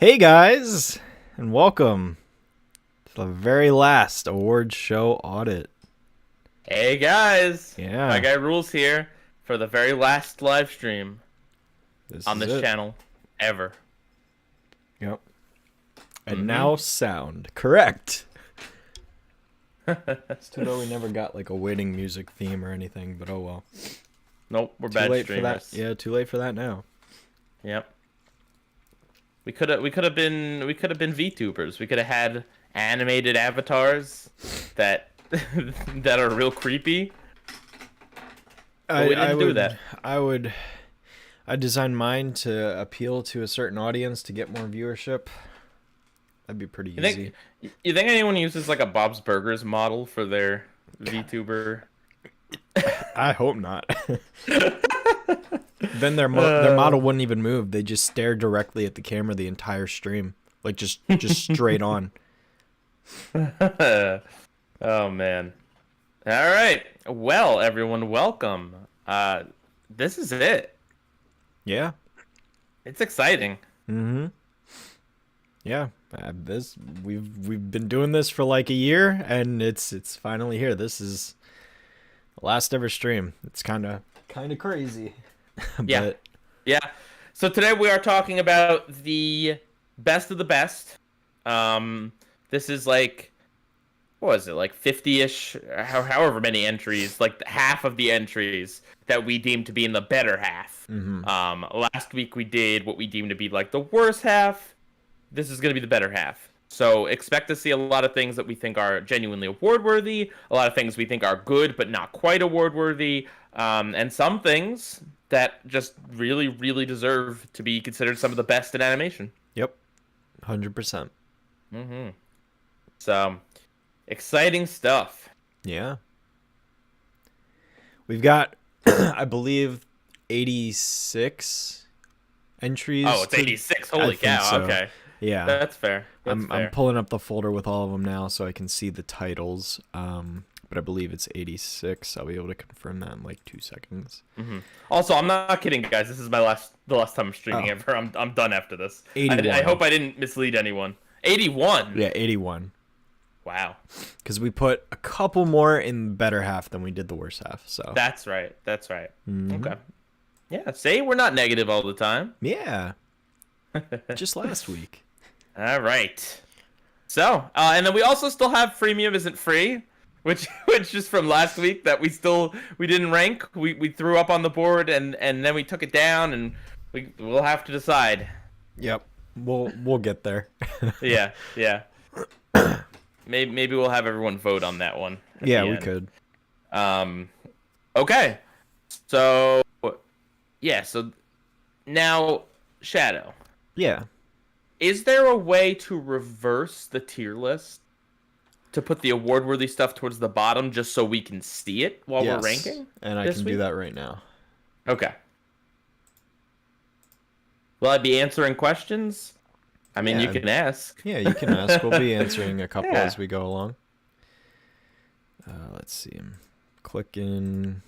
Hey guys, and welcome to the very last awards show audit. Hey guys, Yeah, my guy Rules here for the very last live stream on this channel ever. Yep. And now sound correct. It's too bad we never got like a waiting music theme or anything, but oh well. Nope, we're Too bad late streamers. for that. Yeah, too late for that now. Yep. We could have been VTubers. We could have had animated avatars that that are real creepy. But we didn't do that. I designed mine to appeal to a certain audience to get more viewership. That'd be pretty easy. You think anyone uses like a Bob's Burgers model for their VTuber? I hope not. Then their model wouldn't even move. They just stare directly at the camera the entire stream, like just straight on. Oh man. All right. Well, everyone, welcome. This is it. Yeah. It's exciting. Mm-hmm. Yeah. We've been doing this for like a year, and it's finally here. This is the last ever stream. It's kind of crazy. Yeah. Yeah. So today we are talking about the best of the best. This is like, what was it, like 50-ish, however many entries, like half of the entries that we deem to be in the better half. Mm-hmm. Last week we did what we deemed to be like the worst half. This is going to be the better half. So expect to see a lot of things that we think are genuinely award-worthy, a lot of things we think are good but not quite award-worthy, and some things that just really, really deserve to be considered some of the best in animation. Yep. 100%. Mm-hmm. So, exciting stuff. Yeah. We've got, I believe, 86 entries. Oh, it's 86. Holy cow. So. Okay. Yeah. That's fair. I'm pulling up the folder with all of them now so I can see the titles. But I believe it's 86. I'll be able to confirm that in like 2 seconds. Mm-hmm. Also, I'm not kidding, guys. This is the last time I'm streaming ever. I'm done after this. 81. I hope I didn't mislead anyone. 81. Yeah, 81. Wow. Because we put a couple more in the better half than we did the worst half. So that's right. That's right. Mm-hmm. Okay. Yeah. See, we're not negative all the time. Yeah. Just last week. All right. So, and then we also still have Freemium Isn't Free, which is from last week that we didn't rank. We threw up on the board and then we took it down, and we'll have to decide. Yep. We'll get there. Yeah. Maybe we'll have everyone vote on that one. Yeah, we could. Okay. So yeah, so now Shadow. Yeah. Is there a way to reverse the tier list to put the award-worthy stuff towards the bottom just so we can see it while we're ranking? And I can do that right now. Okay. Will I be answering questions? I mean, you can ask. Yeah, you can ask. We'll be answering a couple as we go along. Let's see. I'm clicking.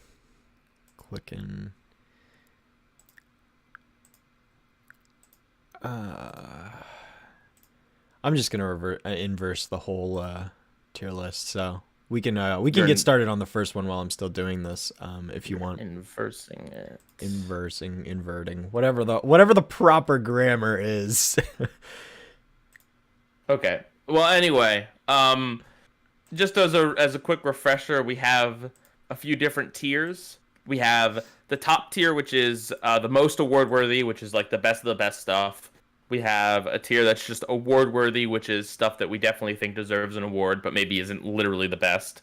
I'm just gonna inverse the whole tier list, so we can get started on the first one while I'm still doing this. If you want. Inversing it. Inverting, whatever the proper grammar is. Okay. Well, anyway, just as a quick refresher, we have a few different tiers. We have the top tier, which is the most award-worthy, which is like the best of the best stuff. We have a tier that's just award-worthy, which is stuff that we definitely think deserves an award, but maybe isn't literally the best.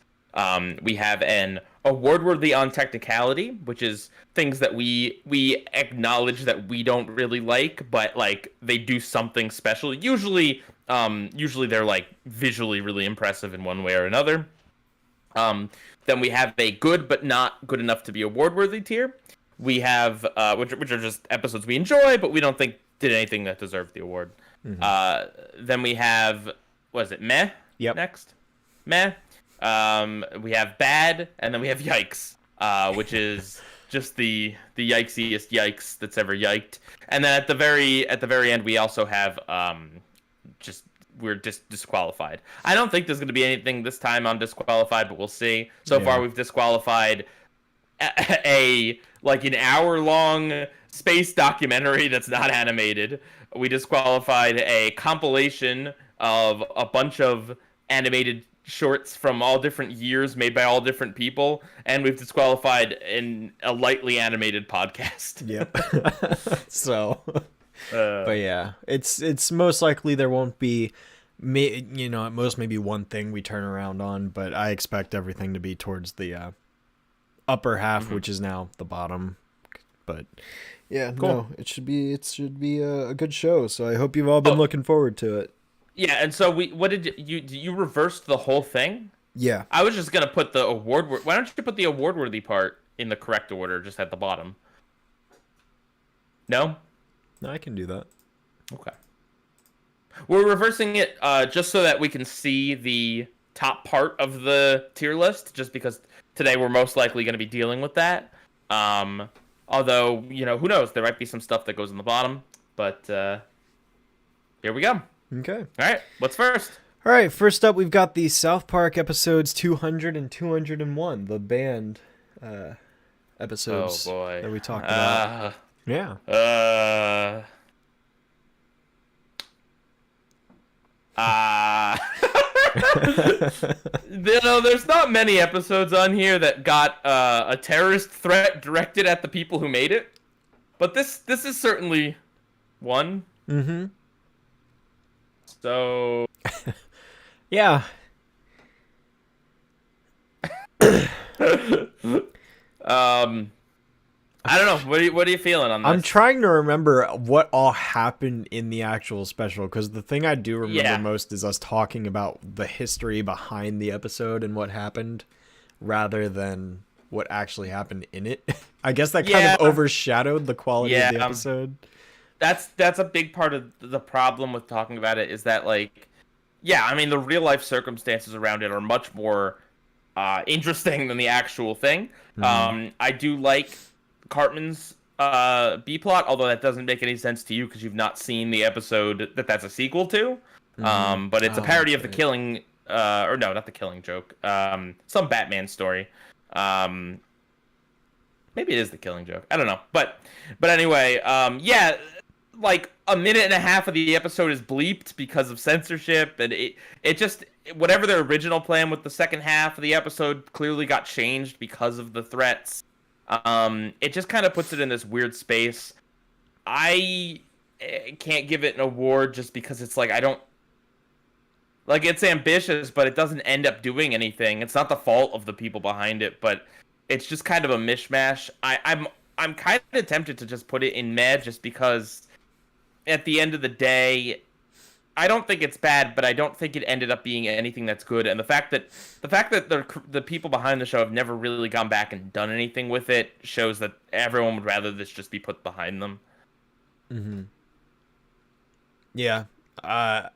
We have an award-worthy on technicality, which is things that we acknowledge that we don't really like, but like they do something special. Usually they're like visually really impressive in one way or another. Then we have a good but not good enough to be award-worthy tier. We have which are just episodes we enjoy, but we don't think did anything that deserved the award. Mm-hmm. Then we have, what is it, meh? Yep. Next, meh. We have bad, and then we have yikes, which is just the yikesiest yikes that's ever yiked. And then at the very end, we also have we're just disqualified. I don't think there's going to be anything this time on disqualified, but we'll see. So far, we've disqualified like an hour-long space documentary that's not animated. We disqualified a compilation of a bunch of animated shorts from all different years made by all different people, and we've disqualified a lightly animated podcast. Yep. So, but yeah, it's most likely there won't be, at most maybe one thing we turn around on, but I expect everything to be towards the upper half, which is now the bottom. But yeah, cool. No, it should be a good show. So I hope you've all been looking forward to it. Yeah, and so what did you reversed the whole thing? Yeah. I was just gonna put the award. Why don't you put the award-worthy part in the correct order, just at the bottom? No, I can do that. Okay. We're reversing it just so that we can see the top part of the tier list, just because today we're most likely going to be dealing with that. Although, who knows? There might be some stuff that goes in the bottom, but here we go. Okay. All right. What's first? All right. First up, we've got the South Park episodes 200 and 201, the band episodes that we talked about. Yeah. There's not many episodes on here that got a terrorist threat directed at the people who made it, but this is certainly one. Mm-hmm. So, yeah. I don't know. What are you feeling on this? I'm trying to remember what all happened in the actual special, because the thing I do remember most is us talking about the history behind the episode and what happened, rather than what actually happened in it. I guess that kind of overshadowed the quality of the episode. That's a big part of the problem with talking about it, is that, like, the real life circumstances around it are much more interesting than the actual thing. Mm-hmm. I do like Cartman's B plot, although that doesn't make any sense to you because you've not seen the episode that's a sequel to. Mm-hmm. But it's a parody of the Killing, or no, not the Killing Joke. Some Batman story. Maybe it is the Killing Joke. I don't know. But anyway, like a minute and a half of the episode is bleeped because of censorship, and it just, whatever their original plan with the second half of the episode clearly got changed because of the threats. It just kind of puts it in this weird space. I can't give it an award just because it's like, I don't, like, it's ambitious, but it doesn't end up doing anything. It's not the fault of the people behind it, but it's just kind of a mishmash. I'm kind of tempted to just put it in meh, just because at the end of the day, I don't think it's bad, but I don't think it ended up being anything that's good. And the fact that the people behind the show have never really gone back and done anything with it shows that everyone would rather this just be put behind them. Mm-hmm. Yeah. I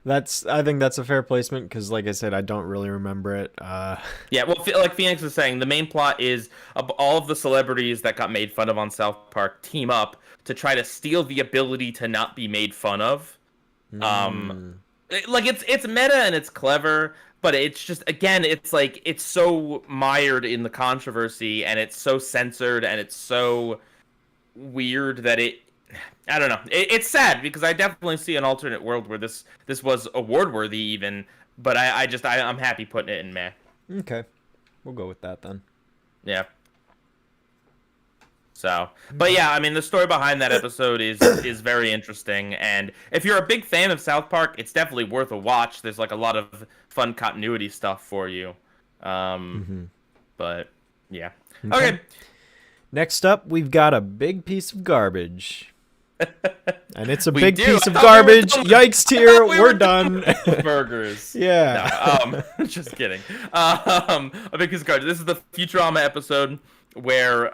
think that's a fair placement, because, like I said, I don't really remember it. Yeah, well, like Phoenix was saying, the main plot is all of the celebrities that got made fun of on South Park team up to try to steal the ability to not be made fun of. Like, it's meta and it's clever, but it's just, again, it's like, it's so mired in the controversy, and it's so censored, and it's so weird that I don't know. It's sad, because I definitely see an alternate world where this was award worthy even, but I'm happy putting it in meh. Okay, we'll go with that then. Yeah. So, but yeah, I mean, the story behind that episode is very interesting, and if you're a big fan of South Park, it's definitely worth a watch. There's like a lot of fun continuity stuff for you. But yeah. Okay. Next up, we've got a big piece of garbage. And it's a big piece of garbage. Yikes tier. We're done. Burgers. Yeah. No, just kidding. A big piece of garbage. This is the Futurama episode where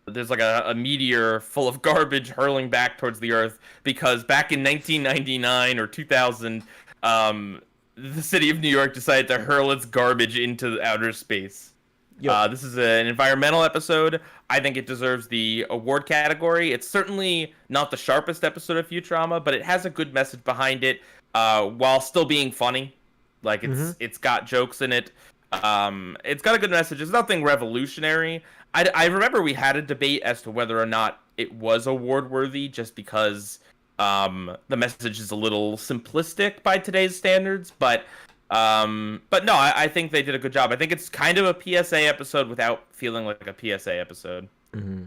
there's like a meteor full of garbage hurling back towards the Earth, because back in 1999 or 2000, the city of New York decided to hurl its garbage into outer space. Yep. This is an environmental episode. I think it deserves the award category. It's certainly not the sharpest episode of Futurama, but it has a good message behind it, while still being funny. Like it's got jokes in it. It's got a good message. It's nothing revolutionary. I remember we had a debate as to whether or not it was award worthy, just because the message is a little simplistic by today's standards, but no, I think they did a good job. I think it's kind of a PSA episode without feeling like a PSA episode. Mm-hmm.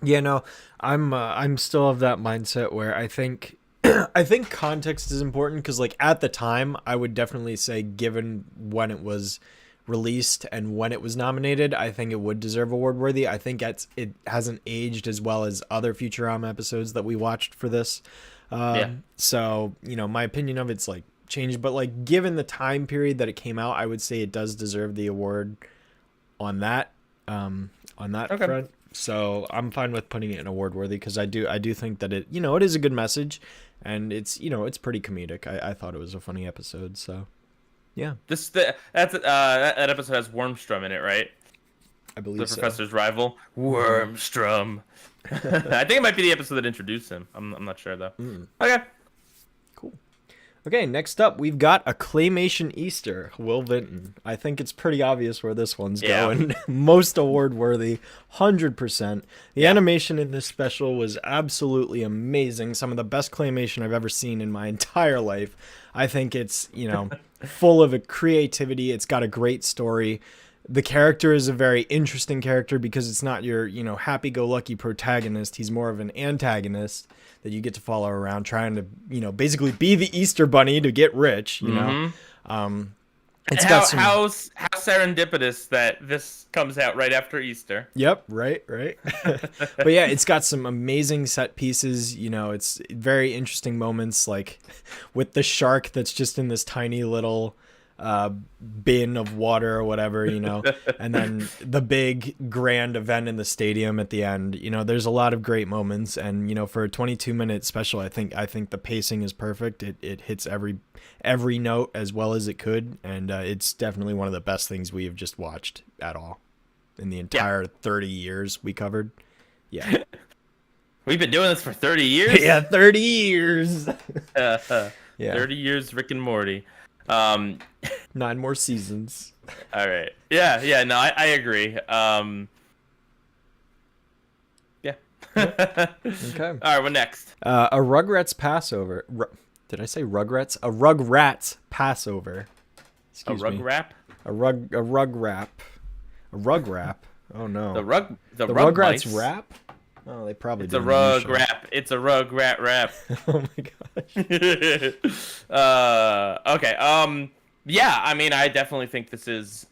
Yeah, no, I'm still of that mindset where I think I think context is important, because like at the time I would definitely say, given when it was released and when it was nominated, I think it would deserve award worthy. I think it hasn't aged as well as other Futurama episodes that we watched for this. So, you know, my opinion of it's like changed, but like given the time period that it came out, I would say it does deserve the award on that front. So I'm fine with putting it in award worthy, because I do think that it, you know, it is a good message, and it's, you know, it's pretty comedic. I thought it was a funny episode, so yeah. That episode has Wormstrom in it, right? I believe the so. professor's rival, Wormstrom. I think it might be the episode that introduced him. I'm not sure though. Okay. Cool. Okay, next up, we've got a Claymation Easter, Will Vinton. I think it's pretty obvious where this one's going. Most award-worthy, 100%. The animation in this special was absolutely amazing. Some of the best claymation I've ever seen in my entire life. I think it's, you know, full of a creativity. It's got a great story. The character is a very interesting character, because it's not your, you know, happy-go-lucky protagonist. He's more of an antagonist that you get to follow around, trying to, you know, basically be the Easter Bunny to get rich, you know. It's got some... how serendipitous that this comes out right after Easter. Yep, right. But yeah, it's got some amazing set pieces. You know, it's very interesting moments, like with the shark that's just in this tiny little bin of water or whatever, you know, and then the big grand event in the stadium at the end. You know, there's a lot of great moments, and you know, for a 22-minute special, I think the pacing is perfect. It hits every note as well as it could, and it's definitely one of the best things we have just watched at all in the entire 30 years we covered. Yeah. We've been doing this for 30 years. Yeah, 30 years. 30 years, Rick and Morty. 9 more seasons. All right. Yeah. No, I agree. Yeah. Okay. All right. What next? A Rugrats Passover. Did I say Rugrats? A Rugrats Passover. Excuse me. A rug wrap. A rug wrap. A rug wrap. Oh no. The Rugrats mice. Wrap. Oh, they probably. It's a rug wrap. It's a rug rat wrap. Oh my gosh. Okay. Yeah. I mean, I definitely think this is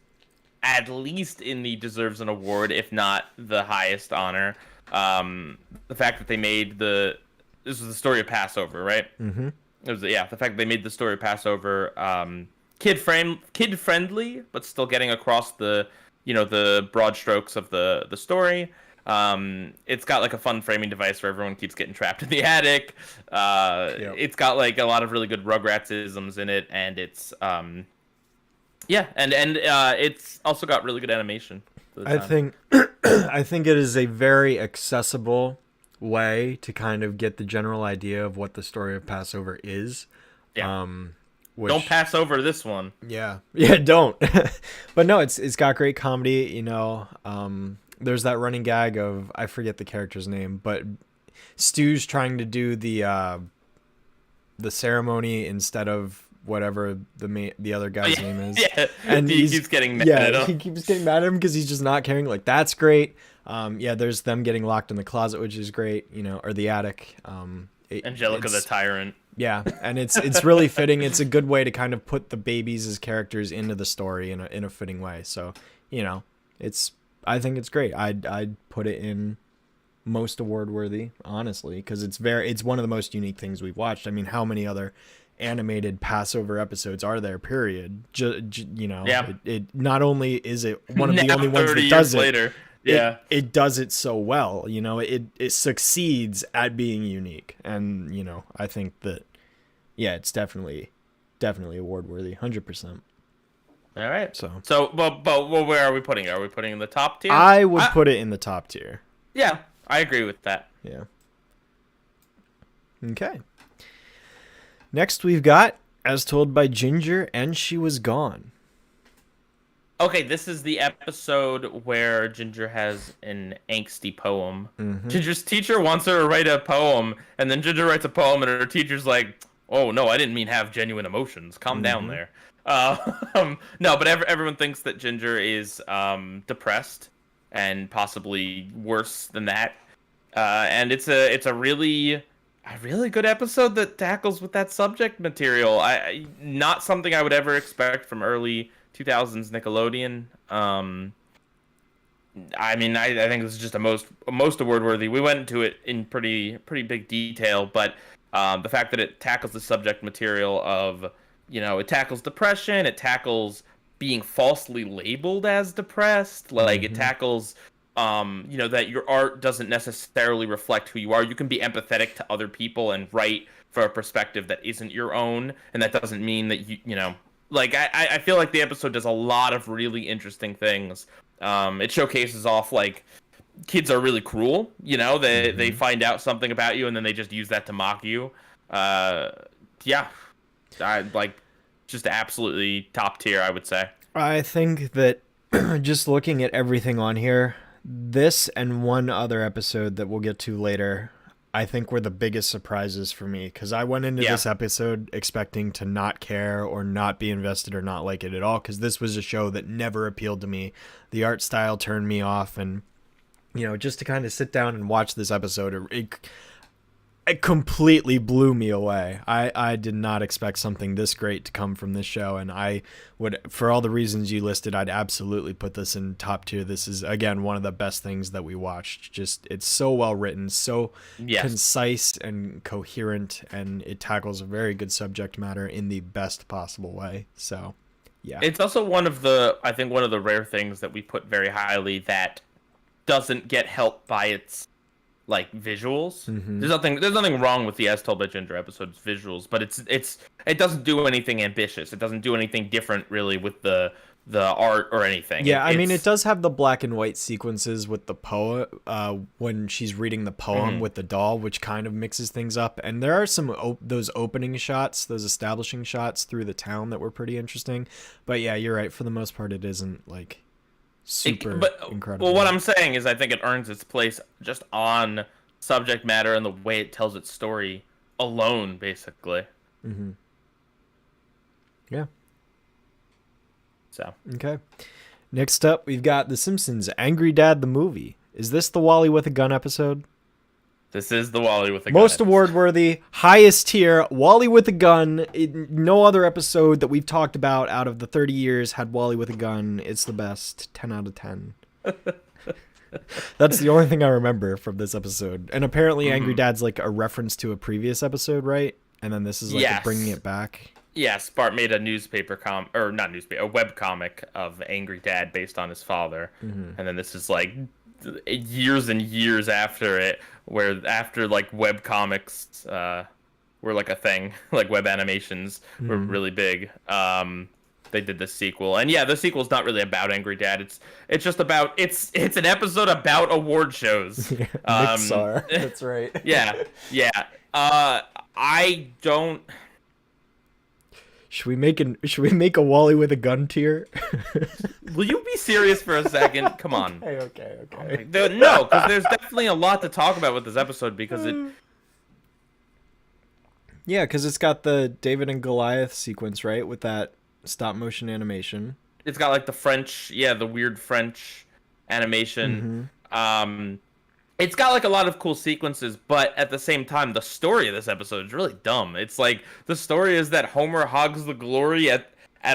at least in the deserves an award, if not the highest honor. The fact that they made this was the story of Passover, right? Mm-hmm. It was the fact that they made the story of Passover kid friendly, but still getting across the broad strokes of the story. It's got like a fun framing device where everyone keeps getting trapped in the attic. It's got like a lot of really good Rugrats-isms in it, and it's and it's also got really good animation. I think it is a very accessible way to kind of get the general idea of what the story of Passover is. Don't pass over this one. Yeah, don't. But no, it's got great comedy. You know, there's that running gag of, I forget the character's name, but Stu's trying to do the ceremony instead of whatever the other guy's name is. Yeah, and he keeps getting mad at him. He keeps getting mad at him because he's just not caring. Like, that's great. There's them getting locked in the closet, which is great. You know, or the attic. Angelica the tyrant. Yeah, and it's really fitting. It's a good way to kind of put the babies as characters into the story in a fitting way. So, you know, I think it's great. I'd put it in most award worthy, honestly, because it's one of the most unique things we've watched. I mean, how many other animated Passover episodes are there? Period. You know, it not only is it one of the only ones that does it. Later. It does it so well. You know, it succeeds at being unique, and you know, I think that it's definitely award worthy, 100%. All right. So But where are we putting it? Are we putting it in the top tier? I would put it in the top tier. Yeah, I agree with that. Yeah. Okay. Next we've got As Told by Ginger, and She Was Gone. Okay, this is the episode where Ginger has an angsty poem. Ginger's teacher wants her to write a poem, and then Ginger writes a poem, and her teacher's like, "Oh no, I didn't mean have genuine emotions. Calm down there." No, but everyone thinks that Ginger is depressed, and possibly worse than that. And it's a really good episode that tackles with that subject material. Not something I would ever expect from early 2000s Nickelodeon. I mean, I think this is just a most award worthy. We went into it in pretty big detail, but the fact that it tackles the subject material of, it tackles depression, it tackles being falsely labeled as depressed, like it tackles that your art doesn't necessarily reflect who you are. You can be empathetic to other people and write for a perspective that isn't your own, and that doesn't mean that like, I feel like the episode does a lot of really interesting things. It showcases off, like, kids are really cruel. They find out something about you, and then they just use that to mock you. Yeah. Just absolutely top tier, I would say. I think that just looking at everything on here, this and one other episode that we'll get to later, I think were the biggest surprises for me, because I went into this episode expecting to not care or not be invested or not like it at all, because this was a show that never appealed to me. The art style turned me off, and just to kind of sit down and watch this episode, it completely blew me away. I did not expect something this great to come from this show, and I would, for all the reasons you listed, I'd absolutely put this in top tier. This is, again, one of the best things that we watched. Just, it's so well written, so concise and coherent, and it tackles a very good subject matter in the best possible way. So, yeah. It's also one of the rare things that we put very highly that doesn't get helped by its visuals. There's nothing wrong with the As Told by Ginger episode's visuals, but it doesn't do anything ambitious. It doesn't do anything different really with the art or anything. Yeah, I mean, it does have the black and white sequences with the poem when she's reading the poem with the doll, which kind of mixes things up. And there are some those opening shots, those establishing shots through the town that were pretty interesting. But yeah, you're right. For the most part, it isn't super incredible. Well, what I'm saying is I think it earns its place just on subject matter and the way it tells its story alone, basically. Yeah. So. Okay. Next up, we've got The Simpsons, Angry Dad the Movie. Is this the Wally with a Gun episode? This is the Wally with a Gun. Most award-worthy, highest tier, Wally with a Gun. No other episode that we've talked about out of the 30 years had Wally with a gun. It's the best. 10 out of 10. That's the only thing I remember from this episode. And apparently Angry Dad's a reference to a previous episode, right? And then this is bringing it back. Yes, Bart made a a web comic of Angry Dad based on his father. And then this is years and years after it, where after web comics were a thing, web animations were really big. They did the sequel, and the sequel's not really about Angry Dad. It's just about it's an episode about award shows. Mixar, that's right. Yeah. I don't. Should we make a Wally with a Gun tier? Will you be serious for a second? Come on. Okay. No, because there's definitely a lot to talk about with this episode because it. Yeah, because it's got the David and Goliath sequence, right, with that stop motion animation. It's got the weird French animation. It's got a lot of cool sequences, but at the same time, the story of this episode is really dumb. It's the story is that Homer hogs the glory at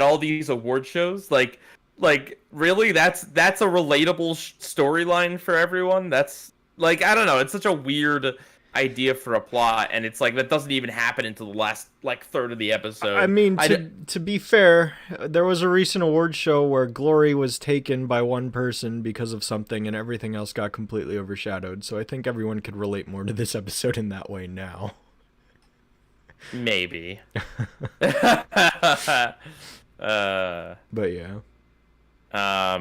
all these award shows. Really, that's a relatable storyline for everyone. That's I don't know. It's such a weird idea for a plot, and it's that doesn't even happen until the last third of the episode. I mean, to be fair, there was a recent award show where glory was taken by one person because of something and everything else got completely overshadowed, so I think everyone could relate more to this episode in that way now. Maybe. But yeah. I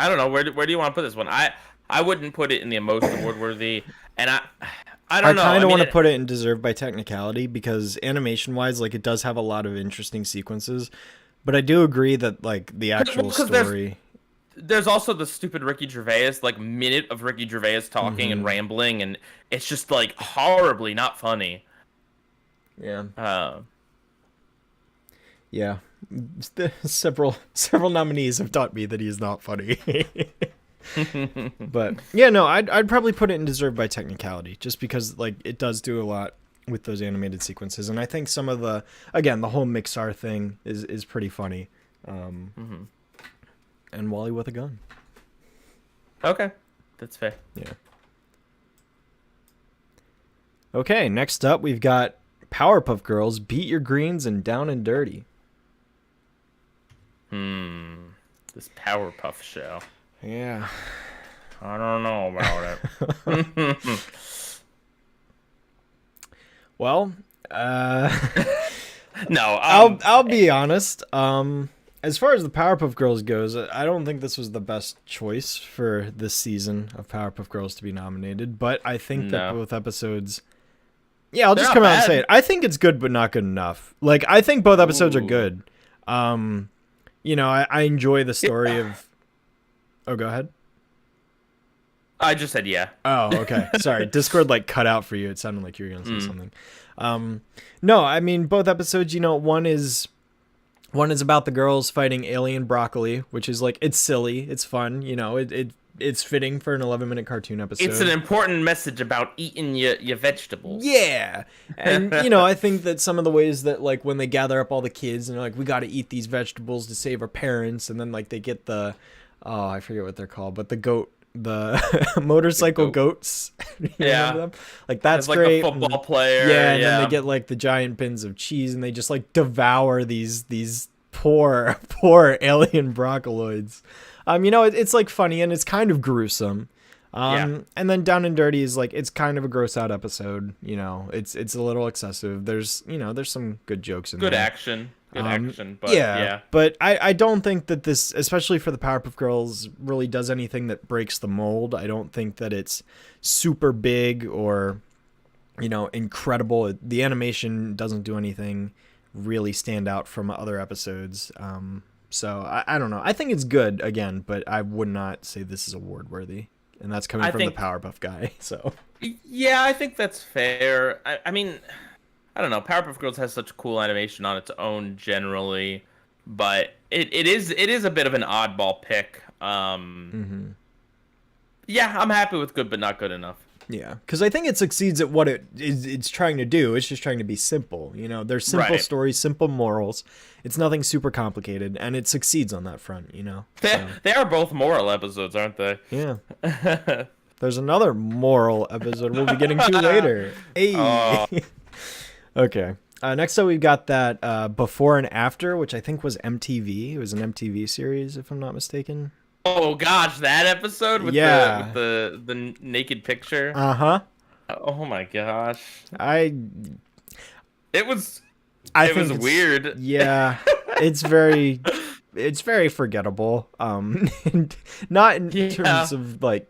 don't know, where do you want to put this one? I wouldn't put it in the most award worthy, and I don't know. I kind of mean, want to put it in deserved by technicality because animation wise, like it does have a lot of interesting sequences. But I do agree that like the actual story. There's also the stupid Ricky Gervais, like minute of Ricky Gervais talking and rambling, and it's just like horribly not funny. Yeah. Yeah. Several nominees have taught me that he is not funny. But yeah, no, I'd probably put it in deserved by technicality, just because like it does do a lot with those animated sequences, and I think some of the whole Mixar thing is pretty funny. And Wally with a gun. Okay, that's fair. Yeah. Okay, next up we've got Powerpuff Girls, Beat Your Greens, and Down and Dirty. This Powerpuff show. Yeah. I don't know about it. Well, no, I'll be honest. As far as the Powerpuff Girls goes, I don't think this was the best choice for this season of Powerpuff Girls to be nominated. But I think that both episodes. Yeah, I'll just come out and say it. I think it's good, but not good enough. Like, I think both episodes are good. You know, I enjoy the story of. Oh, go ahead. I just said yeah. Oh, okay. Sorry. Discord like cut out for you. It sounded like you were going to say something. No, I mean both episodes, you know, one is about the girls fighting alien broccoli, which is like it's silly, it's fun, you know, it's fitting for an 11-minute cartoon episode. It's an important message about eating your vegetables. Yeah. And you know, I think that some of the ways that like when they gather up all the kids and they're like we got to eat these vegetables to save our parents, and then like they get the I forget what they're called, but the motorcycle goats. Yeah, like that's like great. The football player. Yeah, and then they get like the giant bins of cheese, and they just like devour these poor alien broccoloids. You know, it's like funny and it's kind of gruesome. And then Down and Dirty is like it's kind of a gross out episode. You know, it's a little excessive. There's some good jokes in there. Good action. But yeah. But I don't think that this, especially for the Powerpuff Girls, really does anything that breaks the mold. I don't think that it's super big or, you know, incredible. The animation doesn't do anything really stand out from other episodes. So I don't know. I think it's good again, but I would not say this is award worthy. And that's coming from the Powerpuff guy. So yeah, I think that's fair. I mean, I don't know. Powerpuff Girls has such cool animation on its own generally, but it is a bit of an oddball pick. Yeah, I'm happy with good, but not good enough. Yeah, because I think it succeeds at what it's trying to do. It's just trying to be simple. You know, there's simple stories, simple morals. It's nothing super complicated, and it succeeds on that front. You know, they are both moral episodes, aren't they? Yeah. There's another moral episode we'll be getting to later. Hey. Okay. Next up, we've got that Before and After, which I think was MTV. It was an MTV series, if I'm not mistaken. Oh gosh, that episode with the naked picture. Uh-huh. Oh my gosh. It was weird. Yeah. It's very forgettable. Not in terms of like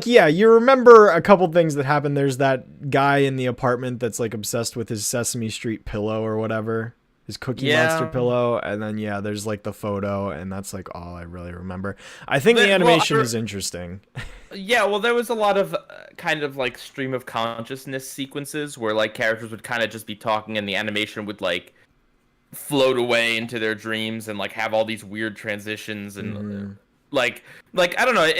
yeah, you remember a couple things that happened. There's that guy in the apartment that's like obsessed with his Sesame Street pillow or whatever. His Cookie Monster pillow, and then there's like the photo, and that's like all I really remember. I think the animation is interesting. Yeah, well, there was a lot of kind of like stream of consciousness sequences where like characters would kind of just be talking, and the animation would like float away into their dreams and like have all these weird transitions and like I don't know,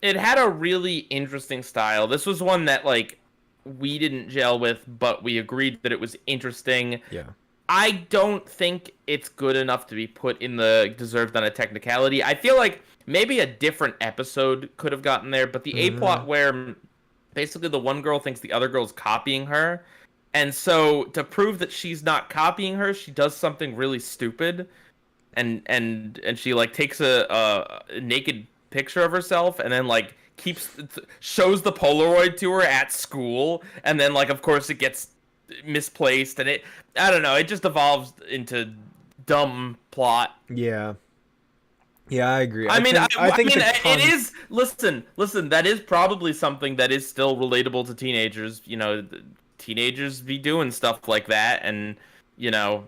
it had a really interesting style. This was one that like we didn't gel with, but we agreed that it was interesting. Yeah. I don't think it's good enough to be put in the deserved on a technicality. I feel like maybe a different episode could have gotten there, but the A-plot where basically the one girl thinks the other girl's copying her, and so to prove that she's not copying her, she does something really stupid, and she like takes a naked picture of herself and then like shows the Polaroid to her at school, and then like of course it gets misplaced, and I don't know, it just evolves into dumb plot. Yeah. Yeah, I agree. I mean, I think it is. Listen. That is probably something that is still relatable to teenagers. Teenagers be doing stuff like that, and you know,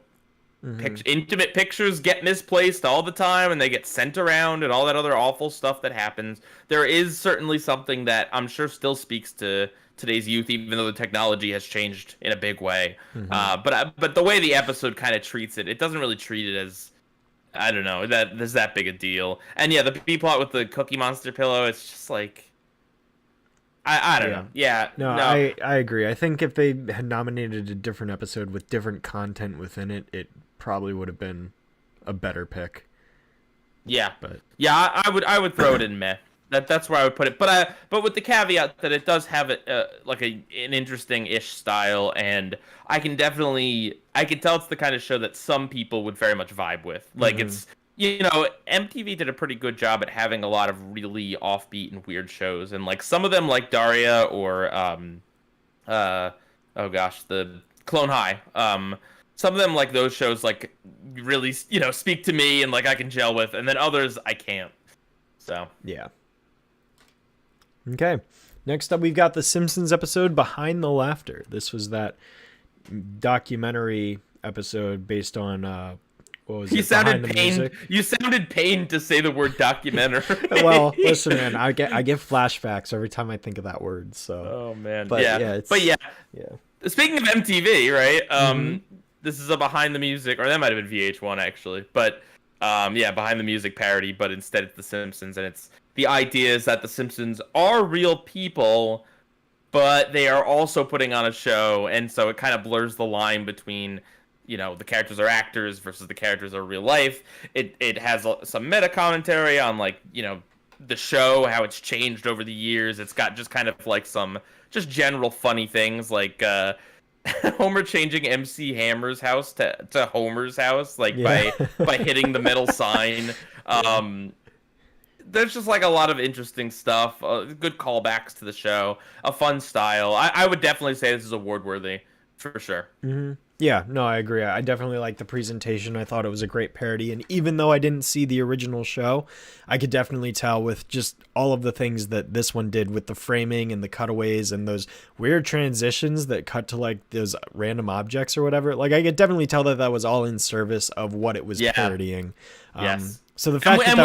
intimate pictures get misplaced all the time, and they get sent around, and all that other awful stuff that happens. There is certainly something that I'm sure still speaks to today's youth, even though the technology has changed in a big way. But the way the episode kind of treats it, it doesn't really treat it as, I don't know, that there's that big a deal. And yeah, the B plot with the Cookie Monster pillow, it's just like, I don't know. Yeah, no, no. I agree. I think if they had nominated a different episode with different content within it, it probably would have been a better pick. Yeah, but yeah, I would throw it in meh. That's where I would put it. But with the caveat that it does have like an interesting-ish style, and I can tell it's the kind of show that some people would very much vibe with. Like it's, MTV did a pretty good job at having a lot of really offbeat and weird shows, and like some of them, like Daria or oh gosh, the Clone High. Some of them, like those shows, like really speak to me and like I can gel with, and then others I can't. So yeah. Okay. Next up, we've got the Simpsons episode Behind the Laughter. This was that documentary episode based on what was it? You sounded pained to say the word documentary. Well, listen, man, I get flashbacks every time I think of that word. So. Oh man. But yeah. Speaking of MTV, right? This is a Behind the Music, or that might have been VH1 actually, but Behind the Music parody, but instead it's The Simpsons, and the idea is that The Simpsons are real people, but they are also putting on a show, and so it kind of blurs the line between, the characters are actors versus the characters are real life. It has some meta commentary on, like, the show, how it's changed over the years. It's got just kind of like some just general funny things, like Homer changing MC Hammer's house to Homer's house, like by hitting the metal sign. There's just like a lot of interesting stuff, good callbacks to the show, a fun style. I would definitely say this is award worthy for sure. Yeah, no, I agree. I definitely liked the presentation. I thought it was a great parody. And even though I didn't see the original show, I could definitely tell with just all of the things that this one did with the framing and the cutaways and those weird transitions that cut to like those random objects or whatever. Like I could definitely tell that that was all in service of what it was parodying. Yes. So the fact that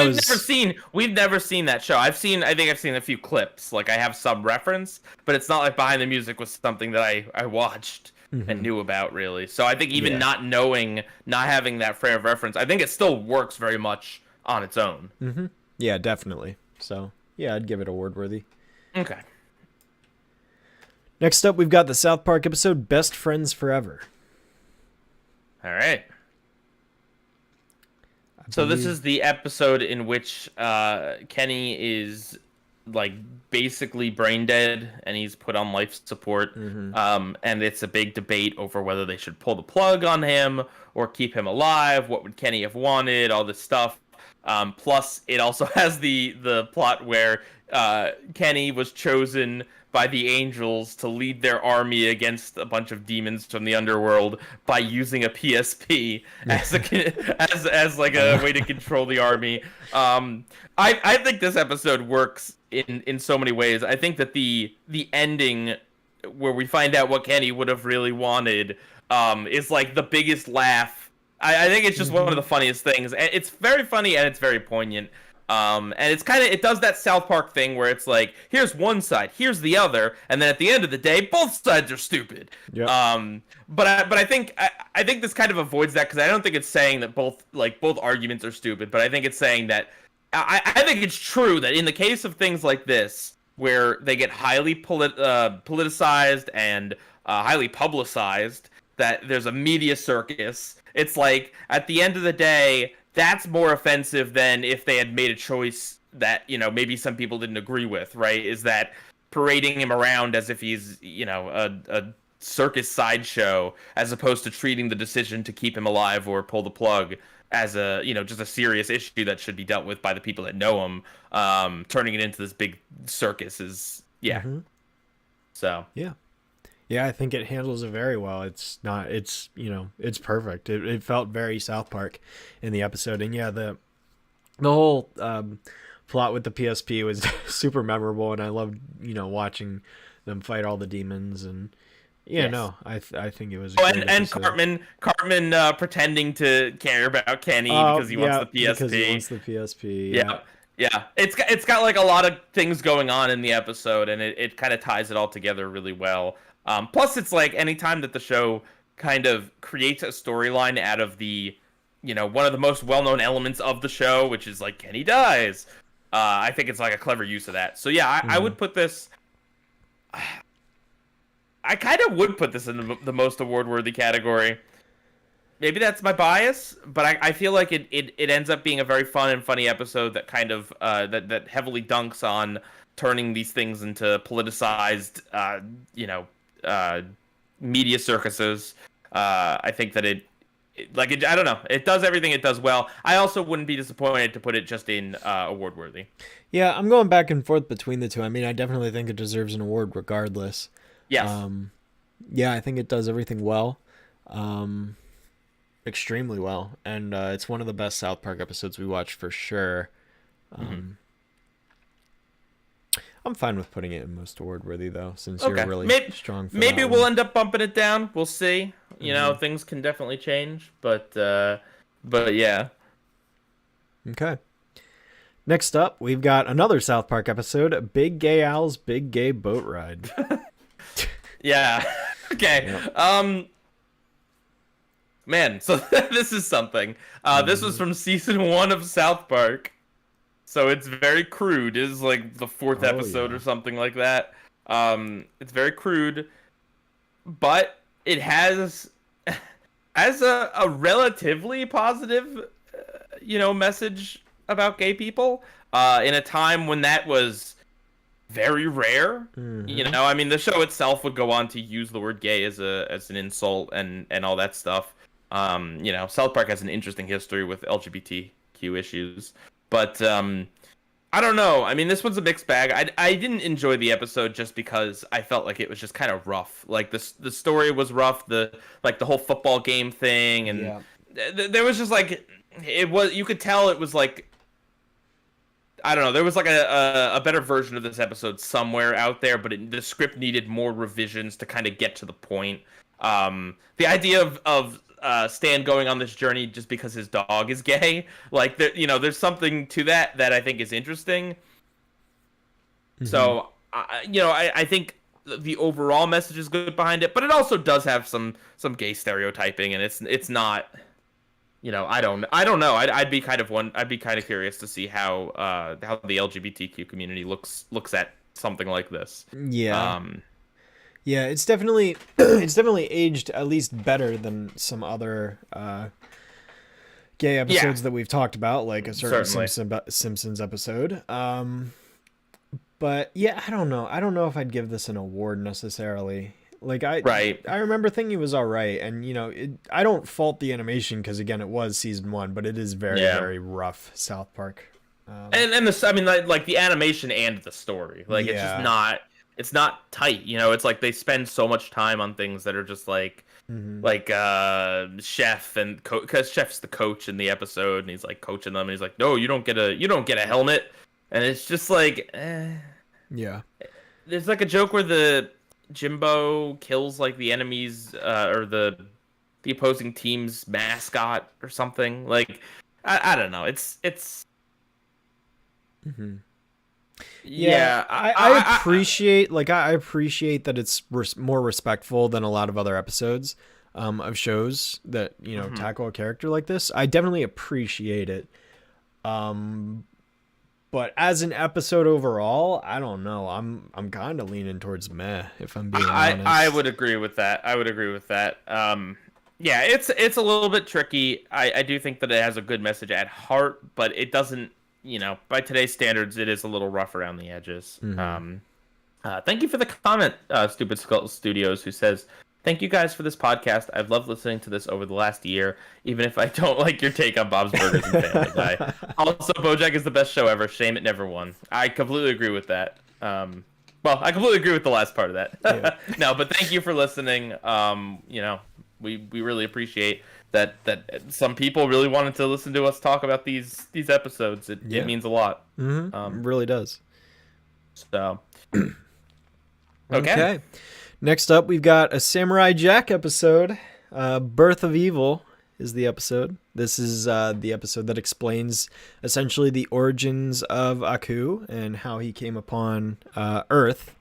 we've never seen that show. I think I've seen a few clips. Like I have some reference, but it's not like Behind the Music was something that I watched and knew about really. So I think even not having that frame of reference, I think it still works very much on its own. Yeah, definitely. So yeah, I'd give it award worthy. Okay. Next up, we've got the South Park episode Best Friends Forever. All right. So this is the episode in which Kenny is like basically brain dead and he's put on life support. And it's a big debate over whether they should pull the plug on him or keep him alive. What would Kenny have wanted? All this stuff. Plus, it also has the plot where Kenny was chosen by the angels to lead their army against a bunch of demons from the underworld by using a PSP as like a way to control the army. I think this episode works in so many ways. I think that the ending where we find out what Kenny would have really wanted is like the biggest laugh. I think it's just one of the funniest things. It's very funny and it's very poignant. And it does that South Park thing where it's like, here's one side, here's the other, and then at the end of the day, both sides are stupid. Yep. But I think this kind of avoids that because I don't think it's saying that both arguments are stupid, but I think it's saying that I think it's true that in the case of things like this, where they get highly politicized and highly publicized, that there's a media circus. It's like at the end of the day, that's more offensive than if they had made a choice that, maybe some people didn't agree with, right? Is that parading him around as if he's, a circus sideshow, as opposed to treating the decision to keep him alive or pull the plug as a, just a serious issue that should be dealt with by the people that know him. Turning it into this big circus is, So. Yeah. Yeah, I think it handles it very well. It's not. It's it's perfect. It felt very South Park in the episode, and yeah, the whole plot with the PSP was super memorable, and I loved watching them fight all the demons, and yeah, Yes. no, I think it was a Oh, great and episode. Cartman pretending to care about Kenny Oh because he wants yeah, the because he PSP. wants the PSP. Yeah. Yeah, yeah. It's got like a lot of things going on in the episode, and it kind of ties it all together really well. Plus, it's like anytime that the show kind of creates a storyline out of the, one of the most well-known elements of the show, which is like Kenny dies. I think it's like a clever use of that. So yeah, I Mhm. would put this. I kind of would put this in the most award-worthy category. Maybe that's my bias, but I feel like it ends up being a very fun and funny episode that kind of that heavily dunks on turning these things into politicized uh, media circuses. I think that I don't know, it does everything it does well. I also wouldn't be disappointed to put it just in award worthy. Yeah, I'm going back and forth between the two. I mean, I definitely think it deserves an award regardless. Yes. Um, yeah, I think it does everything well. Um, Extremely well, and it's one of the best South Park episodes we watched for sure. Hmm. Um, I'm fine with putting it in most award worthy though, since you're Okay. really Maybe strong for maybe that we'll one. end up bumping it down. We'll see. Hmm. Things can definitely change, but yeah. Okay. Next up, we've got another South Park episode: Big Gay Al's Big Gay Boat Ride. Yeah. Okay. Yep. Man, so this is something. This was Hmm. from season 1 of South Park. So it's very crude. It is like the fourth Oh episode yeah. or something like that. It's very crude, but it has a relatively positive, message about gay people. In a time when that was very rare. Hmm. I mean, the show itself would go on to use the word gay as an insult and all that stuff. South Park has an interesting history with LGBTQ issues, but I don't know. I mean, this one's a mixed bag. I didn't enjoy the episode just because I felt like it was just kind of rough. Like the story was rough. The whole football game thing, and Yeah. there was just like it was. You could tell it was like I don't know. There was like a better version of this episode somewhere out there, but the script needed more revisions to kind of get to the point. The idea of Stan going on this journey just because his dog is gay, like there's something to that I think is interesting. Hmm. So I think the overall message is good behind it, but it also does have some gay stereotyping, and it's not. I don't know. I'd be kind of curious to see how the LGBTQ community looks at something like this. Yeah. Um, Yeah, it's definitely it's definitely aged at least better than some other gay yeah, episodes that we've talked about, like a certain certainly. Simpsons episode. But yeah, I don't know. I don't know if I'd give this an award necessarily. Like Right. I remember thinking it was all right, and I don't fault the animation because again, it was season one, but it is very Yeah. very rough South Park. And this, I mean, like the animation and the story, like Yeah. it's not tight. It's like they spend so much time on things that are just like Hmm. chef and because chef's the coach in the episode, and he's like coaching them, and he's like, no, you don't get a helmet, and it's just like Yeah. there's like a joke where the Jimbo kills like the enemies or the opposing team's mascot or something. Like I don't know. It's Hmm. Yeah, yeah. I appreciate I appreciate that it's more respectful than a lot of other episodes of shows that Mhm. tackle a character like this. I definitely appreciate it. Um, but as an episode overall, I don't know. I'm kind of leaning towards meh if I'm being I honest. would agree with that. I would agree with that. Yeah, it's a little bit tricky. I do think that it has a good message at heart, but it doesn't. By today's standards, it is a little rough around the edges. Hmm. Thank you for the comment, Stupid Skull Studios, who says, "Thank you guys for this podcast. I've loved listening to this over the last year, even if I don't like your take on Bob's Burgers and Family Guy. Also, BoJack is the best show ever. Shame it never won. I completely agree with that. Well, I completely agree with the last part of that. Yeah. No, but thank you for listening. You know, we really appreciate that some people really wanted to listen to us talk about these episodes. It means a lot. Mm-hmm. It really does. So, okay. Next up, we've got a Samurai Jack episode. Birth of Evil is the episode. This is the episode that explains essentially the origins of Aku and how he came upon Earth,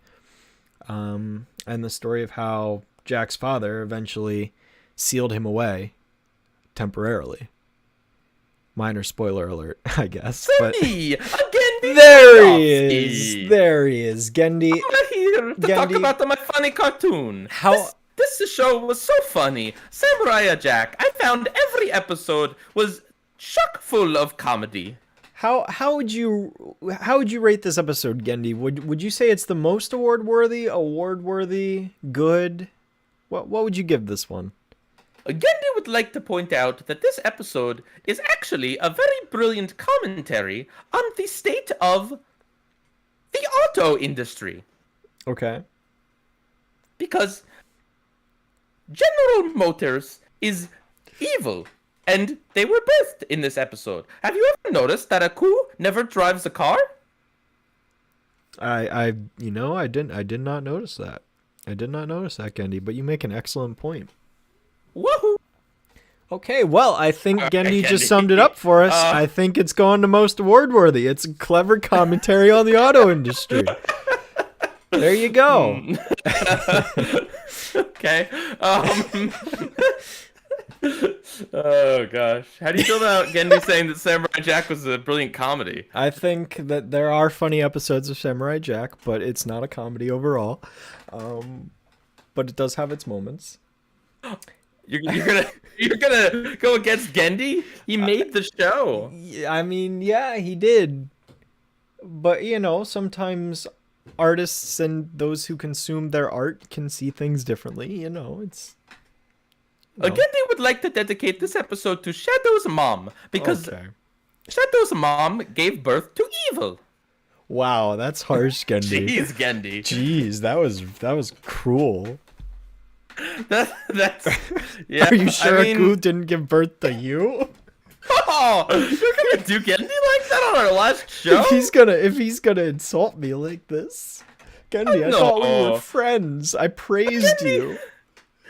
and the story of how Jack's father eventually sealed him away temporarily. Minor spoiler alert, I guess. But there he is. There he is. Gendy. I'm here to talk about my funny cartoon. This show was so funny. Samurai Jack. I found every episode was chock full of comedy. How would you rate this episode, Gendy? Would you say it's the most award worthy, good? What would you give this one? Gendy would like to point out that this episode is actually a very brilliant commentary on the state of the auto industry. Okay. Because General Motors is evil, and they were birthed in this episode. Have you ever noticed that Aku never drives a car? I did not notice that. I did not notice that, Gendy, but you make an excellent point. Woohoo! Okay, well, I think Gendy just summed it up for us. I think it's going to most award-worthy. It's a clever commentary on the auto industry. There you go. Okay. Oh, gosh. How do you feel about Gendy saying that Samurai Jack was a brilliant comedy? I think that there are funny episodes of Samurai Jack, but it's not a comedy overall. But it does have its moments. You're gonna go against Gendy? He made the show. I mean, yeah, he did. But sometimes artists and those who consume their art can see things differently. It's. Gendy would like to dedicate this episode to Shadow's mom because Shadow's mom gave birth to evil. Wow, that's harsh, Gendy. Jeez, Gendy. Jeez, that was cruel. That's yeah. Are you sure Aku didn't give birth to you? Oh, you're gonna do Gendy like that on our last show? If he's gonna insult me like this, Gendy, I thought we were friends. I praised you.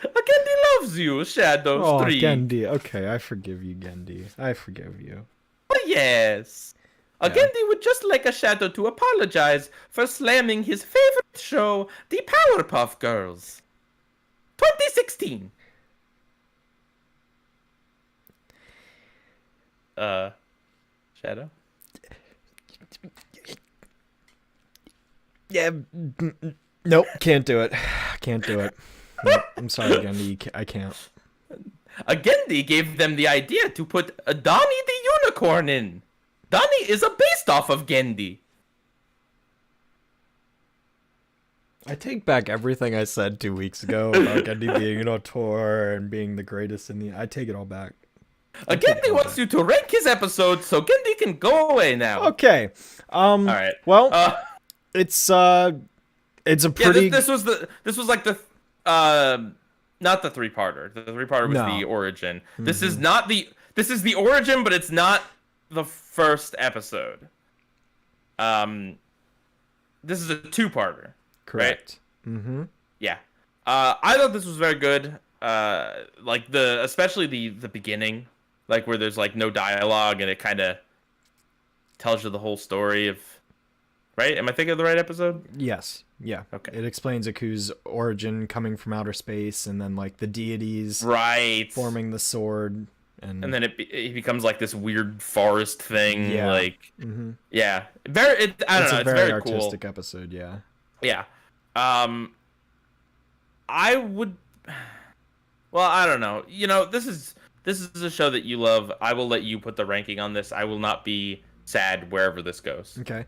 Gendy loves you, Shadow Street. Gendy. Okay, I forgive you, Gendy. I forgive you. Oh, yes. Yeah. Gendy would just like a Shadow to apologize for slamming his favorite show, the Powerpuff Girls. 2016. Shadow? Yeah. Nope, can't do it. Can't do it. Nope, I'm sorry, Gendy. I can't. Gendy gave them the idea to put Donnie the Unicorn in. Donnie is based off of Gendy. I take back everything I said 2 weeks ago about Gendy being on tour and being the greatest in the. I take it all back. Gendy wants you to rank his episodes so Gendy can go away now. Okay. All right. Well, it's a pretty. This was like the not the 3-parter. The 3-parter was the origin. Mm-hmm. This is the origin, but it's not the first episode. This is a 2-parter. Correct. Right? Mm-hmm. Yeah. I thought this was very good. Especially the beginning, like where there's like no dialogue and it kind of tells you the whole story of. Right? Am I thinking of the right episode? Yes. Yeah. Okay. It explains Aku's origin coming from outer space, and then like the deities forming the sword, and then it becomes like this weird forest thing. Yeah. Like, mm-hmm. Yeah. I don't know. It's very artistic cool. Episode. Yeah. Yeah. I would. Well, I don't know. This is a show that you love. I will let you put the ranking on this. I will not be sad wherever this goes. Okay.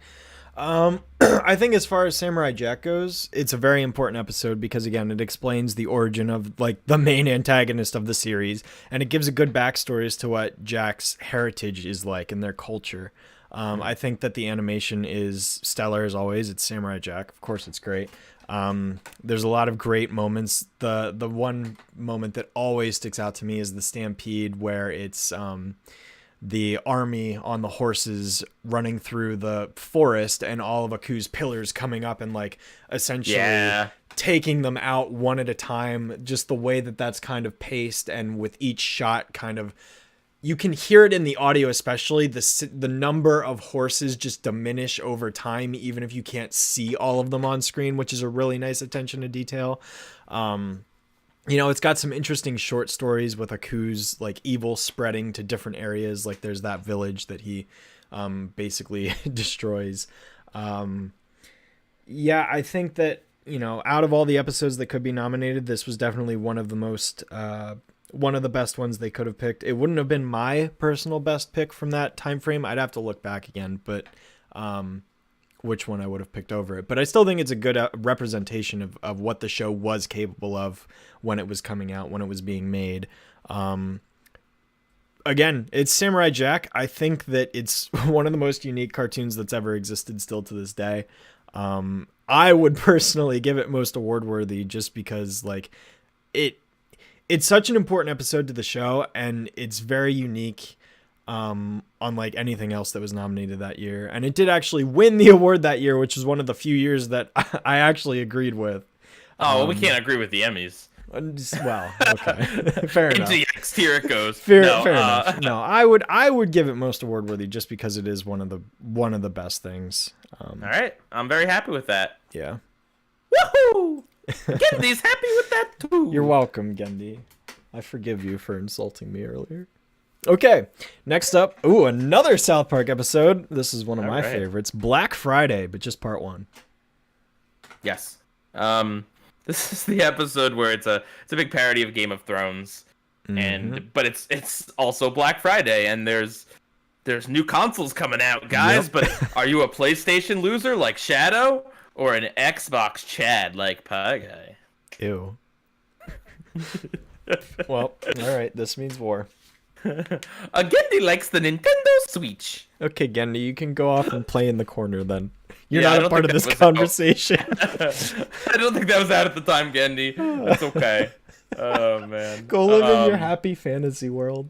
I think as far as Samurai Jack goes, it's a very important episode because, again, it explains the origin of, like, the main antagonist of the series, and it gives a good backstory as to what Jack's heritage is like and their culture. I think that the animation is stellar as always. It's Samurai Jack. Of course, it's great. There's a lot of great moments. The one moment that always sticks out to me is the stampede where it's the army on the horses running through the forest and all of Aku's pillars coming up and like essentially taking them out one at a time. Just the way that that's kind of paced, and with each shot kind of, you can hear it in the audio, especially the number of horses just diminish over time, even if you can't see all of them on screen, which is a really nice attention to detail. It's got some interesting short stories with Aku's like evil spreading to different areas. Like there's that village that he basically destroys. I think that, out of all the episodes that could be nominated, this was definitely one of the most one of the best ones they could have picked. It wouldn't have been my personal best pick from that time frame. I'd have to look back again, but which one I would have picked over it. But I still think it's a good representation of what the show was capable of when it was coming out, when it was being made. Again, it's Samurai Jack. I think that it's one of the most unique cartoons that's ever existed still to this day. I would personally give it most award worthy just because like it's such an important episode to the show, and it's very unique, unlike anything else that was nominated that year. And it did actually win the award that year, which was one of the few years that I actually agreed with. Oh, well, we can't agree with the Emmys. Well, okay, fair enough. Into X tier it goes. Fair enough. No, I would give it most award worthy just because it is one of the best things. All right, I'm very happy with that. Yeah. Woohoo! Gendy's happy with that too. You're welcome, Gendy. I forgive you for insulting me earlier. Okay, next up, another South Park episode. This is one of my favorites, Black Friday, but just part 1. Yes. This is the episode where it's a big parody of Game of Thrones, but it's also Black Friday, and there's new consoles coming out, guys. Yep. But are you a PlayStation loser like Shadow, or an Xbox Chad like Pie Guy? Ew. Well, all right. This means war. Gendy likes the Nintendo Switch. Okay, Gendy, you can go off and play in the corner then. You're not a part of this conversation. I don't think that was out at the time, Gendy. That's okay. Oh man. Go live in your happy fantasy world.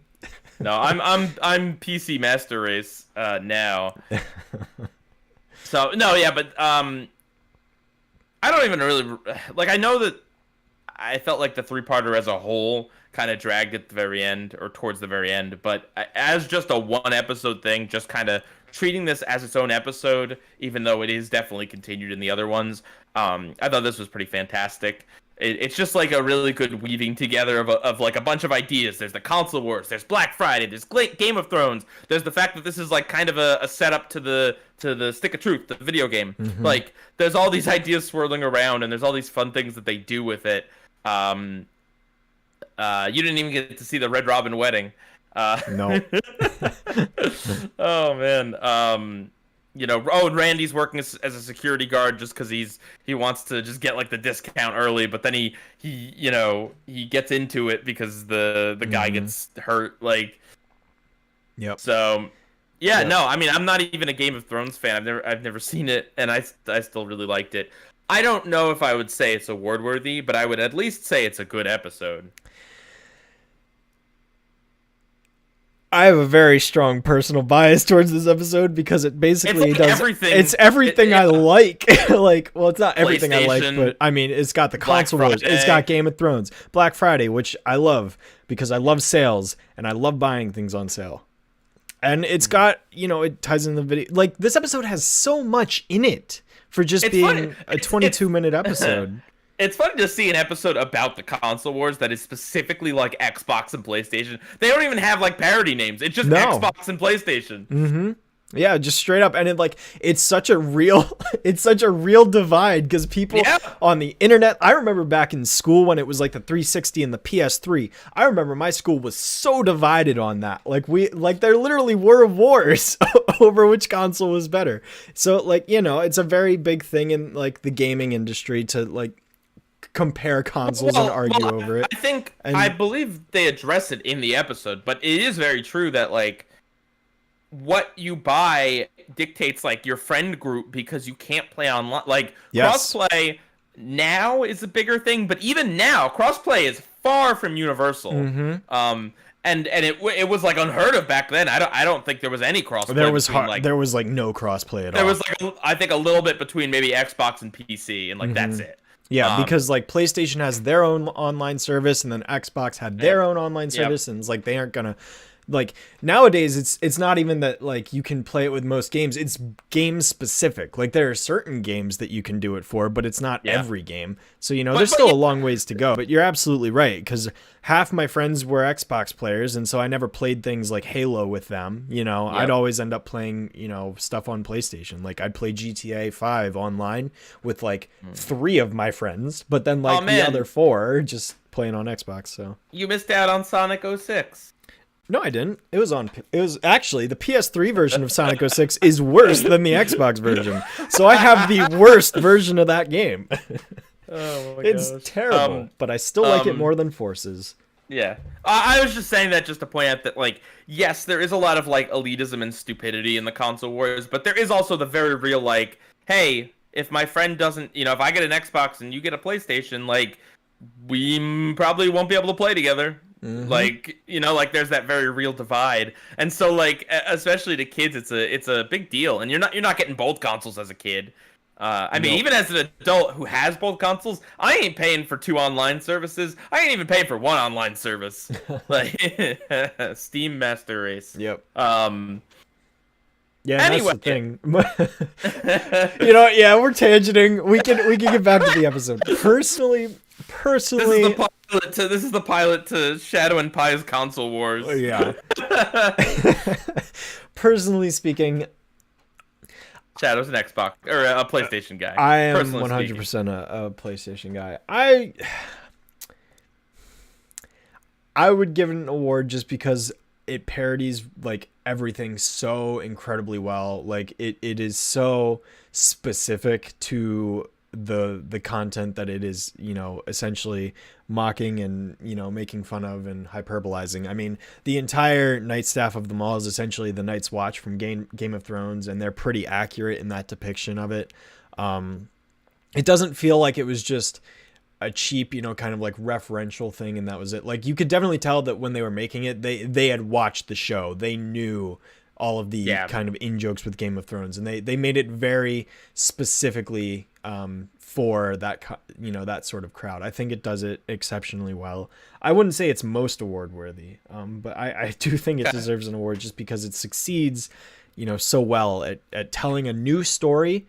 No, I'm PC Master Race now. So no, yeah, but I don't even really like. I know that I felt like the 3-parter as a whole kind of dragged at the very end, or towards the very end. But as just a 1-episode thing, just kind of treating this as its own episode, even though it is definitely continued in the other ones, I thought this was pretty fantastic. It's just like a really good weaving together of like a bunch of ideas. There's the console wars, there's Black Friday, there's Game of Thrones, there's the fact that this is like kind of a setup to the Stick of Truth, the video game. Mm-hmm. Like there's all these ideas swirling around, and there's all these fun things that they do with it. You didn't even get to see the Red Robin wedding. No. Oh man. And Randy's working as a security guard just because he wants to just get like the discount early, but then he gets into it because the guy gets hurt. Like, yep. So, yeah, no, I mean, I'm not even a Game of Thrones fan. I've never seen it, and I still really liked it. I don't know if I would say it's award worthy, but I would at least say it's a good episode. I have a very strong personal bias towards this episode because it basically does everything. It's everything I like. Like, well, it's not everything I like, but I mean, it's got the console wars. It's got Game of Thrones, Black Friday, which I love because I love sales and I love buying things on sale. And it's got, it ties in the video. Like, this episode has so much in it for just being a 22-minute episode. It's funny to see an episode about the console wars that is specifically like Xbox and PlayStation. They don't even have like parody names. It's just Xbox and PlayStation. Mm-hmm. Yeah, just straight up. And it's such a real divide because people on the internet, I remember back in school when it was like the 360 and the PS3. I remember my school was so divided on that. Like there literally were wars over which console was better. So like, it's a very big thing in like the gaming industry to like compare consoles and argue over it. I believe they address it in the episode, but it is very true that like what you buy dictates like your friend group because you can't play online. Like Yes. crossplay now is a bigger thing, but even now, crossplay is far from universal. And it was like unheard of back then. I don't think there was any crossplay. There was like no crossplay at all. There was like I think a little bit between maybe Xbox and PC, and like that's it. Yeah, because like PlayStation has their own online service, and then Xbox had their own online service, and it's like they aren't gonna. Like nowadays it's not even that like you can play it with most games, it's game specific. Like there are certain games that you can do it for, but it's not every game. So there's still a long ways to go. But you're absolutely right, because half my friends were Xbox players, and so I never played things like Halo with them. I'd always end up playing stuff on PlayStation. Like I'd play GTA 5 online with like 3 of my friends, but then like the other 4 just playing on Xbox. So you missed out on Sonic 06. No, I didn't. It was actually the PS3 version of Sonic 06 is worse than the Xbox version. So I have the worst version of that game. Oh my It's gosh. terrible, but I still like it more than Forces. Yeah. I was just saying that just to point out that, like, yes, there is a lot of, like, elitism and stupidity in the console wars, but there is also the very real, like, hey, if my friend doesn't, if I get an Xbox and you get a PlayStation, like, we probably won't be able to play together. Like, like there's that very real divide. And so, like, especially to kids, it's a big deal. And you're not getting both consoles as a kid. I mean, even as an adult who has both consoles, I ain't paying for 2 online services. I ain't even paying for 1 online service. Like Steam Master Race. Yep. Yeah. Anyway, that's the thing. Yeah, we're tangenting. We can get back to the episode. Personally, this is the pilot to Shadow and Pie's console wars. Yeah. Personally speaking, Shadow's an Xbox or a PlayStation guy. I am 100% a PlayStation guy. I would give it an award just because it parodies like everything so incredibly well. Like it is so specific to the content that it is, essentially mocking and, making fun of and hyperbolizing. I mean, the entire night staff of the mall is essentially the Night's Watch from Game of Thrones, and they're pretty accurate in that depiction of it. It doesn't feel like it was just a cheap, kind of like referential thing and that was it. Like you could definitely tell that when they were making it, they had watched the show. They knew all of the kind of in-jokes with Game of Thrones, and they made it very specifically for that, that sort of crowd. I think it does it exceptionally well. I wouldn't say it's most award worthy, but I do think it deserves an award just because it succeeds, so well at telling a new story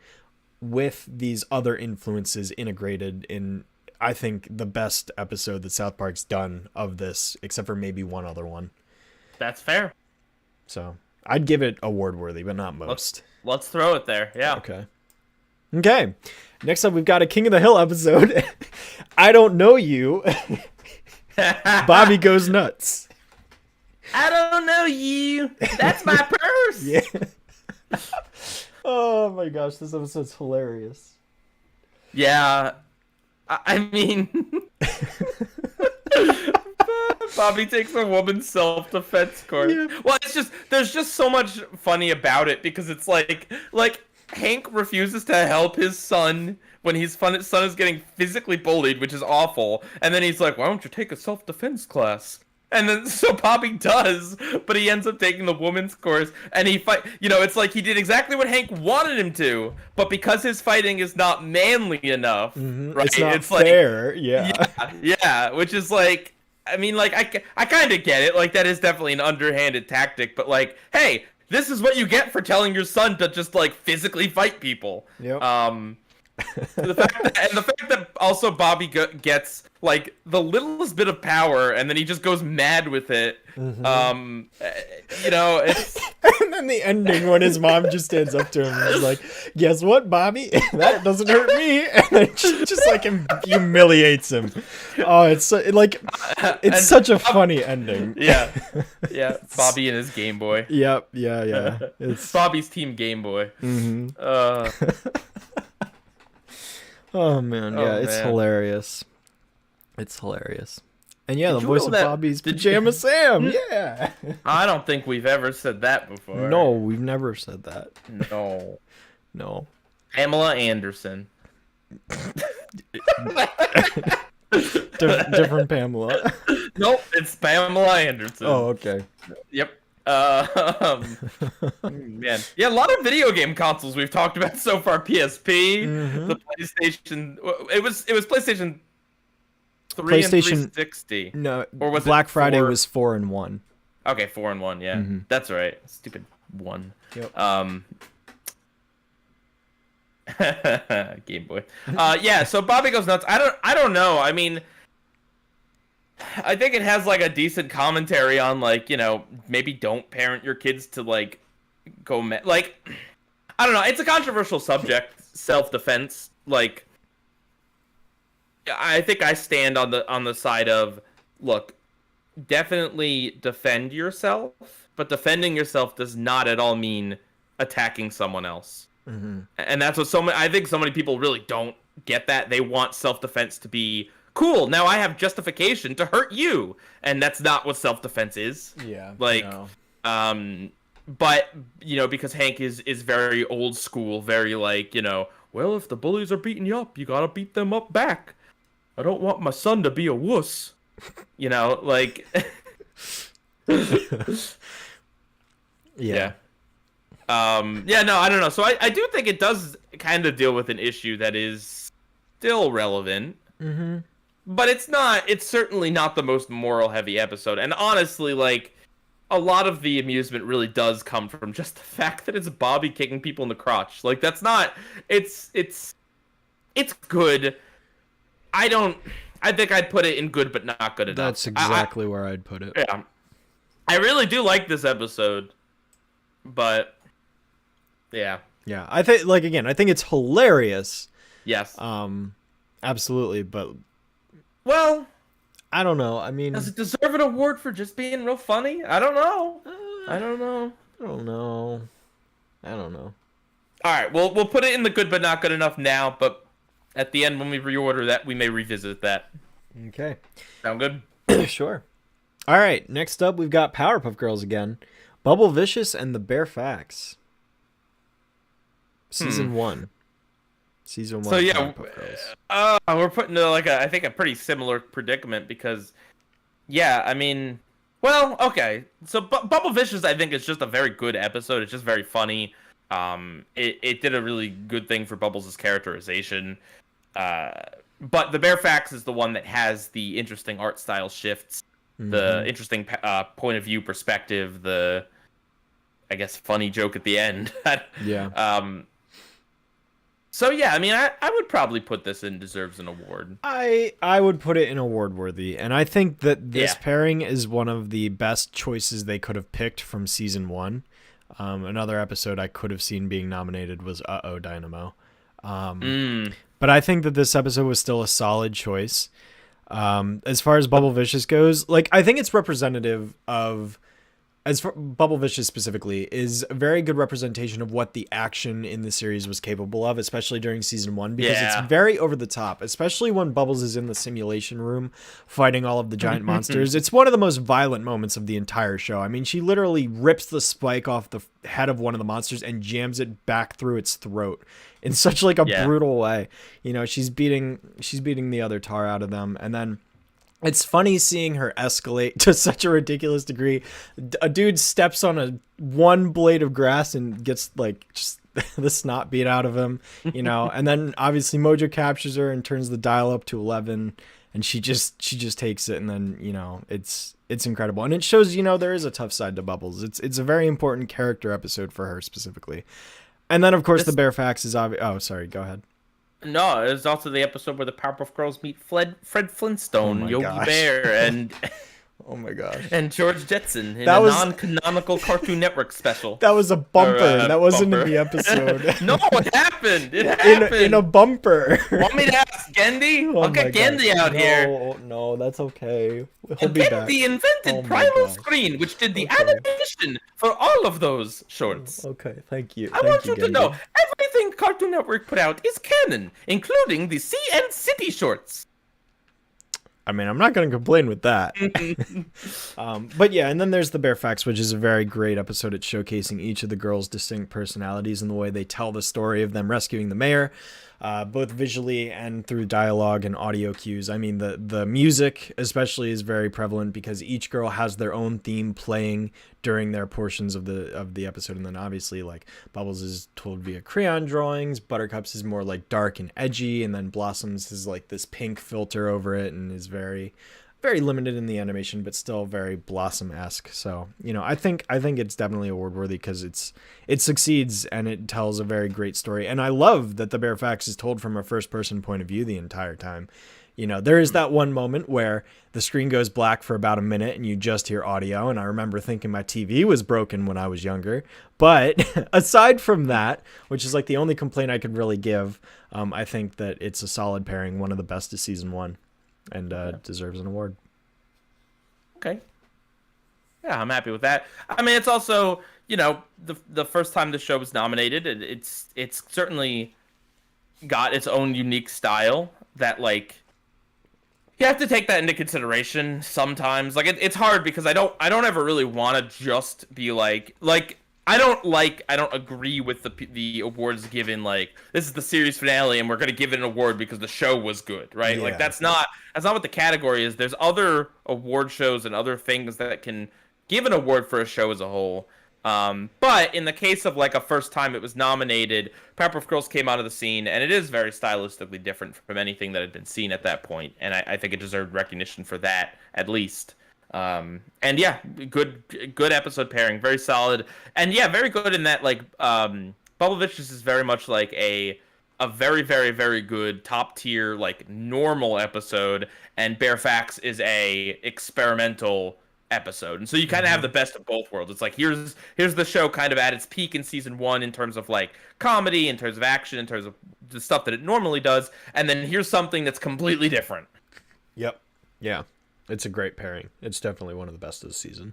with these other influences integrated in, I think, the best episode that South Park's done of this, except for maybe one other one. That's fair. So I'd give it award worthy, but not most. Let's throw it there. Yeah. Okay. Next up, we've got a King of the Hill episode. I don't know you. Bobby goes nuts. I don't know you. That's my purse. Yeah. Oh my gosh, this episode's hilarious. Yeah. I mean, Bobby takes a woman's self-defense course. Yeah. Well, there's just so much funny about it because it's like Hank refuses to help his son when his son is getting physically bullied, which is awful. And then he's like, why don't you take a self-defense class? And then so Bobby does, but he ends up taking the woman's course, and he it's like he did exactly what Hank wanted him to, but because his fighting is not manly enough, right? It's not fair. Like, yeah, which is like, I mean, like I kind of get it. Like that is definitely an underhanded tactic, but like, hey, this is what you get for telling your son to just like physically fight people. Yep. The fact that also Bobby gets like the littlest bit of power and then he just goes mad with it. It's and then the ending when his mom just stands up to him and is like, guess what, Bobby? That doesn't hurt me. And then she just like humiliates him. Oh, it's such a funny ending. Yeah. Bobby and his Game Boy. Yep. Yeah. It's Bobby's team Game Boy. Oh man, yeah, it's hilarious. It's hilarious. And yeah, Did the you voice know of that- Bobby's did you- Pajama Sam. Yeah. I don't think we've ever said that before. No, we've never said that. No. No. Pamela Anderson. Different Pamela. Nope, it's Pamela Anderson. Oh, okay. Yep. Man, yeah, a lot of video game consoles we've talked about so far. PSP, the PlayStation. It was PlayStation 3 and 360. No, Or was it Black Friday 4? was 4 and 1. Okay, 4 and 1. Yeah, that's right. Stupid 1. Yep. Game Boy. Yeah. So Bobby Goes Nuts. I don't know. I mean, I think it has like a decent commentary on like, you know, maybe don't parent your kids to like go like, I don't know. It's a controversial subject, self-defense. Like, I think I stand on the side of, look, definitely defend yourself, but defending yourself does not at all mean attacking someone else. And that's what I think so many people really don't get that. They want self-defense to be cool. Now I have justification to hurt you, and that's not what self-defense is. Yeah. Like, no. but you know, because Hank is very old school, very like, you know, well, if the bullies are beating you up, you gotta beat them up back. I don't want my son to be a wuss. You know, like. Yeah. Yeah, no, I don't know. So I do think it does kind of deal with an issue that is still relevant. But it's certainly not the most moral heavy episode. And honestly, like, a lot of the amusement really does come from just the fact that it's Bobby kicking people in the crotch. Like, that's not, it's good. I think I'd put it in good but not good enough. That's exactly where I'd put it. Yeah. I really do like this episode, but yeah. Yeah, I think, like, again, I think it's hilarious. Yes. Absolutely, but Well, I don't know. I mean, does it deserve an award for just being real funny? I don't know. I don't know. I don't know. I don't know. All right, we'll put it in the good but not good enough now, but at the end when we reorder that, we may revisit that. Okay. Sound good? Sure. All right, next up we've got Powerpuff Girls again. Bubble Vicious and the Bare Facts. Season 1. Season 1. So yeah, Powerpuff Girls. we're put into like I think a pretty similar predicament because, yeah, I mean, well, okay. So Bubble Vicious, I think, is just a very good episode. It's just very funny. It did a really good thing for Bubbles' characterization. But the Bare Facts is the one that has the interesting art style shifts, the interesting point of view perspective, the, I guess, funny joke at the end. Yeah. So yeah, I mean, I would probably put this in deserves an award. I would put it in award worthy, and I think that this pairing is one of the best choices they could have picked from season 1. Another episode I could have seen being nominated was Uh-Oh Dynamo. But I think that this episode was still a solid choice. As far as Bubble Vicious goes, like, I think it's representative of, as for Bubble Vicious specifically, is a very good representation of what the action in the series was capable of, especially during season 1, because it's very over the top, especially when Bubbles is in the simulation room fighting all of the giant monsters. It's one of the most violent moments of the entire show. I mean, she literally rips the spike off the head of one of the monsters and jams it back through its throat in such like a brutal way. You know, she's beating the other tar out of them, and then it's funny seeing her escalate to such a ridiculous degree. A dude steps on one blade of grass and gets like just the snot beat out of him, you know. And then obviously Mojo captures her and turns the dial up to 11, and she just takes it. And then, you know, it's incredible, and it shows, you know, there is a tough side to Bubbles. It's a very important character episode for her specifically. And then of course the Bare Facts is obvious. Oh, sorry, go ahead. No, it was also the episode where the Powerpuff Girls meet Fred Flintstone, Yogi Bear, and oh my gosh, and George Jetson in non-canonical Cartoon Network special. That was a bumper. That wasn't in the episode. No, it happened. It happened in a bumper. Want me to ask Gendy? I'll get Gendy out here. No, that's okay. He'll be back. Gendy invented Primal Screen, which did the animation for all of those shorts. Okay, thank you. I want you to know everything Cartoon Network put out is canon, including the Sea and City shorts. I mean, I'm not going to complain with that. But yeah, and then there's the Bare Facts, which is a very great episode at showcasing each of the girls' distinct personalities and the way they tell the story of them rescuing the mayor, both visually and through dialogue and audio cues. I mean, the music especially is very prevalent because each girl has their own theme playing during their portions of the episode, and then obviously like Bubbles is told via crayon drawings, Buttercups is more like dark and edgy, and then Blossoms is like this pink filter over it and is very limited in the animation, but still very Blossom-esque. So, you know, I think it's definitely award worthy because it succeeds and it tells a very great story. And I love that the Bare Facts is told from a first person point of view the entire time. You know, there is that one moment where the screen goes black for about a minute and you just hear audio. And I remember thinking my TV was broken when I was younger. But aside from that, which is like the only complaint I could really give, I think that it's a solid pairing, one of the best of season 1. And deserves an award. Okay. Yeah, I'm happy with that. I mean, it's also, you know, the first time the show was nominated, it's certainly got its own unique style that, like, you have to take that into consideration sometimes. Like, it's hard because I don't ever really want to just be like I don't agree with the awards given, like, this is the series finale and we're going to give it an award because the show was good, right? Yeah. Like, that's not what the category is. There's other award shows and other things that can give an award for a show as a whole. But in the case of, like, a first time it was nominated, Powerpuff Girls came out of the scene, and it is very stylistically different from anything that had been seen at that point, and I think it deserved recognition for that, at least. And yeah, good episode pairing, very solid, and yeah, very good in that, like, Bubblevicious is very much like a very, very, very good top tier, like, normal episode, and Bare Facts is a experimental episode, and so you kind of have the best of both worlds. It's like, here's the show kind of at its peak in season 1 in terms of, like, comedy, in terms of action, in terms of the stuff that it normally does, and then here's something that's completely different. Yep. Yeah. It's a great pairing. It's definitely one of the best of the season.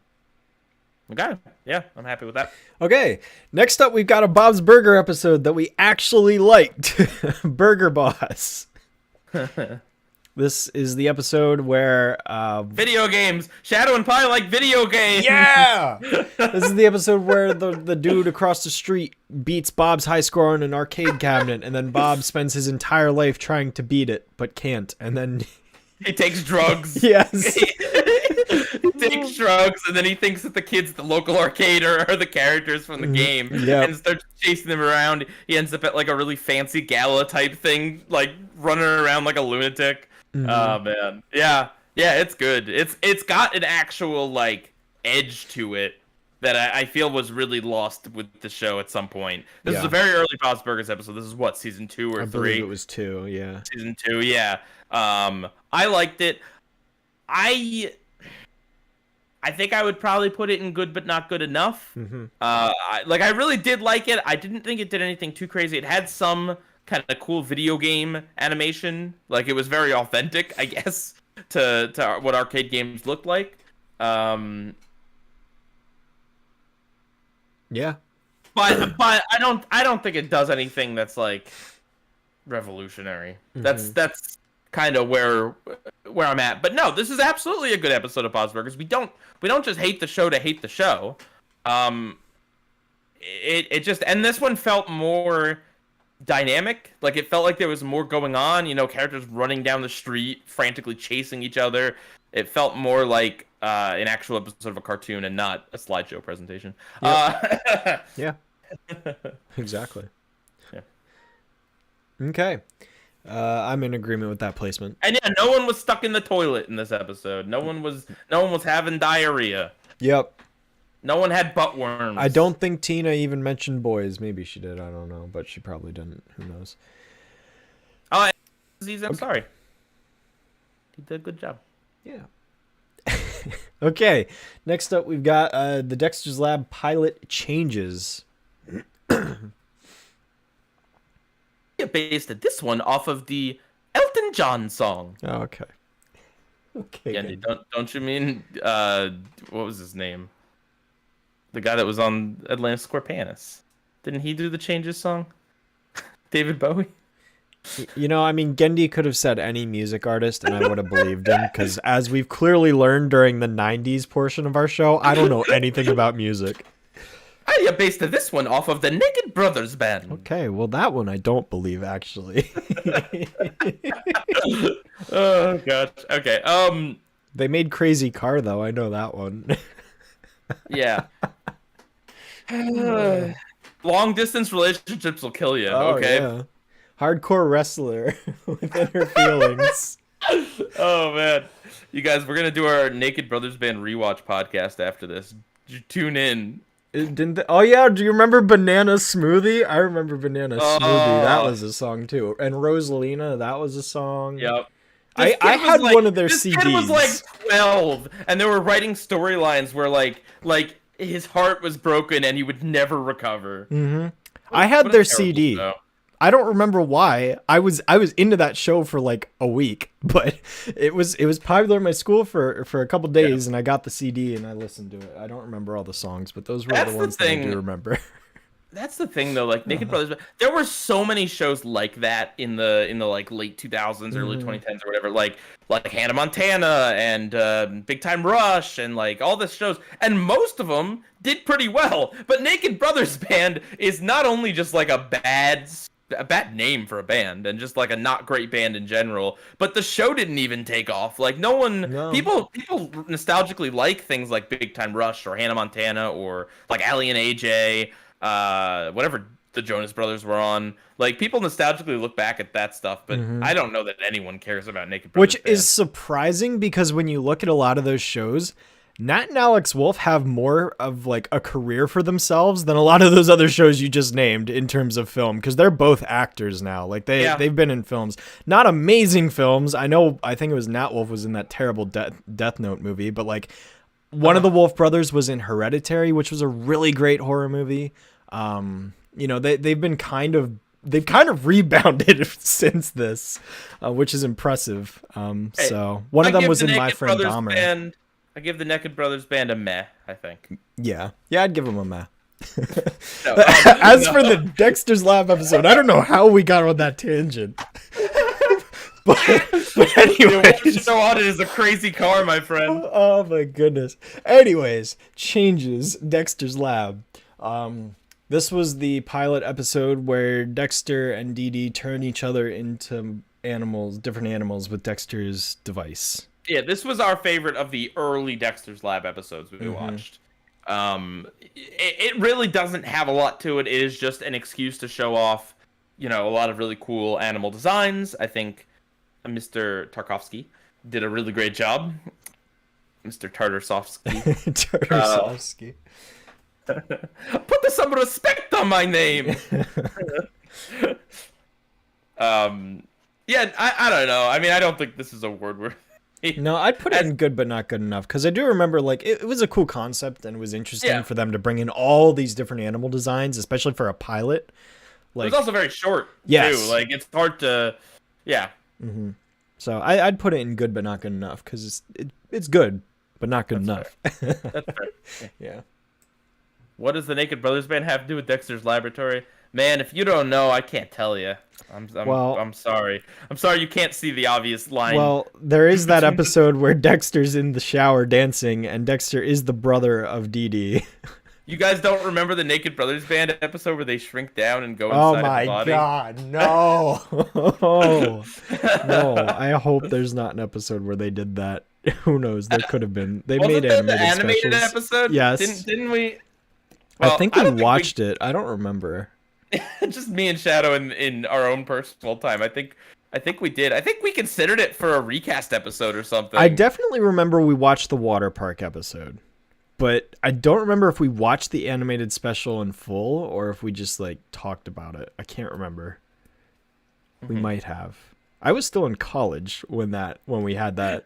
Okay. Yeah, I'm happy with that. Okay. Next up, we've got a Bob's Burger episode that we actually liked. Burger Boss. This is the episode where... video games! Shadow and Pie like video games! Yeah! This is the episode where the dude across the street beats Bob's high score on an arcade cabinet, and then Bob spends his entire life trying to beat it, but can't. And then... he takes drugs. Yes. He takes drugs, and then he thinks that the kids at the local arcade are the characters from the game. Yep. And starts chasing them around. He ends up at, like, a really fancy gala type thing, like, running around like a lunatic. Mm-hmm. Oh, man. Yeah. Yeah, it's good. It's got an actual, like, edge to it that I feel was really lost with the show at some point. This is a very early Bob's Burgers episode. This is what, season 2 or 3? I believe it was 2, yeah. Season 2, yeah. I liked it. I think I would probably put it in good but not good enough. Mm-hmm. I really did like it. I didn't think it did anything too crazy. It had some kind of cool video game animation. Like, it was very authentic, I guess, to what arcade games looked like. Yeah. But I don't think it does anything that's, like, revolutionary. Mm-hmm. That's kind of where I'm at. But no, this is absolutely a good episode of Bob's Burgers. We don't just hate the show to hate the show. It just, and this one felt more dynamic. Like, it felt like there was more going on, you know, characters running down the street frantically chasing each other. It felt more like an actual episode of a cartoon and not a slideshow presentation. Yep. Yeah. Exactly. Yeah. Okay. I'm in agreement with that placement. And yeah, no one was stuck in the toilet in this episode. No one was having diarrhea. Yep. No one had butt worms. I don't think Tina even mentioned boys. Maybe she did. I don't know, but she probably didn't. Who knows? Oh, I'm sorry. He did a good job. Yeah. Okay. Next up, we've got the Dexter's Lab pilot changes. Based this one off of the Elton John song. Oh, okay. Okay. Andy, don't you mean what was his name? The guy that was on Elena of Squarepants. Didn't he do the Changes song? David Bowie? You know, I mean, Gendy could have said any music artist, and I would have believed him, because as we've clearly learned during the 90s portion of our show, I don't know anything about music. I based this one off of the Naked Brothers band. Okay, well, that one I don't believe, actually. Oh, gosh. Okay, They made Crazy Car, though. I know that one. yeah. Long distance relationships will kill you, Oh, okay? yeah. Hardcore wrestler with inner feelings. Oh, man. You guys, we're going to do our Naked Brothers Band rewatch podcast after this. Tune in. Oh, yeah. Do you remember Banana Smoothie? I remember Banana Smoothie. That Oh. was a song, too. And Rosalina, that was a song. Yep. I had one of their this CDs. This kid was like 12, and they were writing storylines where like his heart was broken and he would never recover. Mm-hmm. I had their CD. Show. I don't remember why. I was into that show for like a week, but it was popular in my school for a couple days, and I got the CD and I listened to it. I don't remember all the songs, but those were the ones that I do remember. That's the thing, though. Like Naked Brothers, there were so many shows like that in the like late 2000s, early 2010s, or whatever. Like Hannah Montana and Big Time Rush and like all the shows, and most of them did pretty well. But Naked Brothers Band is not only just like a bad name for a band and just like a not great band in general, but the show didn't even take off. Like people nostalgically like things like Big Time Rush or Hannah Montana or like Allie and AJ. Whatever the Jonas Brothers were on, like people nostalgically look back at that stuff, but I don't know that anyone cares about Naked Brothers Which is surprising, because when you look at a lot of those shows, Nat and Alex Wolff have more of like a career for themselves than a lot of those other shows you just named in terms of film, because they're both actors now. Like they've been in films, not amazing films. I think it was Nat Wolff was in that terrible Death Note movie, but like one of the Wolff brothers was in Hereditary, which was a really great horror movie. You know, they've kind of rebounded since this, which is impressive. So one of them was in My Friend Dahmer. I give the Naked Brothers Band a meh, I think. Yeah, I'd give them a meh. As for the Dexter's Lab episode, I don't know how we got on that tangent. but anyways, Audit is a crazy car, my friend. Oh my goodness. Anyways, changes. Dexter's Lab. This was the pilot episode where Dexter and Dee Dee turn each other into different animals with Dexter's device. Yeah, this was our favorite of the early Dexter's Lab episodes we watched. It really doesn't have a lot to it. It is just an excuse to show off, a lot of really cool animal designs. I think Mr. Tarkovsky did a really great job. Mr. Tartarsovsky. Tartarsovsky. Put some respect on my name. Yeah, I don't know. I mean, I don't think this is a word where. No, I'd put it in good but not good enough, because I do remember like it was a cool concept and it was interesting for them to bring in all these different animal designs, especially for a pilot. Like, it was also very short too. Like it's hard to, Mm-hmm. So I'd put it in good but not good enough, because it's good but not good enough. That's fair. Yeah. What does the Naked Brothers Band have to do with Dexter's Laboratory? Man, if you don't know, I can't tell you. I'm sorry. I'm sorry you can't see the obvious line. Well, there is that episode where Dexter's in the shower dancing, and Dexter is the brother of Dee Dee. You guys don't remember the Naked Brothers Band episode where they shrink down and go inside the body? Oh my god, no! No, I hope there's not an episode where they did that. Who knows? There could have been. They made animated specials. Episode. Yes. Didn't we? Well, I think we watched it. I don't remember. Just me and Shadow in our own personal time. I think we did. I think we considered it for a recast episode or something. I definitely remember we watched the water park episode, but I don't remember if we watched the animated special in full or if we just like talked about it. I can't remember. We might have. I was still in college when we had that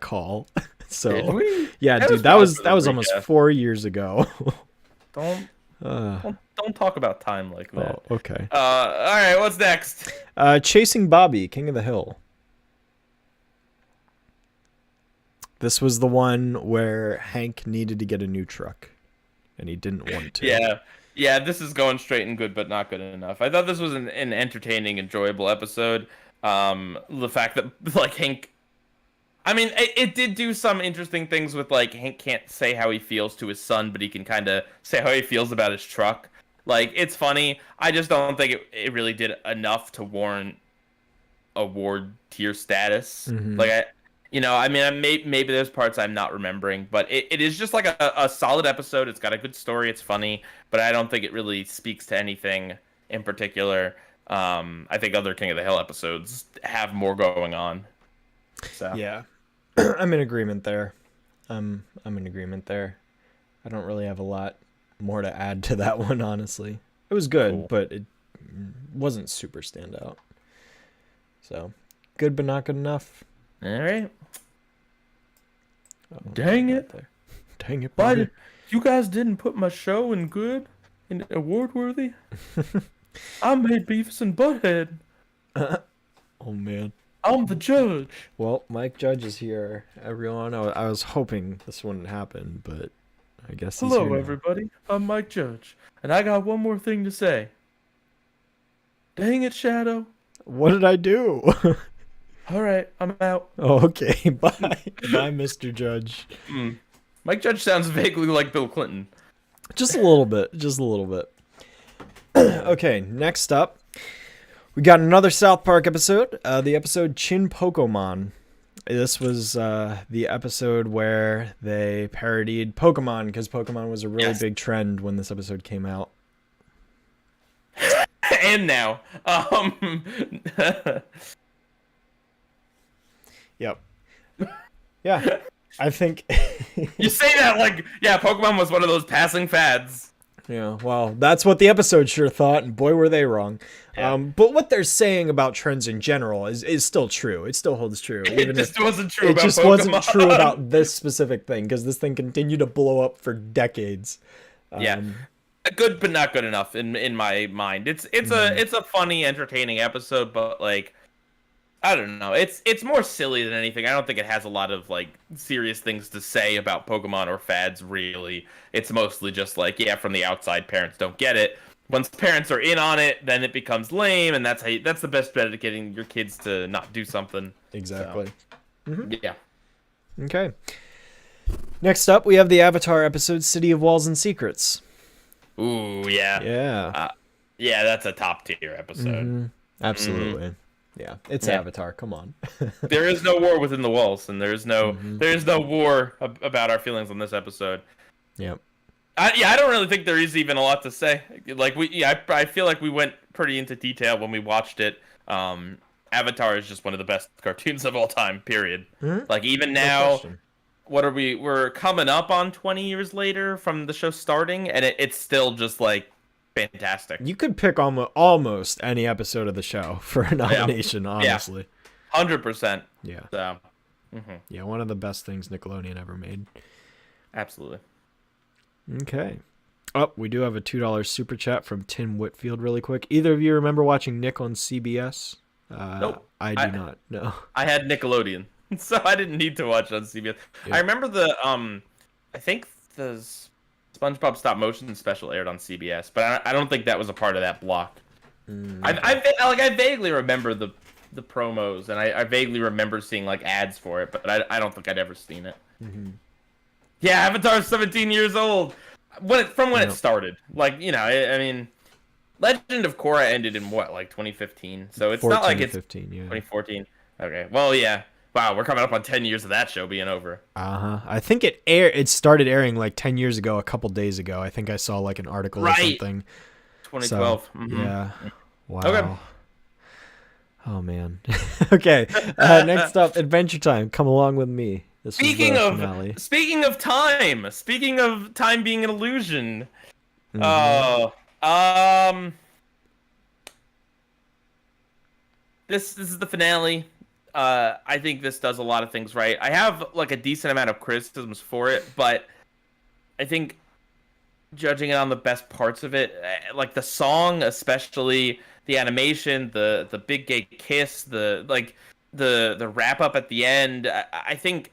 call. So did we? Yeah, dude, that was almost 4 years ago. Don't talk about time like that. Oh, okay. All right, what's next? Chasing Bobby, King of the Hill. This was the one where Hank needed to get a new truck, and he didn't want to. Yeah, this is going straight and good, but not good enough. I thought this was an entertaining, enjoyable episode. The fact that like Hank, I mean, it did do some interesting things with like Hank can't say how he feels to his son, but he can kind of say how he feels about his truck. Like it's funny. I just don't think it really did enough to warrant award tier status. Mm-hmm. Like I mean, maybe there's parts I'm not remembering, but it is just like a solid episode. It's got a good story. It's funny, but I don't think it really speaks to anything in particular. I think other King of the Hill episodes have more going on. So Yeah, I'm in agreement there. I'm in agreement there. I don't really have a lot more to add to that one, honestly. It was good, Cool. but it wasn't super standout. So, good but not good enough. all right. Oh, Dang it. there. Dang it, Why buddy. you guys didn't put my show in good and award worthy? I made Beavis and Butthead. Oh, man. I'm the judge. Well, Mike Judge is here, everyone. I was hoping this wouldn't happen, but I guess he's Hello, here now. everybody. I'm Mike Judge, and I got one more thing to say. Dang it, Shadow. What did I do? All right, I'm out. Oh, okay. Bye. Bye, Mr. Judge. Mike Judge sounds vaguely like Bill Clinton. Just a little bit. Just a little bit. Okay, next up, we got another South Park episode. The episode Chin Pokemon. This was the episode where they parodied Pokemon because Pokemon was a really Yes. big trend when this episode came out. And now, Yep. Yeah, I think. you say that like, yeah, Pokemon was one of those passing fads. Yeah, well, that's what the episode sure thought, and boy, were they wrong. Yeah. But what they're saying about trends in general is still true. It still holds true. It just wasn't true it about just Pokemon. wasn't true about this specific thing, because this thing continued to blow up for decades. Yeah. Good but not good enough in my mind. It's a funny, entertaining episode, but like I don't know. It's more silly than anything. I don't think it has a lot of like serious things to say about Pokemon or fads really. It's mostly just like, yeah, from the outside parents don't get it. Once parents are in on it, then it becomes lame, and that's the best bet at getting your kids to not do something. Exactly. So, yeah. Okay. Next up, we have the Avatar episode City of Walls and Secrets. Ooh, yeah. Yeah. Yeah, that's a top tier episode. Absolutely. Yeah, it's Yeah. Avatar. Come on. There is no war within the walls, and there is no war about our feelings on this episode. Yep. I don't really think there is even a lot to say. Like I feel like we went pretty into detail when we watched it. Avatar is just one of the best cartoons of all time. Period. Like even now, question. what are we? We're coming up on 20 years later from the show starting, and it's still just like fantastic. You could pick almost any episode of the show for a nomination, honestly. 100%. Yeah. So, Yeah, one of the best things Nickelodeon ever made. absolutely. Okay. Oh, we do have a $2 super chat from Tim Whitfield really quick. Either of you remember watching Nick on CBS? Nope. I do not. No. I had Nickelodeon, so I didn't need to watch on CBS. Yeah. I remember I think the SpongeBob stop motion special aired on CBS, but I don't think that was a part of that block. I vaguely remember the promos, and I vaguely remember seeing like ads for it, but I don't think I'd ever seen it. Yeah, Avatar's 17 years old when it started. Like, you know, I mean, Legend of Korra ended in what, like 2015? So it's not like it's 2015, yeah. 2014. Okay, well, yeah. Wow, we're coming up on 10 years of that show being over. I think it started airing like 10 years ago, a couple days ago. I think I saw like an article or something. 2012. So, yeah. Wow. Okay. Oh man. Okay. Next up, Adventure Time. Come along with me. This Speaking was the of finale. speaking of time being an illusion. This is the finale. I think this does a lot of things right. I have like a decent amount of criticisms for it, but I think judging it on the best parts of it, like the song, especially the animation, the big gay kiss, the wrap up at the end, I think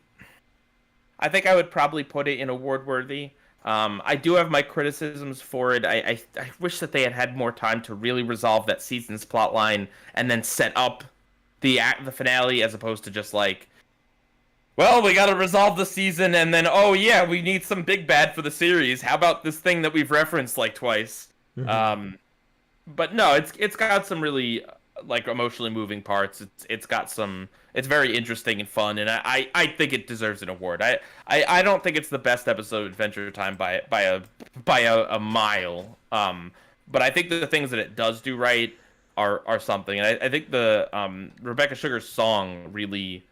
I would probably put it in award worthy. I do have my criticisms for it. I wish that they had had more time to really resolve that season's plot line and then set up the finale, as opposed to just like, well, we got to resolve the season, and then, oh yeah, we need some big bad for the series. How about this thing that we've referenced like twice? But no, it's got some really like emotionally moving parts. It's got some. It's very interesting and fun, and I think it deserves an award. I don't think it's the best episode of Adventure Time by a mile. But I think the things that it does do right are something. And I think the Rebecca Sugar's song really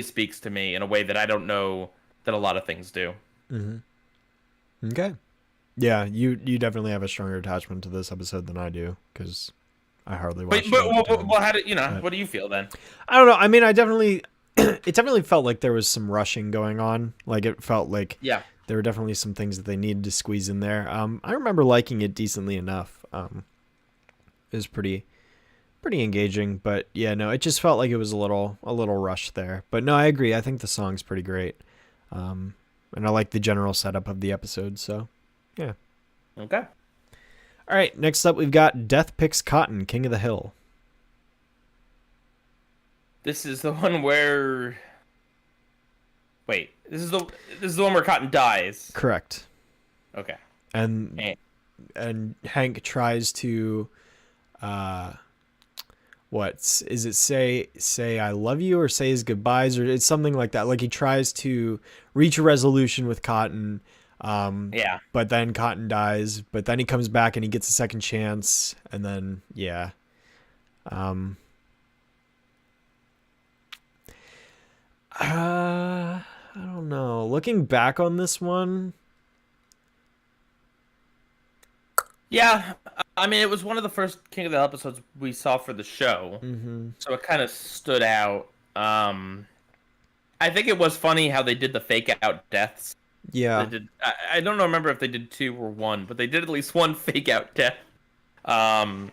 speaks to me in a way that I don't know that a lot of things do. Okay. Yeah, you definitely have a stronger attachment to this episode than I do, because I hardly watched it. Well, how do you know? What do you feel then? I don't know. I mean, I definitely, it definitely felt like there was some rushing going on. Like, it felt like there were definitely some things that they needed to squeeze in there. I remember liking it decently enough. It was pretty engaging, but yeah, no, it just felt like it was a little rushed there. But no, I agree. I think the song's pretty great. And I like the general setup of the episode, so yeah. Okay. All right, next up we've got Death Picks Cotton, King of the Hill. This is the one where... Wait, this is the one where Cotton dies. Correct. Okay. And Hank tries to what is it, say I love you, or say his goodbyes, or it's something like that. Like, he tries to reach a resolution with Cotton. But then Cotton dies, but then he comes back and he gets a second chance, and then I don't know. Looking back on this one, yeah, I mean, it was one of the first King of the Hill episodes we saw for the show, so it kind of stood out. I think it was funny how they did the fake out deaths. Yeah. I don't remember if they did 2 or 1, but they did at least 1 fake out death. I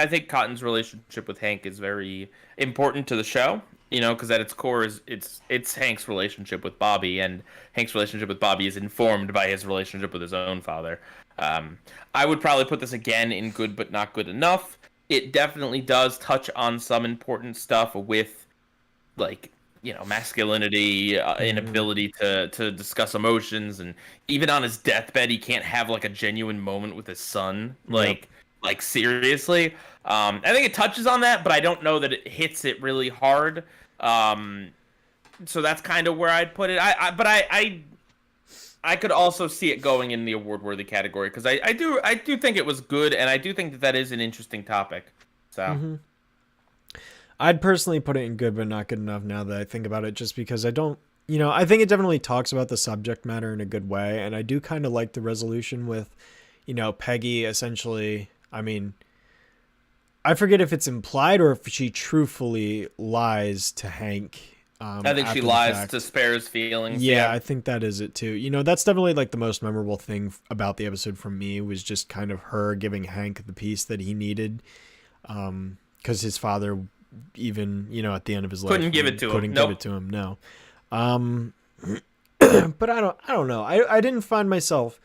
think Cotton's relationship with Hank is very important to the show, because at its core it's Hank's relationship with Bobby, and Hank's relationship with Bobby is informed by his relationship with his own father. I would probably put this again in good but not good enough. It definitely does touch on some important stuff with, like, masculinity, inability to discuss emotions, and even on his deathbed, he can't have like a genuine moment with his son. Like seriously. I think it touches on that, but I don't know that it hits it really hard. So that's kind of where I'd put it. I could also see it going in the award-worthy category, because I do think it was good, and I do think that is an interesting topic. So. I'd personally put it in good but not good enough now that I think about it, just because I don't, I think it definitely talks about the subject matter in a good way, and I do kind of like the resolution with, Peggy essentially, I mean, I forget if it's implied or if she truthfully lies to Hank. I think she lies to spare his feelings. Yeah, I think that is it too. That's definitely like the most memorable thing about the episode for me, was just kind of her giving Hank the peace that he needed, because his father, even at the end of his life, couldn't give it to him. No. But I don't know. I didn't find myself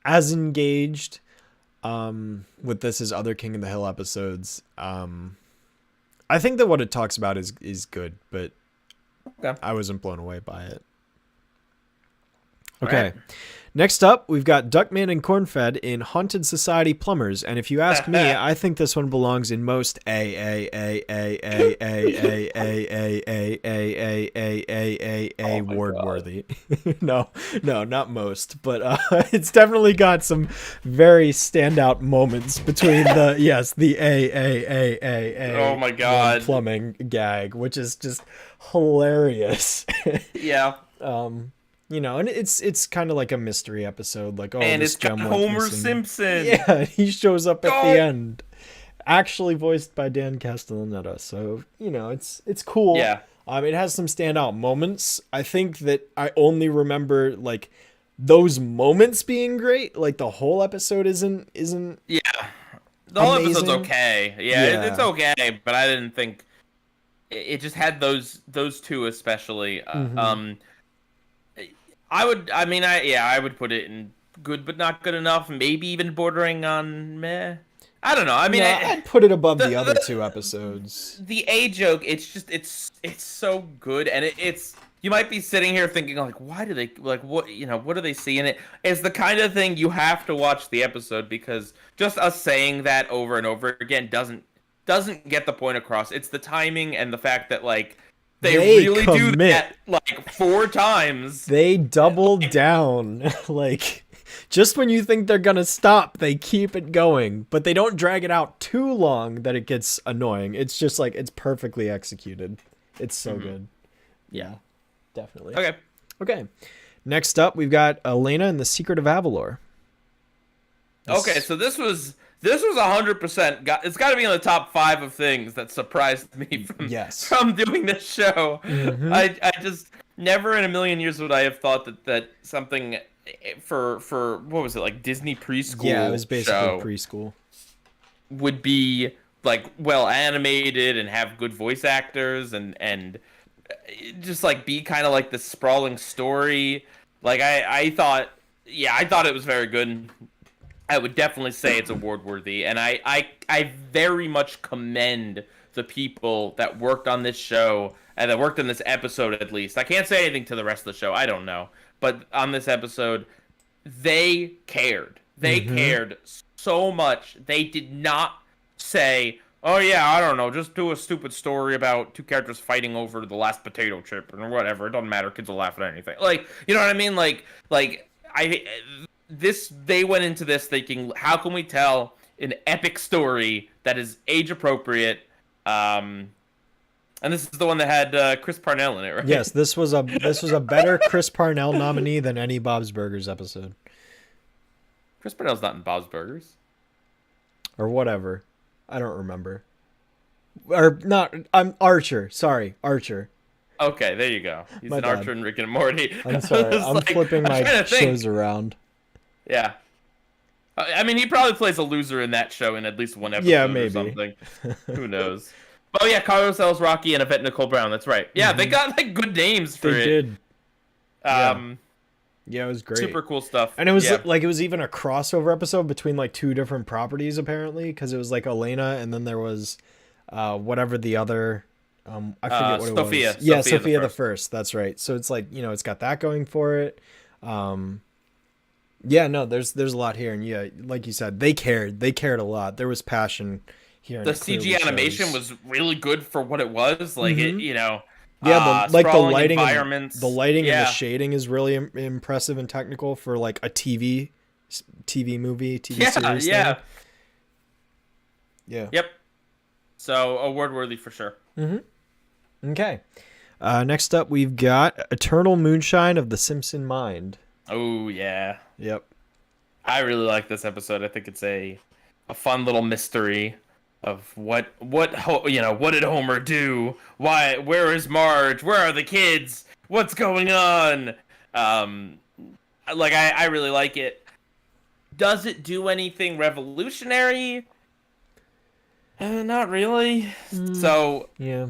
as engaged with this as other King of the Hill episodes. I think that what it talks about is good, but I wasn't blown away by it. Okay. Right. Next up, we've got Duckman and Cornfed in Haunted Society Plumbers, and if you ask me, I think this one belongs in most award worthy. No, not most, but it's definitely got some very standout moments between the oh my god, plumbing gag, which is just hilarious. Yeah. And it's kind of like a mystery episode, like, and it's got Homer Simpson. Yeah, he shows up at the end, actually voiced by Dan Castellaneta. So it's cool. Yeah. It has some standout moments. I think that I only remember like those moments being great. Like, the whole episode isn't. Yeah, the whole episode's okay. Yeah, it's okay, but I didn't think it just had those two especially. I would put it in good but not good enough. Maybe even bordering on meh. I don't know. I mean, No, I'd put it above the other the two episodes. the A joke, it's so good, and it's you might be sitting here thinking like, why do they like what do they see in it? It's the kind of thing you have to watch the episode because just us saying that over and over again doesn't get the point across. It's the timing and the fact that like they really do that like 4 times. They double down. Like, just when you think they're gonna stop, they keep it going, but they don't drag it out too long that it gets annoying. It's just like it's perfectly executed. It's so good. Yeah, definitely. Okay. Next up, we've got Elena and the Secret of Avalor. Okay, so this was 100%. It's got to be in the top 5 of things that surprised me from doing this show. I just never in a million years would I have thought that something for what was it, like Disney preschool? Yeah, it was basically preschool. Would be like well animated and have good voice actors and just like be kind of like this sprawling story. Like I thought it was very good. I would definitely say it's award worthy, and I very much commend the people that worked on this show and that worked on this episode at least. I can't say anything to the rest of the show. I don't know, but on this episode, they cared. They cared so much. They did not say, "Oh yeah, I don't know, just do a stupid story about 2 characters fighting over the last potato chip or whatever. It doesn't matter. Kids will laugh at anything." Like, you know what I mean? They went into this thinking, how can we tell an epic story that is age appropriate? And this is the one that had Chris Parnell in it, right? Yes, this was a better Chris Parnell nominee than any Bob's Burgers episode. Chris Parnell's not in Bob's Burgers. Or whatever. I don't remember. Or not, I'm Archer. Sorry, Archer. Okay, there you go. He's an Archer in Rick and Morty. I'm sorry, I'm flipping my shows around. Yeah. I mean, he probably plays a loser in that show in at least one episode or something. Who knows? Oh, yeah, Carlos Ellis Rocky and Yvette Nicole Brown. That's right. Yeah, they got like good names for it. They did. Yeah, it was great. Super cool stuff. And it was like it was even a crossover episode between like 2 different properties apparently, because it was like Elena and then there was whatever the other I forget what Sophia. It was. Yeah, Sophia the First. That's right. So it's like, it's got that going for it. Yeah, no, there's a lot here, and yeah, like you said, they cared a lot. There was passion here. The CG animation was really good for what it was. Like it, yeah, the lighting, environments. The lighting and the shading is really impressive and technical for like a TV movie, TV series. Yeah. Thing. Yeah. Yep. So award worthy for sure. Okay. Next up, we've got Eternal Moonshine of the Simpson Mind. Oh yeah. Yep. I really like this episode. I think it's a fun little mystery of what did Homer do? Why? Where is Marge? Where are the kids? What's going on? I really like it. Does it do anything revolutionary? Not really. So yeah,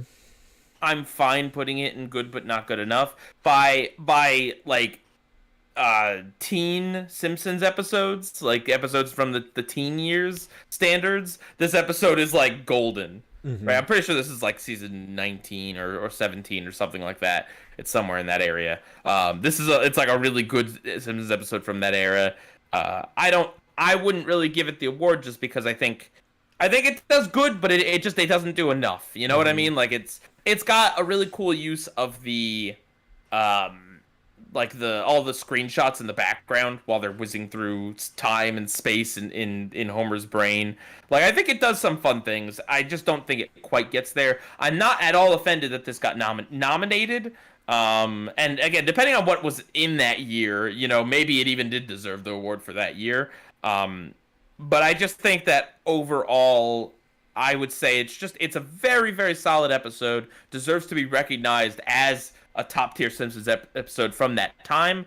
I'm fine putting it in good but not good enough. By like teen Simpsons episodes, like episodes from the teen years standards, this episode is like golden. Right? I'm pretty sure this is like season 19 or 17 or something like that. It's somewhere in that area. It's like a really good Simpsons episode from that era. I wouldn't really give it the award just because I think it does good, but it doesn't do enough. You know what I mean? Like it's got a really cool use of the all the screenshots in the background while they're whizzing through time and space in Homer's brain. Like, I think it does some fun things. I just don't think it quite gets there. I'm not at all offended that this got nominated. And again, depending on what was in that year, maybe it even did deserve the award for that year. But I just think that overall, I would say it's a very, very solid episode. Deserves to be recognized as a top tier Simpsons episode from that time.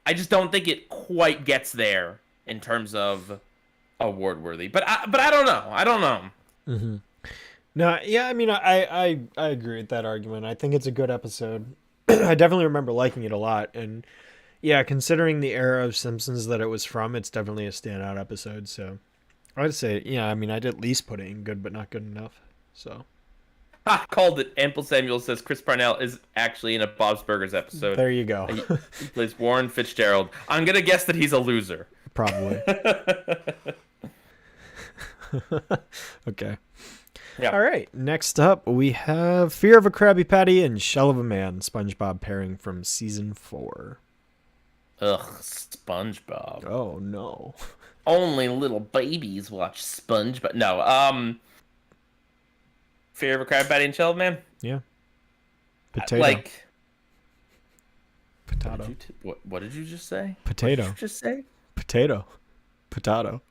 I just don't think it quite gets there in terms of award worthy. But I don't know. No, yeah, I mean, I agree with that argument. I think it's a good episode. I definitely remember liking it a lot, and Yeah, considering the era of Simpsons that it was from, it's definitely a standout episode. So I'd say, yeah, I mean, I'd at least put it in good, but not good enough. So Ha! Called it. Ample Samuel says Chris Parnell is actually in a Bob's Burgers episode. there you go. He plays Warren Fitzgerald. I'm gonna guess that he's a loser. Probably. Okay. Yeah. All right. Next up, we have Fear of a Krabby Patty and Shell of a Man, SpongeBob pairing from season 4. Ugh, SpongeBob. Oh no. Only little babies watch SpongeBob. No, Fear of a Crab Patty and Shell, man. Yeah. Potato. Like, potato. what did you just say? Potato. What did you just say? Potato. Potato.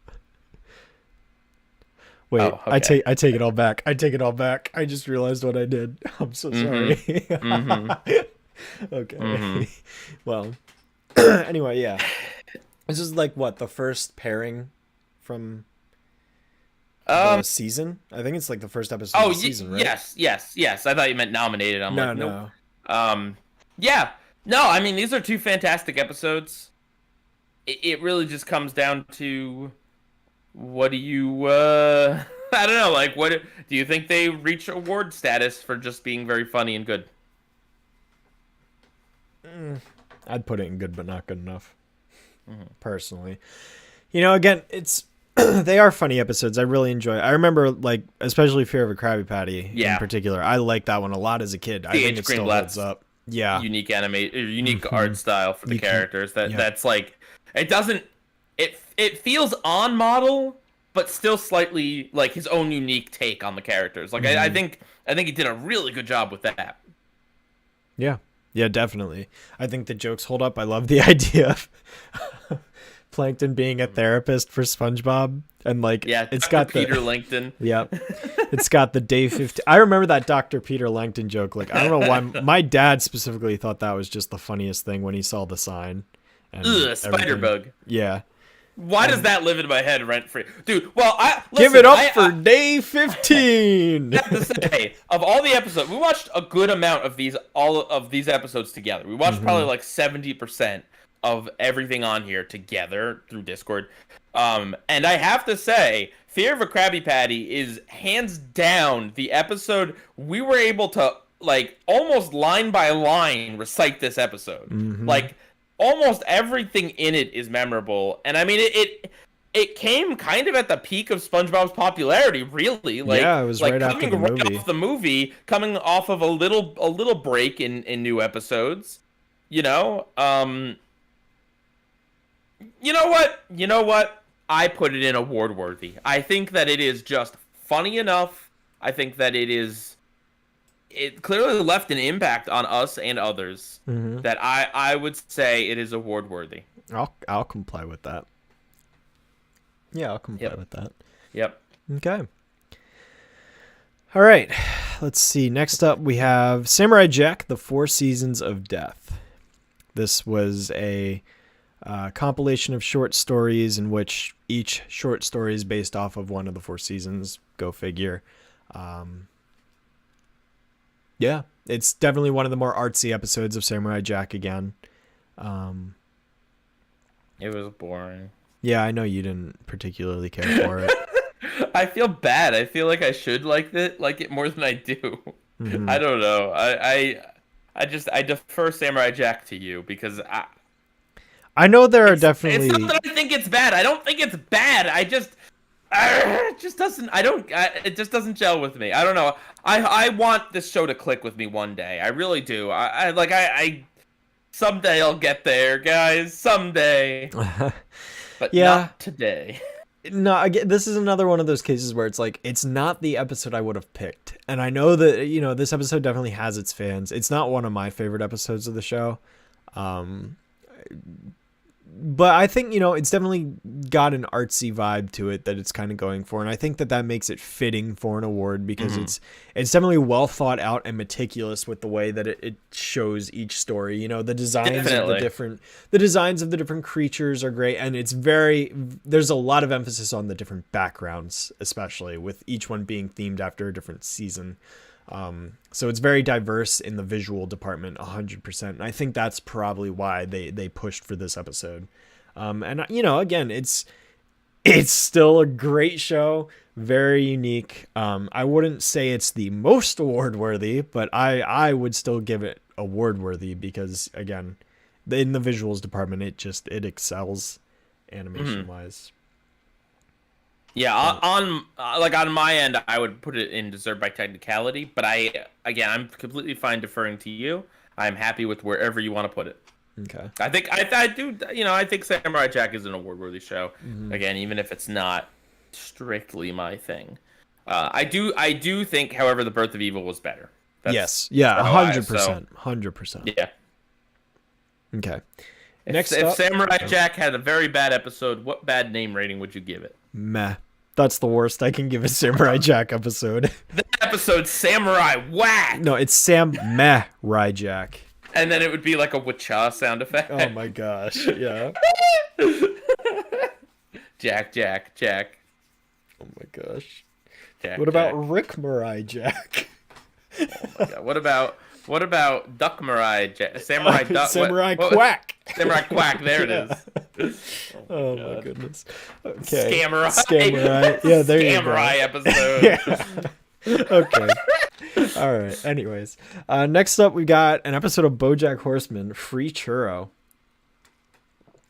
Wait, Oh, okay. I take it all back. I take it all back. I just realized what I did. I'm so sorry. Okay. Well, anyway, yeah. This is like what, the first pairing from the season? I think it's like the first episode of the season, right? Yes. I thought you meant nominated. I'm like, no. Nope. Yeah. No, I mean, these are two fantastic episodes. It really just comes down to, what do you, I don't know, like, what do you think they reach award status for just being very funny and good? I'd put it in good, but not good enough. Personally. You know, again, it's they are funny episodes. I really enjoy it. I remember, like, especially Fear of a Krabby Patty in particular. I liked that one a lot as a kid. I think it still holds up. Yeah. Unique art style for the characters. That's like, it doesn't, it feels on model, but still slightly like his own unique take on the characters. Like, I think he did a really good job with that. Yeah, definitely. I think the jokes hold up. I love the idea of Plankton being a therapist for SpongeBob, and like, it's got Peter Langton. Yeah, it's got the day 15. I remember that Dr. Peter Langton joke. Like, I don't know why my dad specifically thought that was just the funniest thing when he saw the sign. And spider bug. Yeah. Why does that live in my head rent free, dude? Well, give it up for day 15. I have to say, of all the episodes, we watched a good amount of all of these episodes together. We watched probably like 70% of everything on here together through Discord. And I have to say, Fear of a Krabby Patty is hands down the episode we were able to, like, almost line by line recite this episode. Like, almost everything in it is memorable, and I mean it came kind of at the peak of SpongeBob's popularity, really. Like, yeah, it was like right after the movie. Off the movie, coming off of a little break in new episodes. You know, you know what? I put it in award worthy. I think that it is just funny enough. I think that it clearly left an impact on us and others that I would say it is award worthy. I'll comply with that. Yeah, I'll comply with that. Yep. Okay. All right. Let's see. Next up, we have Samurai Jack: The 4 Seasons of Death. This was a compilation of short stories in which each short story is based off of one of the 4 seasons. Go figure. Yeah, it's definitely one of the more artsy episodes of Samurai Jack again. It was boring. Yeah, I know you didn't particularly care for it. I feel bad. I feel like I should like it more than I do. I don't know. I defer Samurai Jack to you because I know there are definitely. It's not that I think it's bad. I don't think it's bad. It just doesn't gel with me. I don't know. I want this show to click with me one day. I really do. I someday I'll get there, guys. Someday. But not today. No, again, this is another one of those cases where it's like, it's not the episode I would have picked. And I know that, you know, this episode definitely has its fans. It's not one of my favorite episodes of the show. But I think, you know, it's definitely got an artsy vibe to it that it's kind of going for. And I think that makes it fitting for an award because it's definitely well thought out and meticulous with the way that it shows each story. You know, the designs of the different creatures are great. And there's a lot of emphasis on the different backgrounds, especially with each one being themed after a different season. So it's very diverse in the visual department, 100%. And I think that's probably why they pushed for this episode. And again, it's still a great show, very unique. I wouldn't say it's the most award worthy, but I would still give it award worthy because, again, in the visuals department, it excels animation wise. Yeah, on my end, I would put it in deserved by technicality, but I'm completely fine deferring to you. I'm happy with wherever you want to put it. Okay. I think Samurai Jack is an award-worthy show. Again, even if it's not strictly my thing. I do think, however, The Birth of Evil was better. Yes. Yeah, 100%. 100%. Yeah. Okay. If Samurai Jack had a very bad episode, what bad name rating would you give it? Meh. That's the worst I can give a Samurai Jack episode. That episode, Samurai Whack! No, it's Sam Meh Rai Jack. And then it would be like a wacha sound effect. Oh my gosh, yeah. Jack. Oh my gosh. Jack, what about Rick Marai Jack? Oh my god. What about Duck Marai Jack? Samurai Duck. Samurai Quack. Samurai Quack, there it is. Oh my goodness. Okay. Scammerai. Yeah, there you go. Scammerai episode. Okay. All right. Anyways, next up we got an episode of BoJack Horseman, Free Churro.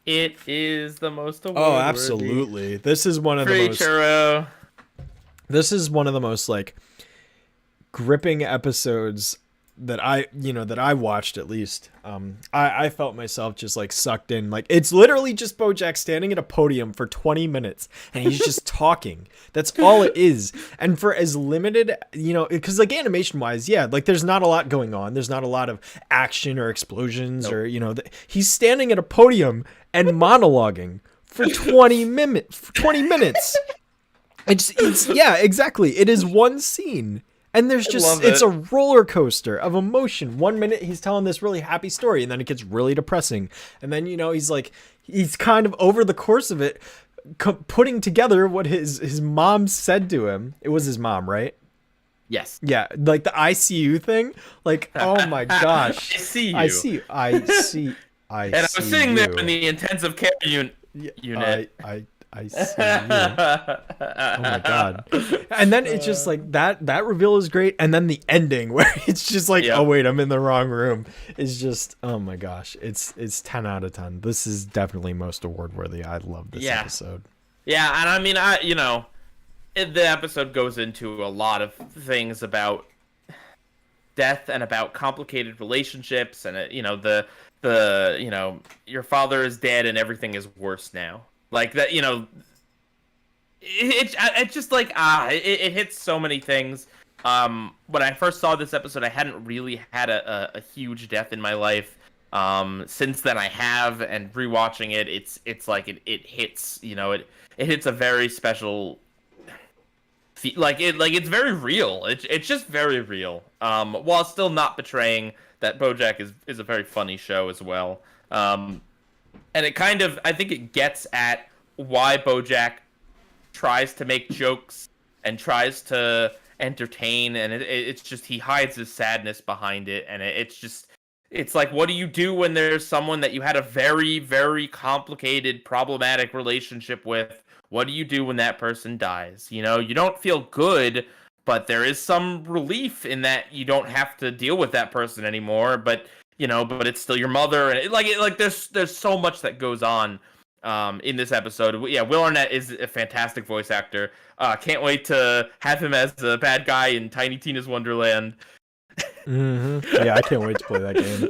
It is the most award. Oh, absolutely. This is one of the most. Free Churro. This is one of the most like gripping episodes that I watched, at least. I felt myself just like sucked in. Like, it's literally just BoJack standing at a podium for 20 minutes and he's just talking. That's all it is. And for as limited, because like animation wise, yeah, like there's not a lot going on. There's not a lot of action or explosions or he's standing at a podium and monologuing for 20 minutes. It's yeah, exactly. It is one scene. And it's a roller coaster of emotion. 1 minute he's telling this really happy story and then it gets really depressing. And then, he's kind of over the course of it putting together what his mom said to him. It was his mom, right? Yes. Yeah, like the ICU thing. Like, oh my gosh. I see you. I see. And I was sitting there in the intensive care unit. I see you. Oh my god. And then it's just like that reveal is great, and then the ending where it's just like, oh wait, I'm in the wrong room, is just, oh my gosh. It's 10 out of 10. This is definitely most award worthy. I love this episode. Yeah, and I mean, the episode goes into a lot of things about death and about complicated relationships, and your father is dead and everything is worse now. Like that, it's just like, it hits so many things. When I first saw this episode, I hadn't really had a huge death in my life. Since then I have, and rewatching it, it's like it hits, it hits a very special, it's very real. It's just very real. While still not betraying that BoJack is a very funny show as well. And it kind of, I think it gets at why BoJack tries to make jokes and tries to entertain, and it's just, he hides his sadness behind it, and it's like, what do you do when there's someone that you had a very, very complicated, problematic relationship with? What do you do when that person dies? You don't feel good, but there is some relief in that you don't have to deal with that person anymore, but it's still your mother, and there's so much that goes on in this episode. Yeah, Will Arnett is a fantastic voice actor. Can't wait to have him as the bad guy in Tiny Tina's Wonderland. Mm-hmm. Yeah, I can't wait to play that game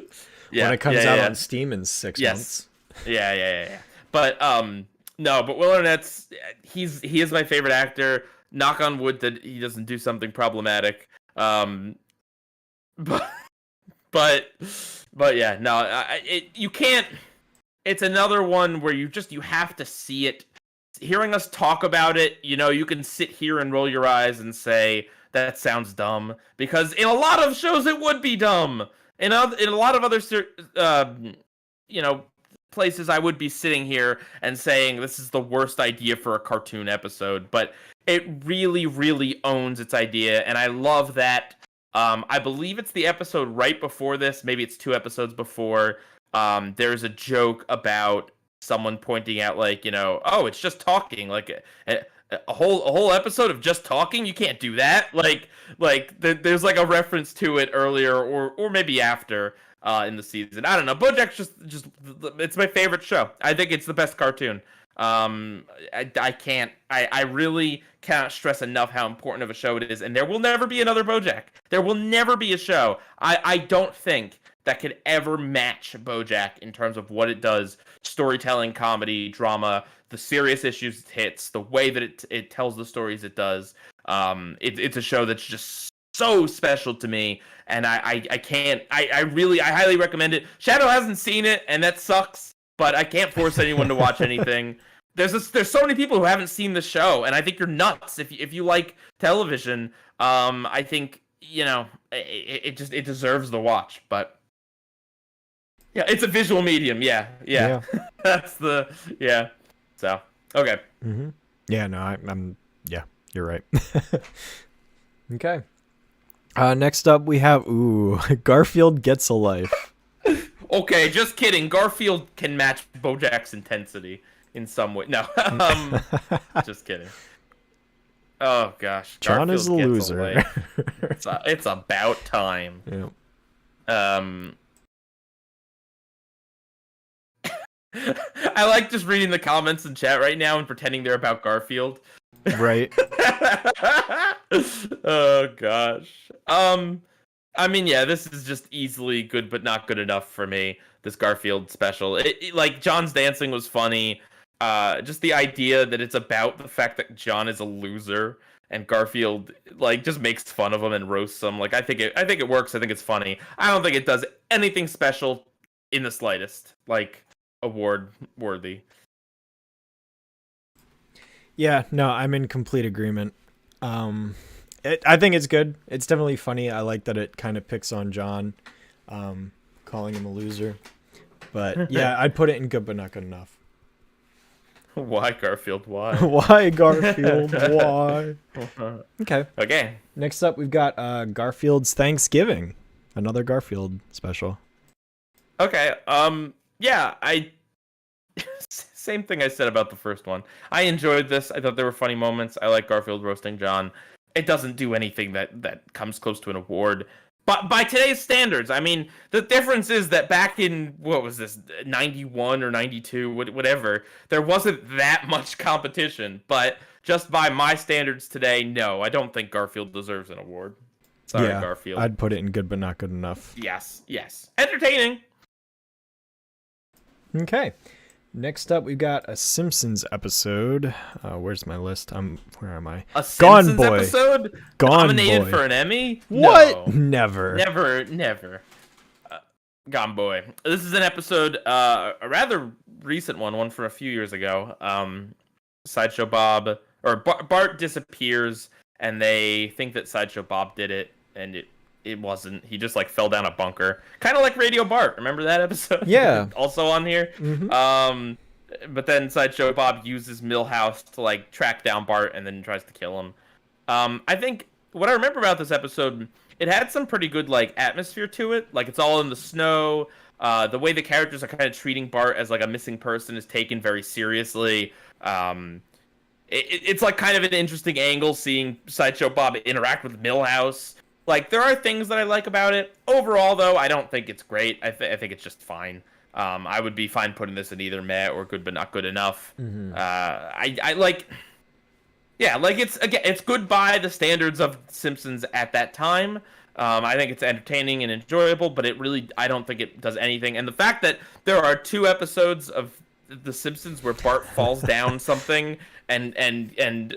when it comes out on Steam in 6 months. Yeah. But but Will Arnett's he is my favorite actor. Knock on wood that he doesn't do something problematic. But yeah, no, you can't. It's another one where you have to see it. Hearing us talk about it, you can sit here and roll your eyes and say that sounds dumb, because in a lot of shows it would be dumb. In a lot of other places, I would be sitting here and saying this is the worst idea for a cartoon episode. But it really, really owns its idea, and I love that. I believe it's the episode right before this. Maybe it's 2 episodes before. There's a joke about someone pointing out, like, oh, it's just talking. Like a whole episode of just talking. You can't do that. There's like a reference to it earlier, or maybe after in the season. I don't know. Bojack's just it's my favorite show. I think it's the best cartoon. I really cannot stress enough how important of a show it is, and there will never be another Bojack. There will never be a show. I don't think that could ever match Bojack in terms of what it does: storytelling, comedy, drama, the serious issues it hits, the way that it tells the stories it does. It's a show that's just so special to me, and I highly recommend it. Shadow hasn't seen it, and that sucks, but I can't force anyone to watch anything. There's so many people who haven't seen the show, and I think you're nuts if you like television. I think it deserves the watch. But yeah, it's a visual medium. Yeah. That's So okay. Mm-hmm. Yeah, no, I'm yeah, you're right. Okay. Next up we have Garfield Gets a Life. Okay, just kidding. Garfield can match Bojack's intensity in some way. No, just kidding. Oh gosh, John Garfield is a loser. It's about time. Yeah. I like just reading the comments in chat right now and pretending they're about Garfield. Right. Oh gosh. I mean, yeah, this is just easily good, but not good enough for me. This Garfield special, like John's dancing was funny. Just the idea that it's about the fact that John is a loser and Garfield like just makes fun of him and roasts him. Like I think it works. I think it's funny. I don't think it does anything special in the slightest, like award worthy. Yeah, no, I'm in complete agreement. I think it's good. It's definitely funny. I like that it kind of picks on John, calling him a loser. But yeah, I'd put it in good but not good enough. Why, Garfield? Why? Why, Garfield? Why? Okay. Okay. Next up, we've got Garfield's Thanksgiving. Another Garfield special. Okay. Yeah, same thing I said about the first one. I enjoyed this. I thought there were funny moments. I like Garfield roasting John. It doesn't do anything that comes close to an award. But by today's standards, I mean, the difference is that back in, what was this, 91 or 92, whatever, there wasn't that much competition. But just by my standards today, no, I don't think Garfield deserves an award. Sorry, yeah, Garfield. I'd put it in good but not good enough. Yes. Entertaining. Okay. Next up, we've got a Simpsons episode. Where's my list? Where am I? A Simpsons Boy. Episode? Gone Nominated Boy. for an Emmy? What? No. Never. Gone Boy. This is an episode, a rather recent one from a few years ago. Sideshow Bob, or Bart disappears, and they think that Sideshow Bob did it, and it wasn't. He just like fell down a bunker, kind of like Radio Bart. Remember that episode? Yeah. Also on here. Mm-hmm. But then Sideshow Bob uses Milhouse to like track down Bart and then tries to kill him. I think what I remember about this episode, it had some pretty good like atmosphere to it. Like it's all in the snow. The way the characters are kind of treating Bart as like a missing person is taken very seriously. It's like kind of an interesting angle seeing Sideshow Bob interact with Milhouse. Like, there are things that I like about it. Overall, though, I don't think it's great. I think it's just fine. I would be fine putting this in either meh or good but not good enough. Mm-hmm. I like... Yeah, like, it's good by the standards of Simpsons at that time. I think it's entertaining and enjoyable, but I don't think it does anything. And the fact that there are 2 episodes of The Simpsons where Bart falls down something and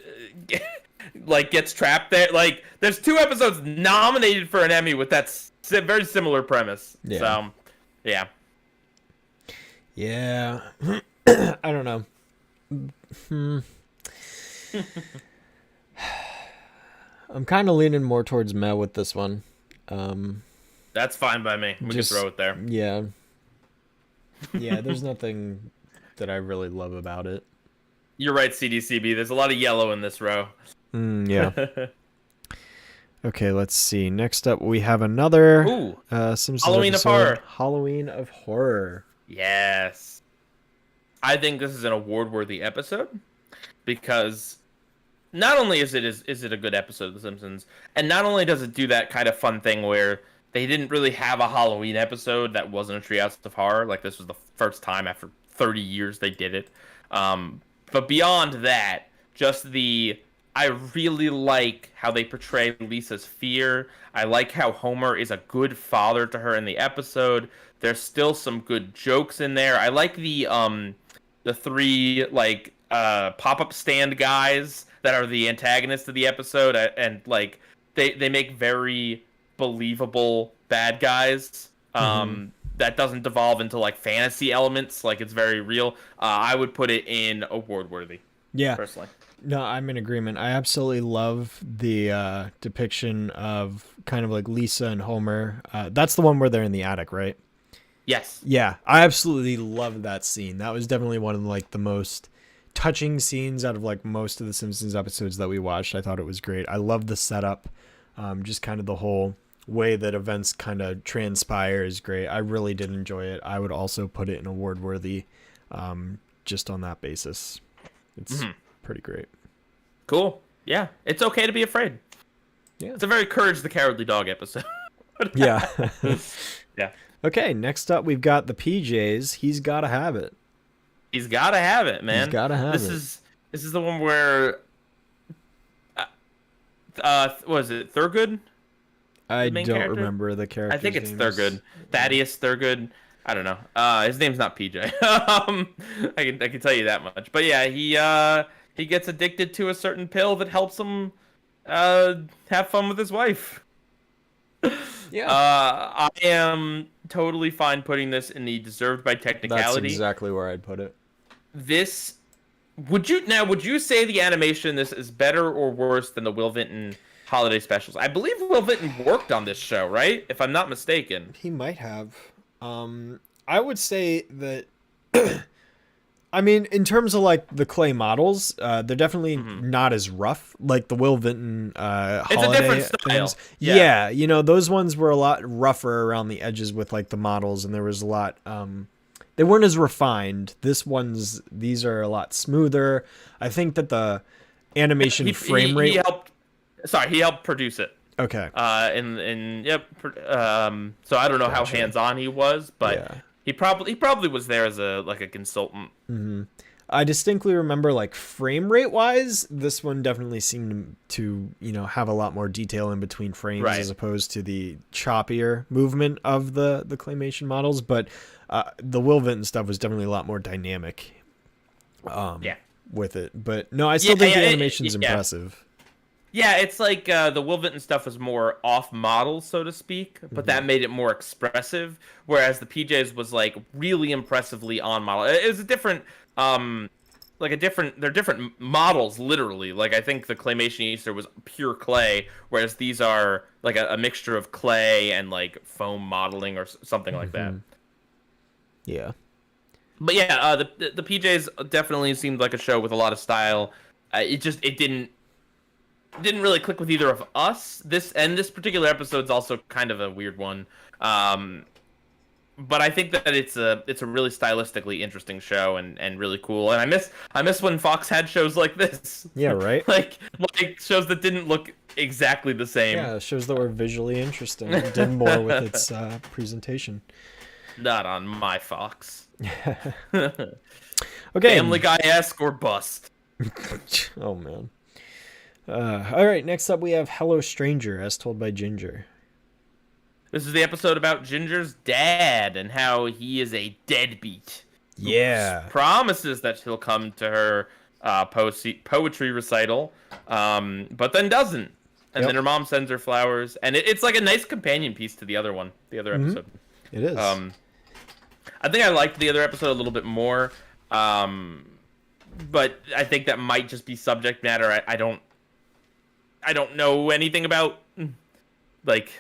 like gets trapped there. Like there's 2 episodes nominated for an Emmy with that very similar premise. Yeah. So, yeah. Yeah. I don't know. I'm kind of leaning more towards meh with this one. That's fine by me. We can throw it there. Yeah. Yeah, there's nothing that I really love about it. You're right, CDCB. There's a lot of yellow in this row. Yeah. Okay, let's see. Next up, we have another Ooh, Simpsons Halloween of episode, Horror. Halloween of Horror. Yes. I think this is an award-worthy episode because not only is it a good episode of The Simpsons, and not only does it do that kind of fun thing where they didn't really have a Halloween episode that wasn't a Treehouse of Horror, like this was the first time after 30 years they did it. But beyond that, just I really like how they portray Lisa's fear. I like how Homer is a good father to her in the episode. There's still some good jokes in there. I like the three like pop-up stand guys that are the antagonists of the episode, and like they make very believable bad guys. That doesn't devolve into like fantasy elements, like it's very real. I would put it in award worthy. Yeah. Personally. No, I'm in agreement. I absolutely love the depiction of kind of like Lisa and Homer. That's the one where they're in the attic, right? Yes. Yeah, I absolutely love that scene. That was definitely one of like the most touching scenes out of like most of the Simpsons episodes that we watched. I thought it was great. I love the setup. Just kind of the whole way that events kind of transpire is great. I really did enjoy it. I would also put it in award worthy, just on that basis. It's pretty great. Cool. Yeah, it's okay to be afraid. Yeah, it's a very Courage the Cowardly Dog episode. Yeah. Yeah. Okay, next up we've got the PJs. He's gotta have it. He's gotta have it, man. He's gotta have it. This is the one where what is it, Thurgood? I don't character? Remember the character. I think it's Thurgood. Thaddeus Thurgood. I don't know. His name's not PJ. I can tell you that much. But yeah, he gets addicted to a certain pill that helps him have fun with his wife. Yeah. I am totally fine putting this in the deserved by technicality. That's exactly where I'd put it. This would you say the animation in this is better or worse than the Will Vinton holiday specials? I believe Will Vinton worked on this show, right? If I'm not mistaken. He might have. I would say that I mean, in terms of like the clay models, they're definitely not as rough like the Will Vinton holiday it's a different style. things. Yeah, you know, those ones were a lot rougher around the edges with like the models, and there was a lot they weren't as refined. These are a lot smoother. I think that the animation frame rate he helped produce it. Okay. So I don't know how hands-on he was, but yeah. He probably was there as a consultant. I distinctly remember, like, frame rate wise, this one definitely seemed to have a lot more detail in between frames, as opposed to the choppier movement of the claymation models. But the Will Vinton stuff was definitely a lot more dynamic. With it, but no, I still think the animation's impressive. Yeah, it's like the Will Vinton stuff was more off model, so to speak, but that made it more expressive. Whereas the PJs was like really impressively on model. It was a different, they're different models, literally. Like I think the Claymation Easter was pure clay, whereas these are like a mixture of clay and like foam modeling or something like that. Yeah. But yeah, the PJs definitely seemed like a show with a lot of style. It didn't really click with either of us. This particular episode's also kind of a weird one. But I think that it's a really stylistically interesting show and really cool. And I miss when Fox had shows like this. Yeah, right. like shows that didn't look exactly the same. Yeah, shows that were visually interesting. It did more with its presentation. Not on my Fox. Okay. Family Guy-esque or bust. Oh man. All right, next up we have Hello Stranger, as told by Ginger. This is the episode about Ginger's dad and how he is a deadbeat. Yeah. Promises that he'll come to her poetry recital, but then doesn't. And then her mom sends her flowers, and it's like a nice companion piece to the other episode. It is. I think I liked the other episode a little bit more, but I think that might just be subject matter. I don't know anything about, like,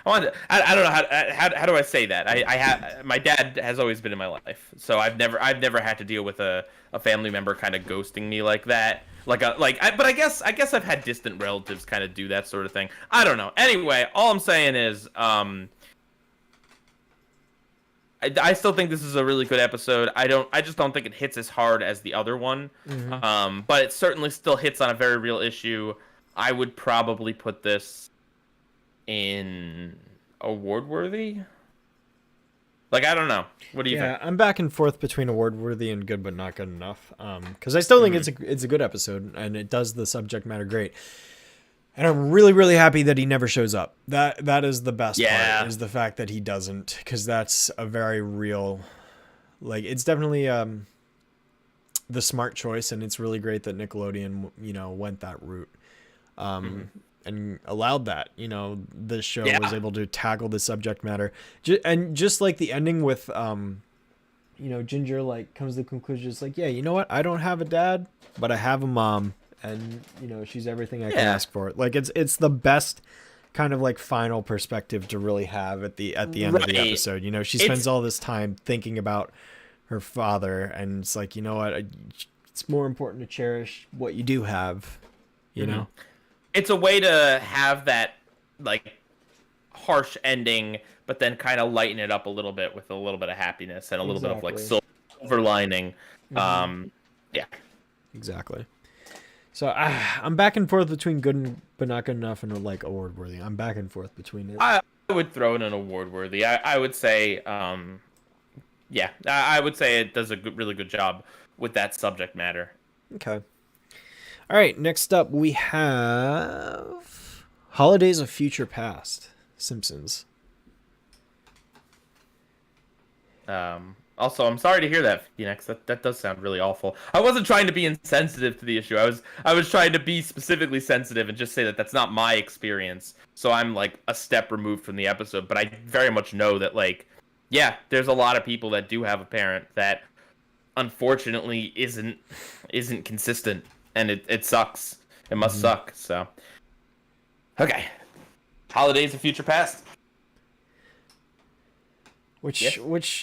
I don't know how do I say that? I have my dad has always been in my life, so I've never had to deal with a family member kind of ghosting me like that. But I guess I've had distant relatives kind of do that sort of thing. I don't know. Anyway, all I'm saying is I still think this is a really good episode. I just don't think it hits as hard as the other one. But it certainly still hits on a very real issue. I would probably put this in award worthy. Like, I don't know. What do you think? Yeah, I'm back and forth between award worthy and good but not good enough. Because I still think it's a good episode and it does the subject matter great. And I'm really, really happy that he never shows up. That is the best part, is the fact that he doesn't, because that's a very real, like, it's definitely the smart choice, and it's really great that Nickelodeon, went that route, and allowed that. This show was able to tackle the subject matter, and just like the ending with, Ginger like comes to the conclusion, it's like, yeah, you know what? I don't have a dad, but I have a mom. And she's everything I can ask for. Like it's the best kind of like final perspective to really have at the end of the episode. She spends all this time thinking about her father, and it's like, you know what, it's more important to cherish what you do have. It's a way to have that like harsh ending, but then kind of lighten it up a little bit with a little bit of happiness and a little bit of like silver lining. Yeah, exactly. So I'm back and forth between good but not good enough and like award worthy. I'm back and forth between it. I would throw in an award worthy. I would say, I would say it does a really good job with that subject matter. Okay. All right. Next up, we have Holidays of Future Past. Simpsons. Also, I'm sorry to hear that, Phoenix. That does sound really awful. I wasn't trying to be insensitive to the issue. I was trying to be specifically sensitive and just say that that's not my experience. So I'm like a step removed from the episode, but I very much know that there's a lot of people that do have a parent that unfortunately isn't consistent, and it sucks. It must suck. So okay, Holidays of Future Past. Which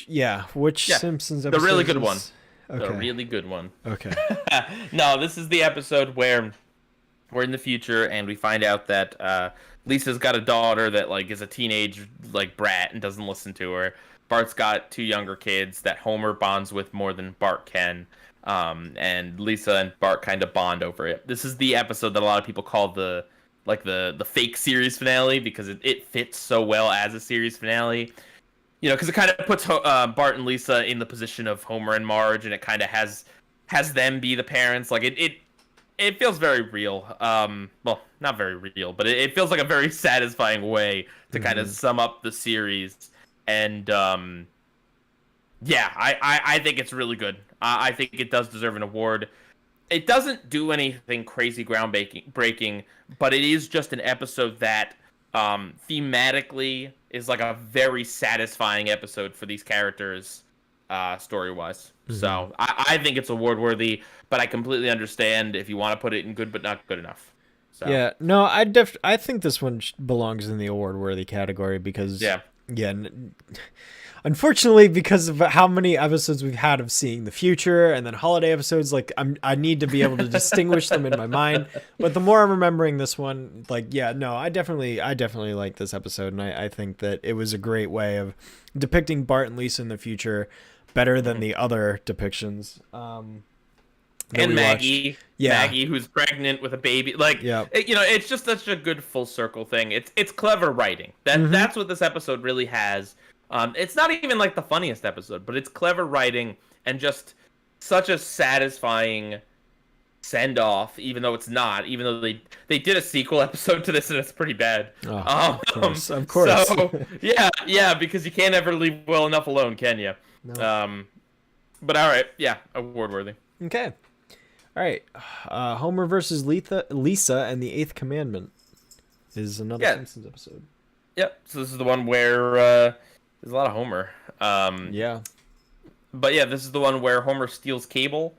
Simpsons episode? The really good one. Okay. The really good one. Okay. No, this is the episode where we're in the future and we find out that Lisa's got a daughter that like is a teenage like brat and doesn't listen to her. Bart's got two younger kids that Homer bonds with more than Bart can. And Lisa and Bart kind of bond over it. This is the episode that a lot of people call the fake series finale, because it fits so well as a series finale. Because it kind of puts Bart and Lisa in the position of Homer and Marge, and it kind of has them be the parents. Like it feels very real. Well, not very real, but it feels like a very satisfying way to kind of sum up the series. And I think it's really good. I think it does deserve an award. It doesn't do anything crazy groundbreaking, but it is just an episode that thematically is like a very satisfying episode for these characters, story-wise. So I think it's award-worthy, but I completely understand if you want to put it in good but not good enough. So. Yeah, no, I think this one belongs in the award-worthy category because unfortunately, because of how many episodes we've had of seeing the future and then holiday episodes, like I need to be able to distinguish them in my mind. But the more I'm remembering this one, like, I definitely like this episode, and I think that it was a great way of depicting Bart and Lisa in the future better than the other depictions. And Maggie, Maggie, who's pregnant with a baby, it's just such a good full circle thing. It's clever writing. That's what this episode really has. It's not even like the funniest episode, but it's clever writing and just such a satisfying send off. Even though it's not, even though they did a sequel episode to this and it's pretty bad. Of course. So because you can't ever leave well enough alone, can you? No. But all right, award worthy. Okay. All right, Homer versus Lisa and the Eighth Commandment is another Simpsons episode. Yep. So this is the one where there's a lot of Homer. But this is the one where Homer steals cable,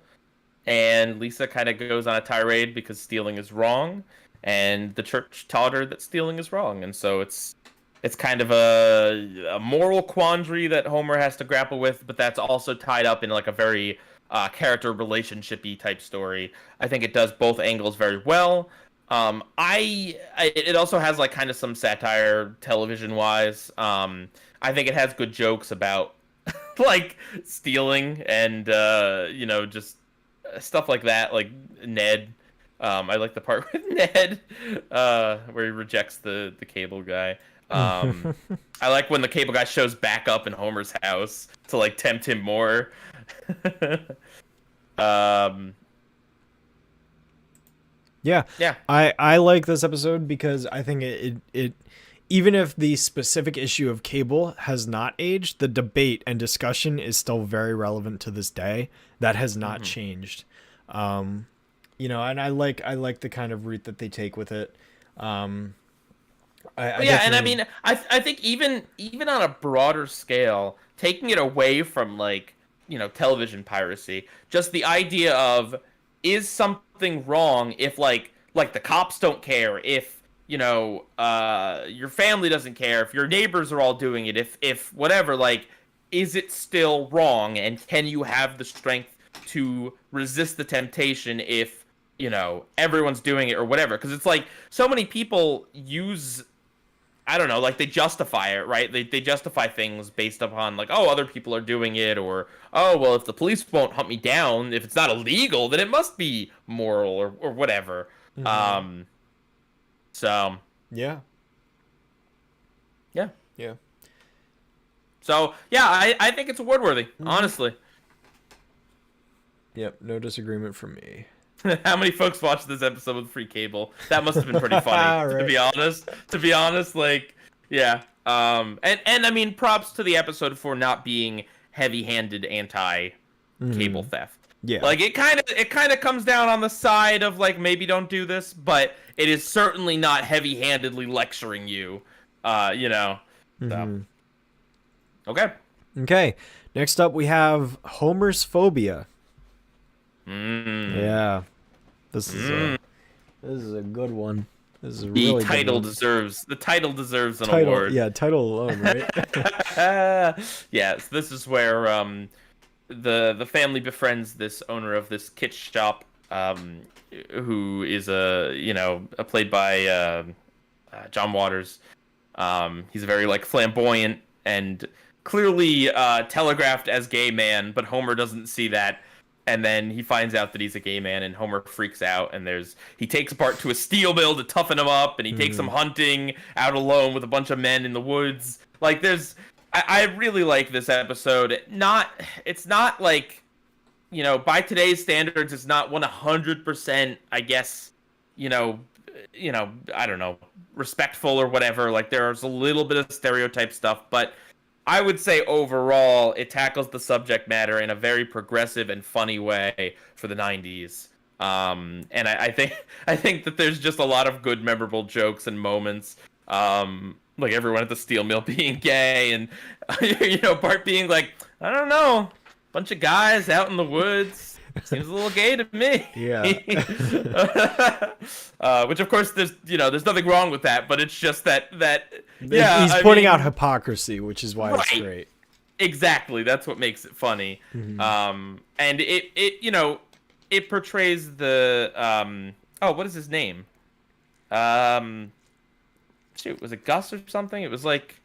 and Lisa kind of goes on a tirade because stealing is wrong, and the church taught her that stealing is wrong, and so it's it's kind of a moral quandary that Homer has to grapple with, but that's also tied up in like a very character relationship-y type story. I think it does both angles very well. It also has like kind of some satire television wise. I think it has good jokes about like stealing and just stuff like that, like Ned. I like the part with Ned where he rejects the cable guy. I like when the cable guy shows back up in Homer's house to like tempt him more. um Yeah. yeah. I like this episode because I think it even if the specific issue of cable has not aged, the debate and discussion is still very relevant to this day. That has not changed. And I like the kind of route that they take with it. I mean, I think even on a broader scale, taking it away from like television piracy, just the idea of is something wrong if like the cops don't care, if your family doesn't care, if your neighbors are all doing it, if whatever, like is it still wrong, and can you have the strength to resist the temptation if everyone's doing it or whatever? Because it's like so many people use, I don't know, like they justify it, right? They justify things based upon like, oh, other people are doing it, or oh, well, if the police won't hunt me down, if it's not illegal, then it must be moral or whatever. So Yeah. yeah. Yeah. So yeah, I think it's award worthy, honestly. Yep. No disagreement from me. How many folks watched this episode with free cable? That must have been pretty funny, Right. to be honest. To be honest, like, yeah. And I mean, props to the episode for not being heavy-handed anti-cable theft. Yeah. Like it kind of comes down on the side of like maybe don't do this, but it is certainly not heavy-handedly lecturing you. So. Okay. Okay. Next up, we have Homer's Phobia. Yeah, this is a good one. This is a really The title good one. deserves an Title, award. yeah, title alone, right? Yes, this is where the family befriends this owner of this kit shop, who is played by John Waters. He's a very like flamboyant and clearly telegraphed as gay man, but Homer doesn't see that. And then he finds out that he's a gay man, and Homer freaks out. And he takes Bart to a steel mill to toughen him up, and he takes him hunting out alone with a bunch of men in the woods. Like, I really like this episode. It's not like, by today's standards, it's not 100%, I guess, I don't know, respectful or whatever. Like, there's a little bit of stereotype stuff, but I would say overall it tackles the subject matter in a very progressive and funny way for the 90s. And I think that there's just a lot of good memorable jokes and moments. Like everyone at the steel mill being gay, and Bart being like, I don't know, bunch of guys out in the woods. Seems a little gay to me. Yeah. Which of course there's nothing wrong with that, but it's just that He's pointing out hypocrisy, which is why it's great. Exactly, that's what makes it funny. And it portrays the what is his name? Shoot, was it Gus or something? It was like,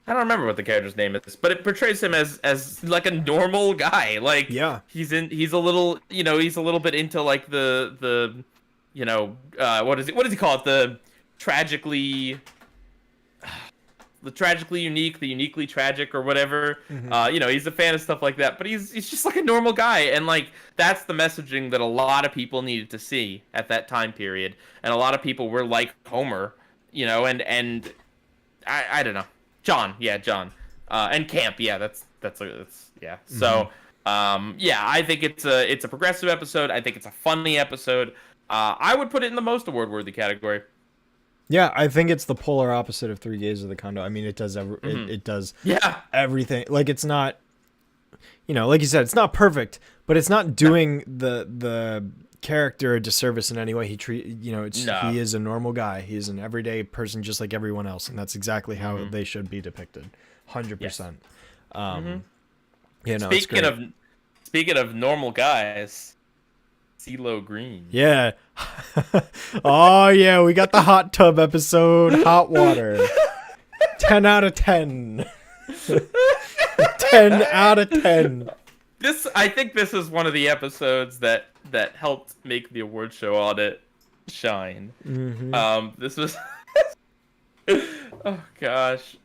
I don't remember what the character's name is, but it portrays him as like a normal guy. Like, yeah, he's a little bit into like the what does he call it? The tragically unique, the uniquely tragic, or whatever. He's a fan of stuff like that, but he's just like a normal guy, and like that's the messaging that a lot of people needed to see at that time period, and a lot of people were like Homer, and I don't know. John, and Camp, that's yeah. So, I think it's a progressive episode. I think it's a funny episode. I would put it in the most award-worthy category. Yeah, I think it's the polar opposite of Three Gays of the Condo. I mean, it does it does everything. Like, it's not, like you said, it's not perfect, but it's not doing the character a disservice in any way. No. He is a normal guy. He's an everyday person just like everyone else, and that's exactly how they should be depicted. 100%. It's great. Speaking of normal guys, CeeLo Green. Yeah. Oh yeah, we got the hot tub episode, hot water. 10 out of 10. 10 out of 10. I think this is one of the episodes that helped make the award show Audit shine. This was oh gosh.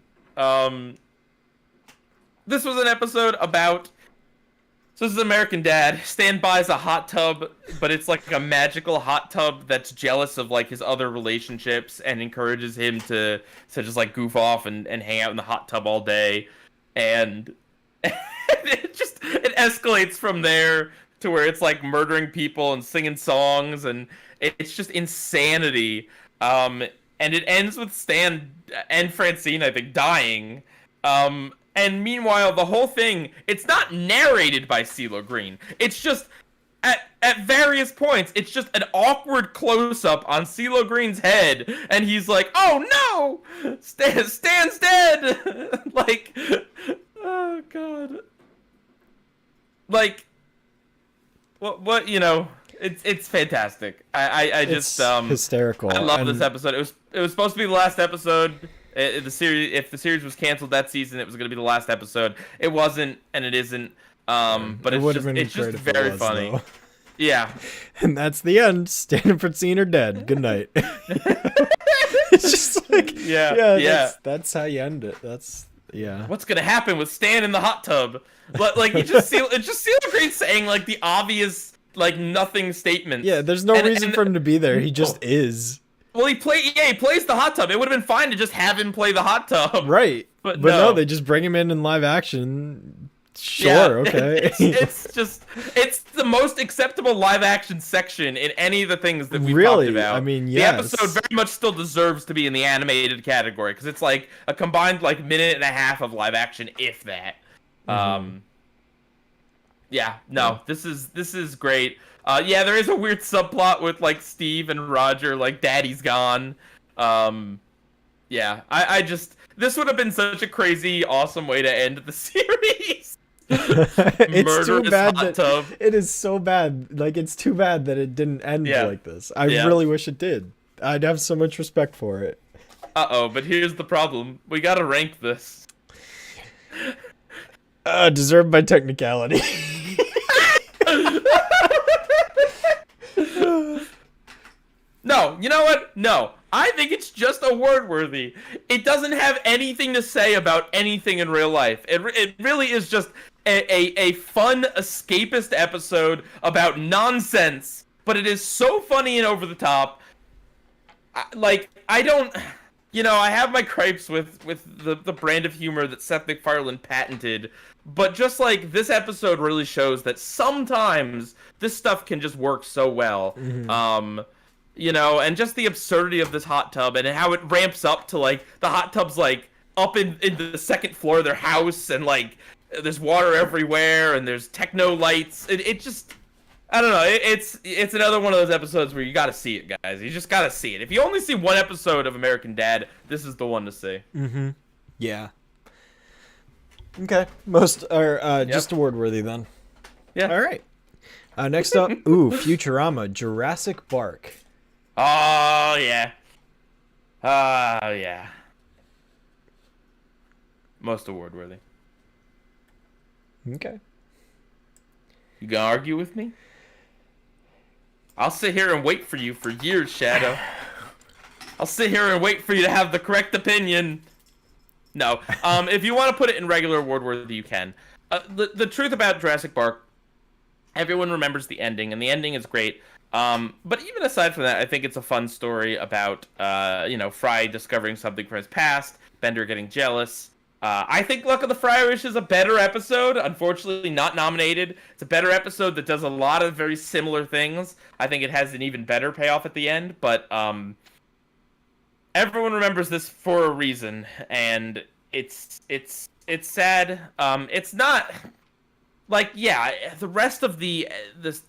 This was an episode about, so this is American Dad. Stan buys a hot tub, but it's like a magical hot tub that's jealous of like his other relationships and encourages him to just like goof off and hang out in the hot tub all day. And it escalates from there to where it's like murdering people and singing songs, and it's just insanity. And it ends with Stan and Francine, I think, dying. And meanwhile, the whole thing, it's not narrated by CeeLo Green. It's just, at various points, it's just an awkward close-up on CeeLo Green's head, and he's like, oh no! Stan's dead! Like, oh god. Like, what it's fantastic. I just, hysterical. I love this episode. It was supposed to be the last episode. If the series was canceled that season, it was going to be the last episode. It wasn't, and it isn't. But it's just very funny. Though. Yeah. And that's the end. Stan and Francine are dead. Good night. It's just like yeah. That's how you end it. Yeah. What's gonna happen with Stan in the hot tub? Like you just see CeeLo Green saying like the obvious like nothing statements. Yeah, there's no reason for him to be there. He just is. Well, he plays the hot tub. It would have been fine to just have him play the hot tub. Right. But no, they just bring him in live action. Sure, okay. It's the most acceptable live action section in any of the things that we've talked about. I mean, yes. The episode very much still deserves to be in the animated category because it's like a combined like minute and a half of live action, if that. This is great. There is a weird subplot with like Steve and Roger, like Daddy's gone. This would have been such a crazy, awesome way to end the series. It's too bad that it is so bad. Like, it's too bad that it didn't end like this. I really wish it did. I'd have so much respect for it. But here's the problem. We gotta rank this. Deserved by technicality. No, you know what? No. I think it's just award worthy. It doesn't have anything to say about anything in real life. It really is just a fun escapist episode about nonsense, but it is so funny and over the top. I have my gripes with the brand of humor that Seth MacFarlane patented, but just like this episode really shows that sometimes this stuff can just work so well. And just the absurdity of this hot tub and how it ramps up to like the hot tub's like up in the second floor of their house, and like there's water everywhere and there's techno lights. It just, I don't know. It's another one of those episodes where you got to see it, guys. You just got to see it. If you only see one episode of American Dad, this is the one to see. Yeah. Okay. Just award worthy then. Yeah. All right. Next up, Futurama, Jurassic Bark. Oh yeah. Oh yeah. Most award worthy. Okay. You gonna argue with me? I'll sit here and wait for you for years, Shadow. I'll sit here and wait for you to have the correct opinion. No. If you want to put it in regular award worthy, you can. The truth about Jurassic Park, everyone remembers the ending, and the ending is great. But even aside from that, I think it's a fun story about, Fry discovering something from his past, Bender getting jealous. I think Luck of the Fry-Irish is a better episode. Unfortunately, not nominated. It's a better episode that does a lot of very similar things. I think it has an even better payoff at the end, but everyone remembers this for a reason, and it's sad. It's not like, the rest of the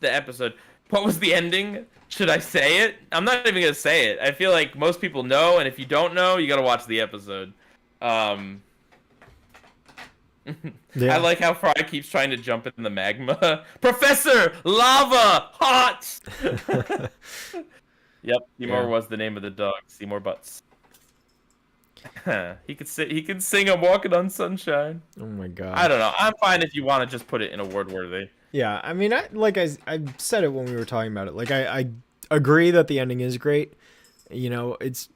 episode, What was the ending? Should I say it? I'm not even gonna say it. I feel like most people know, and if you don't know, you gotta watch the episode. Yeah. I like how Fry keeps trying to jump in the magma. Professor Lava Hot. Yep, Seymour was the name of the dog. Seymour Butts. He could sing "I'm Walking on Sunshine." Oh my god. I don't know. I'm fine if you want to just put it in award worthy. Yeah, I mean, I said it when we were talking about it. Like, I agree that the ending is great. You know, it's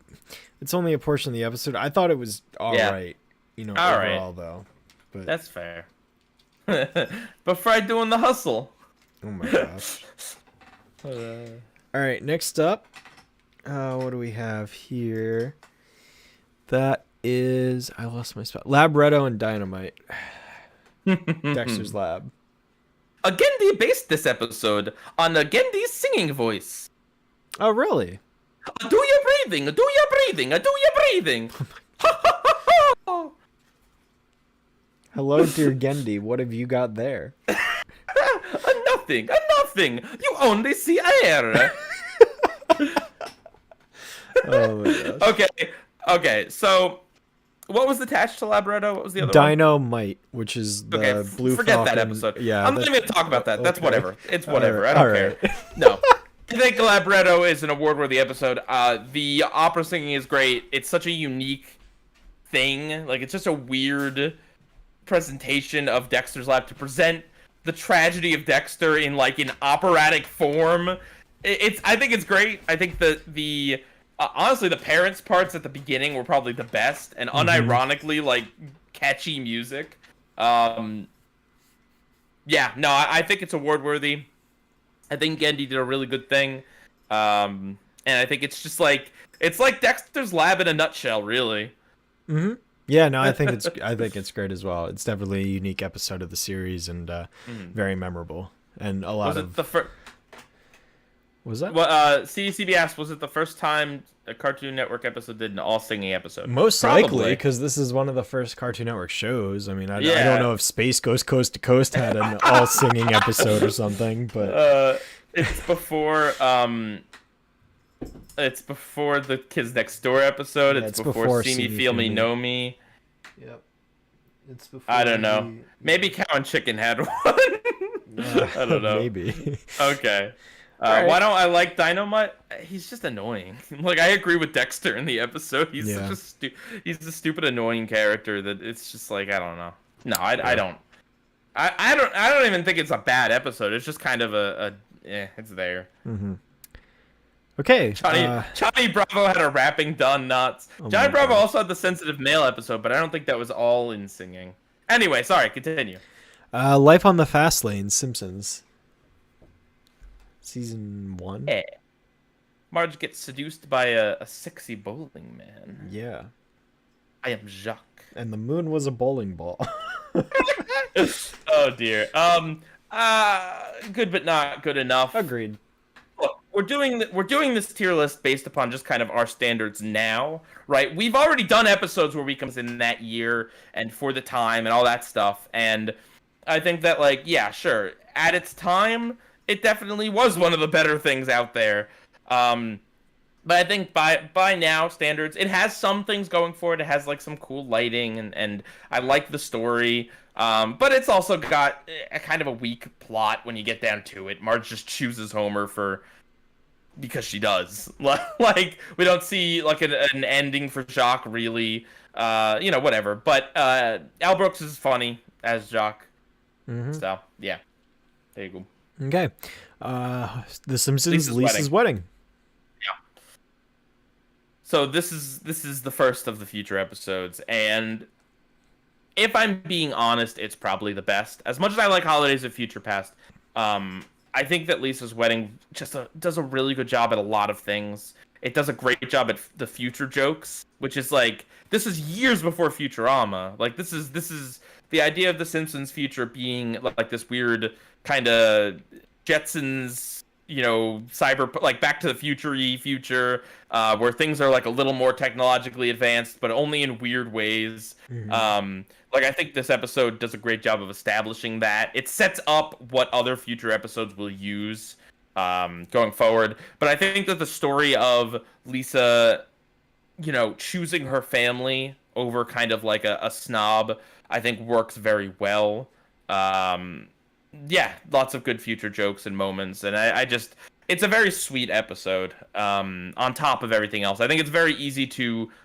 only a portion of the episode. I thought it was all right. You know, overall though. But that's fair. But Fry doing the hustle. Oh my gosh. All right, next up, what do we have here? That is, I lost my spot. Labretto and Dynamite. Dexter's Lab. Agendi based this episode on Agendi's singing voice. Oh, really? Do your breathing, do your breathing, do your breathing. Hello, dear Gendy. What have you got there? Nothing, nothing. You only see air. Oh my gosh. Okay. So, what was attached to Labretto? What was the other one? Dynamite, which is the blue forget Falcon. that episode. Yeah, I'm not even gonna talk about that. That's okay. whatever. It's whatever. All I don't right. care. No. I think Labretto is an award-worthy episode. The opera singing is great. It's such a unique thing. Like, it's just a weird presentation of Dexter's Lab to present the tragedy of Dexter in like an operatic form. I think it's great. I think the honestly the parents parts at the beginning were probably the best and unironically like catchy music. Yeah, no, I think it's award worthy. I think Gendy did a really good thing. And I think it's just like it's like Dexter's Lab in a nutshell, really. Yeah, no, I think it's great as well. It's definitely a unique episode of the series and very memorable. And a lot of Was that? Well, CDCB asked, was it the first time a Cartoon Network episode did an all-singing episode? Most likely, because this is one of the first Cartoon Network shows. I mean, I don't know if Space Ghost Coast to Coast had an all-singing episode or something, but... It's before the Kids Next Door episode. Yeah, it's before See Me, Feel Me, Know Me. Yep. It's before I don't know. Maybe Cow and Chicken had one. I don't know. Maybe. Okay. Right. Why don't I like Dynamite? He's just annoying. Like, I agree with Dexter in the episode. He's such he's a stupid, annoying character that it's just like, I don't know. No, I don't. I don't even think it's a bad episode. It's just kind of it's there. Okay. Johnny Bravo had a rapping done nuts. Johnny Bravo also had the sensitive male episode, but I don't think that was all in singing. Anyway, sorry, continue. Life on the Fast Lane, Simpsons. Season 1. Yeah. Marge gets seduced by a sexy bowling man. Yeah. I am Jacques. And the moon was a bowling ball. Oh dear. Good but not good enough. Agreed. Look, we're doing this tier list based upon just kind of our standards now, right? We've already done episodes where we comes in that year and for the time and all that stuff, and I think that, like, yeah, sure, at its time, it definitely was one of the better things out there. But I think by now standards, it has some things going for it. It has like some cool lighting and I like the story. But it's also got a kind of a weak plot when you get down to it. Marge just chooses Homer because she does. Like, we don't see like an ending for Jacques really. Whatever. But Al Brooks is funny as Jacques. So yeah, there you go. Okay. The Simpsons, Lisa's wedding. Yeah. So this is the first of the future episodes, and if I'm being honest, it's probably the best. As much as I like Holidays of Future Past, I think that Lisa's wedding just does a really good job at a lot of things. It does a great job at the future jokes, which is like, this is years before Futurama. Like, this is the idea of the Simpsons future being like this weird kind of Jetsons, cyber, like Back to the Future-y future, where things are like a little more technologically advanced, but only in weird ways. Like, I think this episode does a great job of establishing that. It sets up what other future episodes will use going forward. But I think that the story of Lisa, choosing her family over kind of like a snob, I think works very well. Yeah, lots of good future jokes and moments, and I just it's a very sweet episode. On top of everything else, I think it's very easy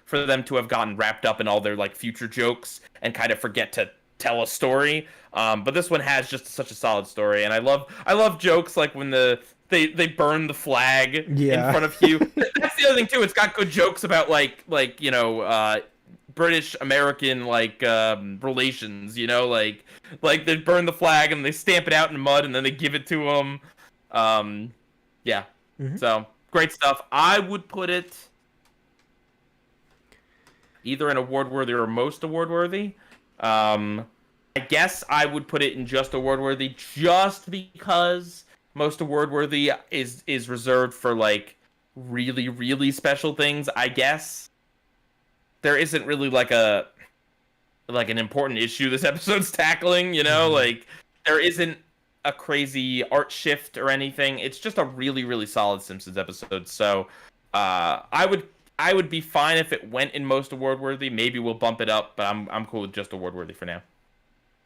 for them to have gotten wrapped up in all their like future jokes and kind of forget to tell a story. But this one has just such a solid story, and I love jokes like when they burn the flag in front of Hugh. That's the other thing too. It's got good jokes about British American relations, like they burn the flag and they stamp it out in mud and then they give it to him. Yeah. Mm-hmm. So great stuff. I would put it either in award worthy or most award worthy. I guess I would put it in just award worthy just because most award worthy is reserved for like really, really special things, I guess. There isn't really like an important issue this episode's tackling, Mm-hmm. like there isn't a crazy art shift or anything. It's just a really, really solid Simpsons episode. So I would be fine if it went in most award worthy. Maybe we'll bump it up, but I'm cool with just award worthy for now.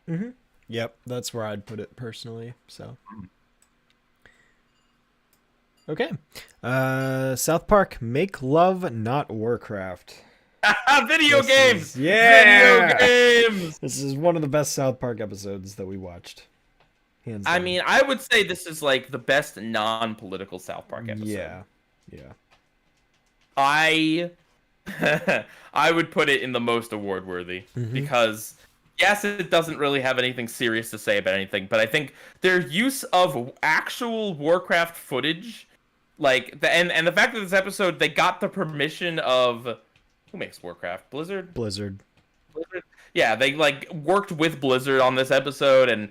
Mm-hmm. Yep, that's where I'd put it personally. So okay, South Park, Make Love Not Warcraft. Video games! Yeah! Video games! This is one of the best South Park episodes that we watched. Hands down. I mean, I would say this is like the best non-political South Park episode. Yeah. I would put it in the most award worthy because yes, it doesn't really have anything serious to say about anything, but I think their use of actual Warcraft footage, and the fact that this episode they got the permission of who makes Warcraft? Blizzard. Yeah, they worked with Blizzard on this episode, and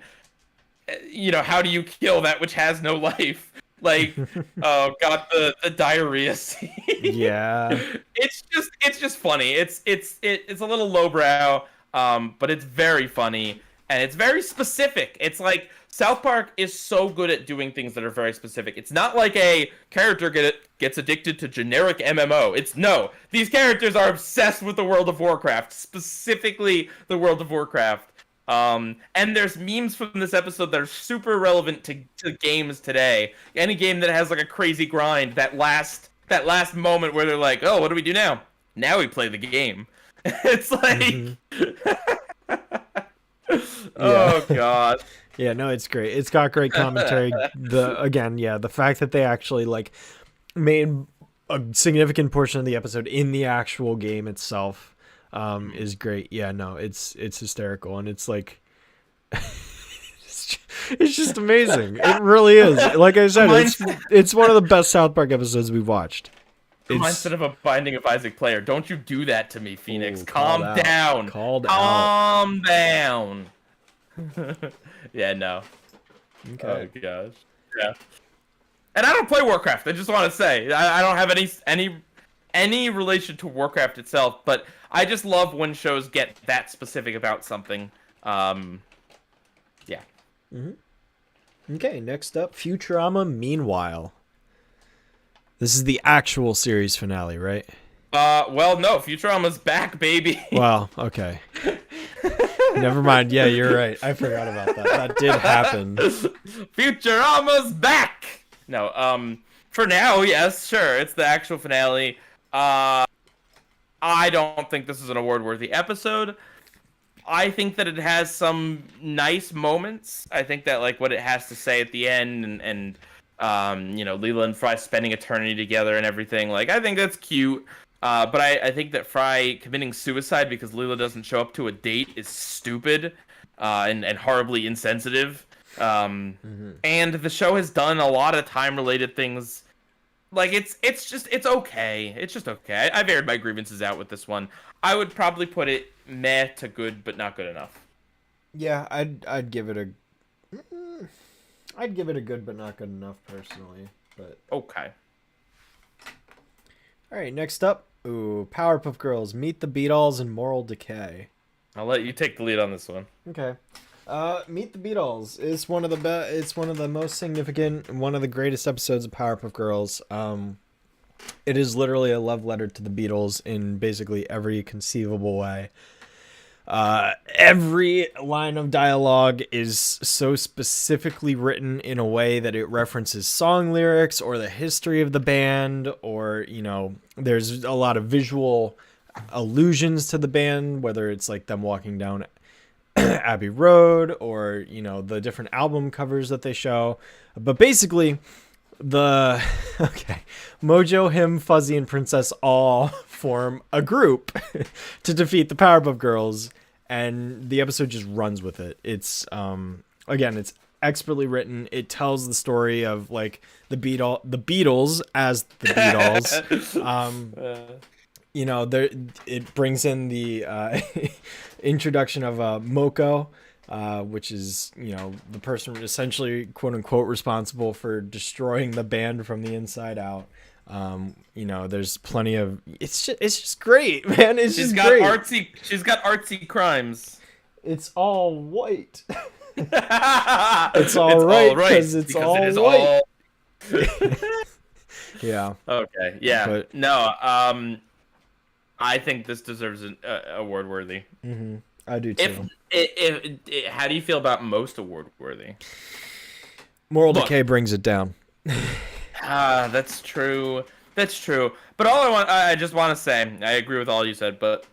how do you kill that which has no life? Got the diarrhea scene. Yeah. It's just funny. It's a little lowbrow, but it's very funny and it's very specific. It's like South Park is so good at doing things that are very specific. It's not like a character gets addicted to generic MMO. These characters are obsessed with the World of Warcraft, specifically the World of Warcraft. And there's memes from this episode that are super relevant to games today. Any game that has like a crazy grind, that last moment where they're like, "Oh, what do we do now? Now we play the game." It's like, oh god. Yeah, no, it's great. It's got great commentary. The fact that they actually made a significant portion of the episode in the actual game itself is great. Yeah, no, it's hysterical, and it's like it's just amazing. It really is. Like I said, it's one of the best South Park episodes we've watched. Mindset of a Binding of Isaac player. Don't you do that to me, Phoenix. Ooh, Calm down. Calm down. Yeah, no. Okay. Oh gosh. Yeah. And I don't play Warcraft. I just want to say I don't have any relation to Warcraft itself, but I just love when shows get that specific about something. Yeah. Okay, next up, Futurama. Meanwhile, this is the actual series finale, right? Well, no, Futurama's back, baby. Well, okay. Never mind. Yeah, you're right. I forgot about that. That did happen. Futurama's back. No, for now, yes, sure, it's the actual finale. I don't think this is an award-worthy episode. I think that it has some nice moments. I think that what it has to say at the end and Leela and Fry spending eternity together and everything. I think that's cute. But I think that Fry committing suicide because Leela doesn't show up to a date is stupid and horribly insensitive. And the show has done a lot of time-related things. It's okay. It's just okay. I've aired my grievances out with this one. I would probably put it meh to good, but not good enough. Yeah, I'd give it a good, but not good enough personally. But okay. All right, next up, Powerpuff Girls, Meet the Beatles, and Moral Decay. I'll let you take the lead on this one. Okay. Meet the Beatles. It's one of the It's one of the most significant, one of the greatest episodes of Powerpuff Girls. It is literally a love letter to the Beatles in basically every conceivable way. Every line of dialogue is so specifically written in a way that it references song lyrics or the history of the band, or, you know, there's a lot of visual allusions to the band, whether it's like them walking down Abbey Road or, you know, the different album covers that they show. But basically, Mojo, him, Fuzzy, and Princess all form a group to defeat the Powerpuff Girls, and the episode just runs with it. It's again, it's expertly written. It tells the story of like the Beatles as the Beatles. You know, it brings in the introduction of Moko, which is, you know, the person essentially, quote unquote, responsible for destroying the band from the inside out. You know, there's plenty of it's just great, man. She's got artsy crimes. It's all white. It's all right because it's all white. Yeah. Okay. Yeah. But, no. I think this deserves an award worthy. Mm-hmm. I do too. How do you feel about most award worthy? Moral Decay brings it down. That's true. That's true. But I just want to say, I agree with all you said, but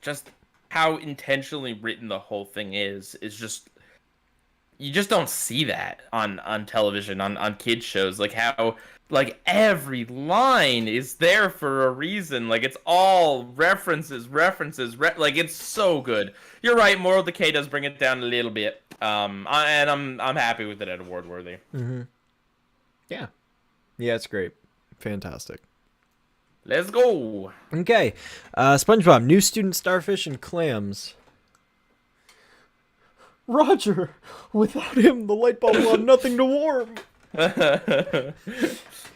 just how intentionally written the whole thing is just, you just don't see that on television, on kids shows. Like how, like every line is there for a reason. Like it's all references. Like it's so good. You're right. Moral Decay does bring it down a little bit. And I'm happy with it at award worthy. Mm-hmm. Yeah. Yeah, it's great. Fantastic. Let's go. Okay. SpongeBob, new student Starfish, and Clams. Roger, without him, the light bulb will have nothing to warm.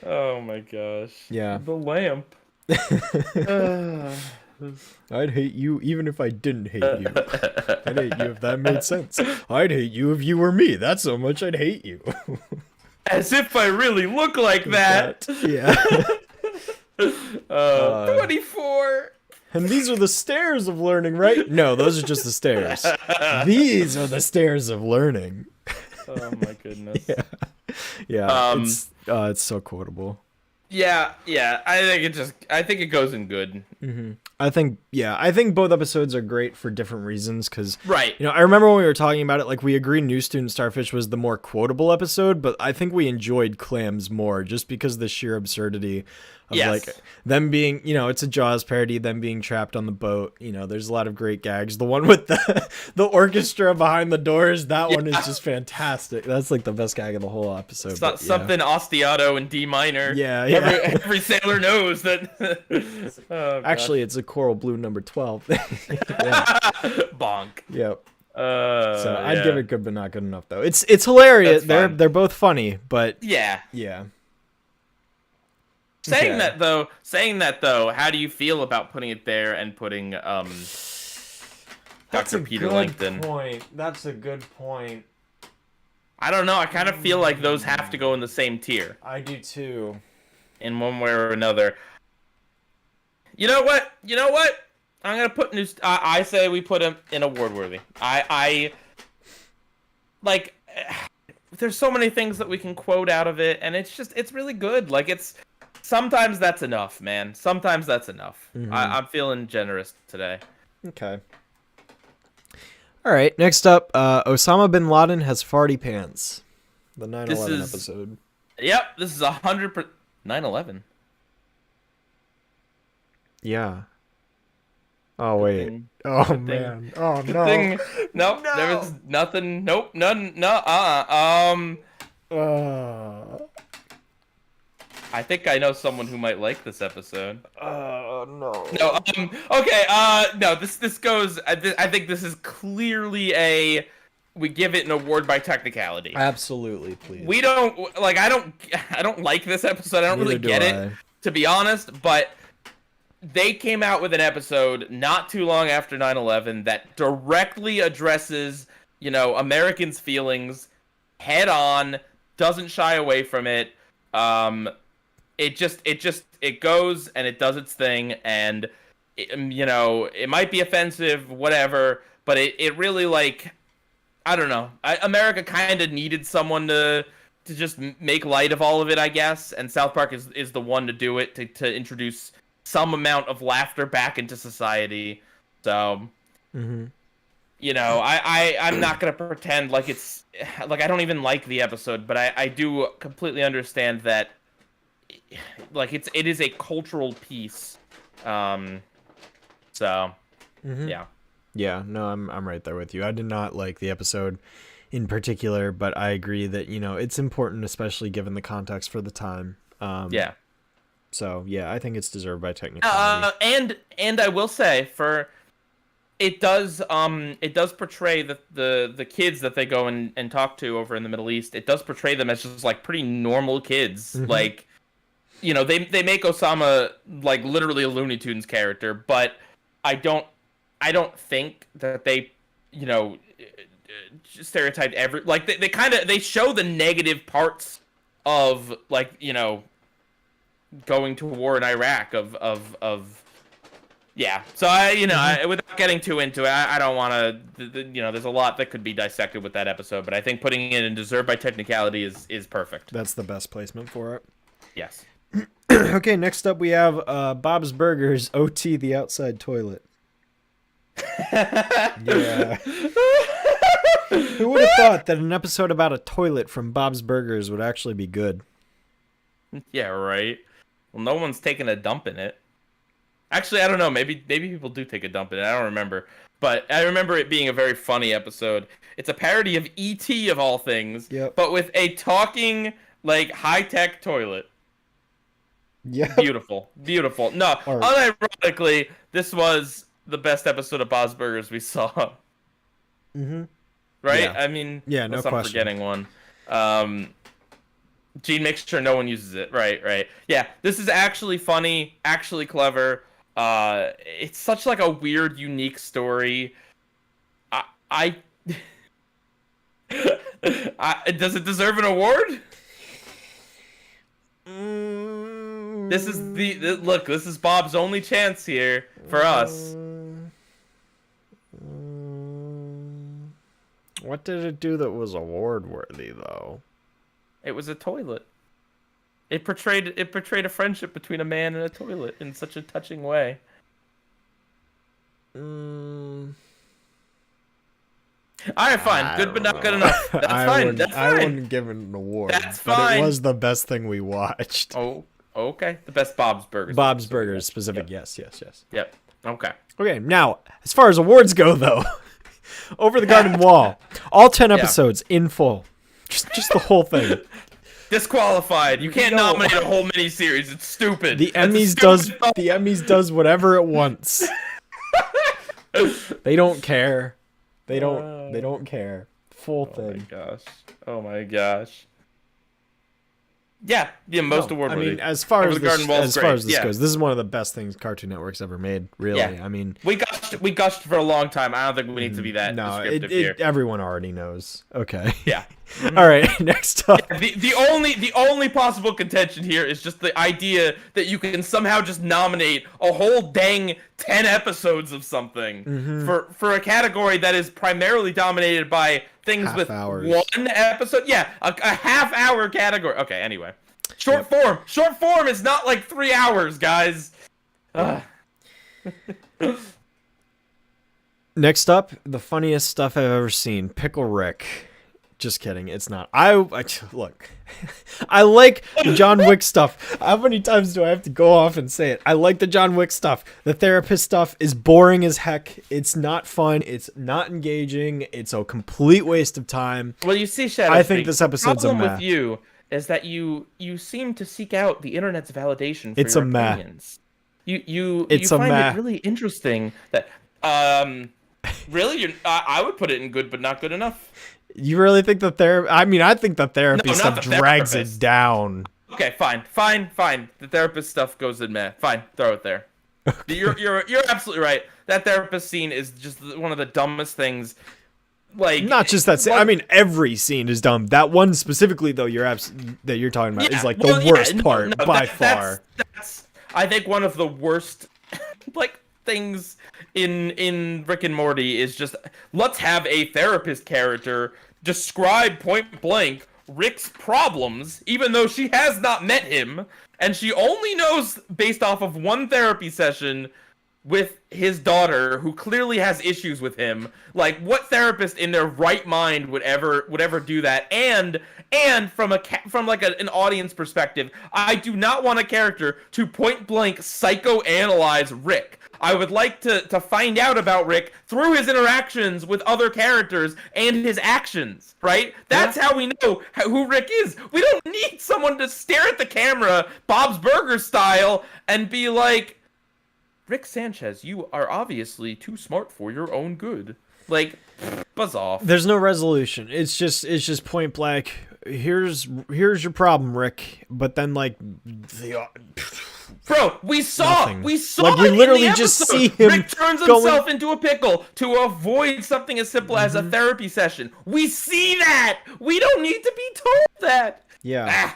Oh my gosh. Yeah. The lamp. I'd hate you even if I didn't hate you. I'd hate you if that made sense. I'd hate you if you were me. That's so much I'd hate you. As if I really look like that. Yeah. 24. And these are the stairs of learning, right? No, those are just the stairs. These are the stairs of learning. Oh my goodness. Yeah. It's so quotable. Yeah. I think it goes in good. Mm-hmm. I think both episodes are great for different reasons. Because, right. You know, I remember when we were talking about it, like we agreed New Student Starfish was the more quotable episode, but I think we enjoyed Clams more just because of the sheer absurdity of like them being, you know, it's a Jaws parody, them being trapped on the boat. You know, there's a lot of great gags. The one with the orchestra behind the doors, that one is just fantastic. That's like the best gag of the whole episode. Something ostinato in D minor. Yeah. Every sailor knows that. Oh, actually, it's a coral blue number 12. Bonk. Yep. So I'd give it good, but not good enough though. It's hilarious. They're both funny, but yeah. Saying that though, how do you feel about putting it there and putting Dr. Peter Langton? That's a good point. I don't know. I kind of feel like those have to go in the same tier. I do too. In one way or another. You know what? I'm gonna put new. I say we put him in award worthy. I like. There's so many things that we can quote out of it, and it's really good. Like sometimes that's enough, man. Sometimes that's enough. Mm-hmm. I'm feeling generous today. Okay. All right. Next up, Osama bin Laden has farty pants. The 9/11 episode. Yep. This is 100%. 9/11. Yeah. Oh wait. Oh man. Oh no. Nope. No. There was nothing. Nope. None. No. I think I know someone who might like this episode. No. No. Okay. No. This goes. I think this is clearly we give it an award by technicality. Absolutely, please. We don't like. I don't like this episode. I don't really get it, to be honest. But they came out with an episode not too long after 9/11 that directly addresses, Americans' feelings head on, doesn't shy away from it. It goes and it does its thing, and it might be offensive, whatever, but it really, like, I don't know. America kind of needed someone to just make light of all of it, I guess, and South Park is the one to do it, to introduce some amount of laughter back into society. So, I'm not gonna pretend like it's like I don't even like the episode, but I do completely understand that, like, it is a cultural piece. Yeah. Yeah, no, I'm right there with you. I did not like the episode in particular, but I agree that, it's important, especially given the context for the time. Yeah. So, yeah, I think it's deserved by technicality. And I will say, it does portray the kids that they go and talk to over in the Middle East. It does portray them as just, like, pretty normal kids. Mm-hmm. Like, they make Osama, like, literally a Looney Tunes character, but I don't think that they, stereotyped like, they show the negative parts of, like, going to war in Iraq yeah. So without getting too into it, I don't want to, there's a lot that could be dissected with that episode, but I think putting it in deserved by technicality is perfect. That's the best placement for it. Yes. Okay, next up we have Bob's Burgers, OT the outside toilet. Yeah. Who would have thought that an episode about a toilet from Bob's Burgers would actually be good? Yeah, right. Well, no one's taking a dump in it. Actually, I don't know. Maybe people do take a dump in it. I don't remember. But I remember it being a very funny episode. It's a parody of E.T. of all things, yep. But with a talking, like, high-tech toilet. Yeah. Beautiful. Beautiful. No, unironically, this was the best episode of Bob's Burgers we saw. Mm-hmm. Right? Yeah. I mean, yeah, no question. I'm forgetting one. Gene makes sure no one uses it. Right. Yeah, this is actually funny, actually clever. It's such, like, a weird, unique story. I does it deserve an award? This is look. This is Bob's only chance here for us. What did it do that was award worthy, though? It was a toilet. It portrayed a friendship between a man and a toilet in such a touching way. All right, fine. Good, but not good enough. That's fine. That's fine. I wouldn't give it an award. That's but fine. It was the best thing we watched. Oh, okay. The best Bob's Burgers. Bob's Burgers, specific. Yep. Yes. Yep. Okay. Okay. Now, as far as awards go, though, Over the Garden Wall, all 10 episodes in full, just the whole thing. Disqualified. You can't nominate a whole miniseries. It's stupid. The Emmys does whatever it wants. They don't care. They don't care. Full thing. Oh my gosh. Yeah, most award worthy. I mean, as far as this goes, this is one of the best things Cartoon Network's ever made. Really, yeah. I mean, we gushed for a long time. I don't think we need to be that descriptive here. Everyone already knows. Okay. Yeah. All right. Next up, the only possible contention here is just the idea that you can somehow just nominate a whole dang 10 episodes of something for a category that is primarily dominated by things with one episode. Yeah, a half-hour category. Okay, anyway. Short form is not like 3 hours, guys. Next up, the funniest stuff I've ever seen. Pickle Rick. Just kidding. It's not. Look. I like the John Wick stuff. How many times do I have to go off and say it? I like the John Wick stuff. The therapist stuff is boring as heck. It's not fun. It's not engaging. It's a complete waste of time. Well, you see, Shadow, I think this episode's a meh. The problem with you is that you seem to seek out the internet's validation for your opinions. You find it really interesting that really I would put it in good but not good enough. You really think that I think the therapy stuff drags it down. Okay, fine. The therapist stuff goes in meh. Fine, throw it there. Okay. You're absolutely right. That therapist scene is just one of the dumbest things. Like, not just that scene. I mean, every scene is dumb. That one specifically, though, that you're talking about is like the worst part by far. That's I think one of the worst like things in Rick and Morty is just let's have a therapist character describe point blank Rick's problems, even though she has not met him, and she only knows based off of one therapy session with his daughter, who clearly has issues with him. Like, what therapist in their right mind would ever do that? And from an audience perspective, I do not want a character to point blank psychoanalyze Rick. I would like to find out about Rick through his interactions with other characters and his actions, right? That's how we know who Rick is. We don't need someone to stare at the camera, Bob's Burger style, and be like, Rick Sanchez, you are obviously too smart for your own good. Like, buzz off. There's no resolution. It's just point blank. Here's your problem, Rick. But then like bro, we saw like we literally just see him. Rick turns himself into a pickle to avoid something as simple as a therapy session. We see that. We don't need to be told that. Yeah.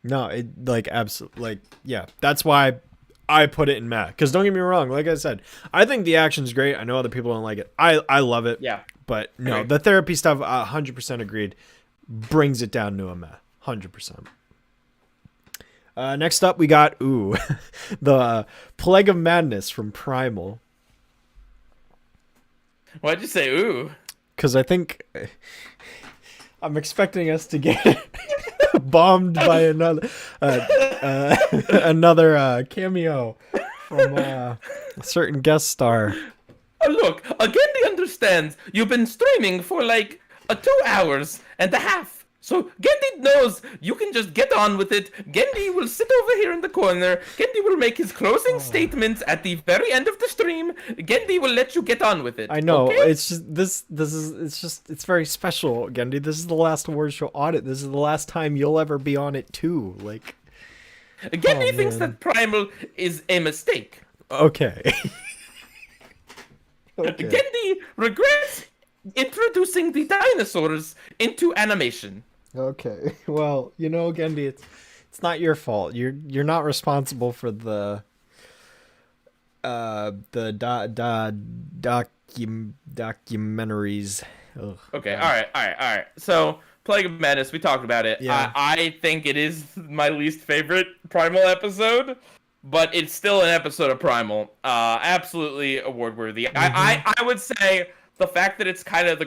No, it like absolutely like yeah. That's why I put it in Matt. Because don't get me wrong, like I said, I think the action's great. I know other people don't like it. I love it. Yeah. But no, the therapy stuff, 100% agreed, brings it down to a Matt. 100%. Next up, we got, the Plague of Madness from Primal. Why'd you say ooh? Because I think I'm expecting us to get bombed by another cameo from a certain guest star. Look, Gendy understands you've been streaming for like 2 hours and a half. So Gendy knows you can just get on with it. Gendy will sit over here in the corner. Gendy will make his closing statements at the very end of the stream. Gendy will let you get on with it. I know. Okay? It's just it's very special, Gendy. This is the last award show audit. This is the last time you'll ever be on it too. Like, Gendy thinks that Primal is a mistake. Okay. Gendy regrets introducing the dinosaurs into animation. Okay. Well, Gendy, it's not your fault. You're not responsible for the documentaries. Ugh. Okay. All right. So, Plague of Madness, we talked about it. Yeah. I think it is my least favorite Primal episode, but it's still an episode of Primal. Absolutely award worthy. I would say the fact that it's kind of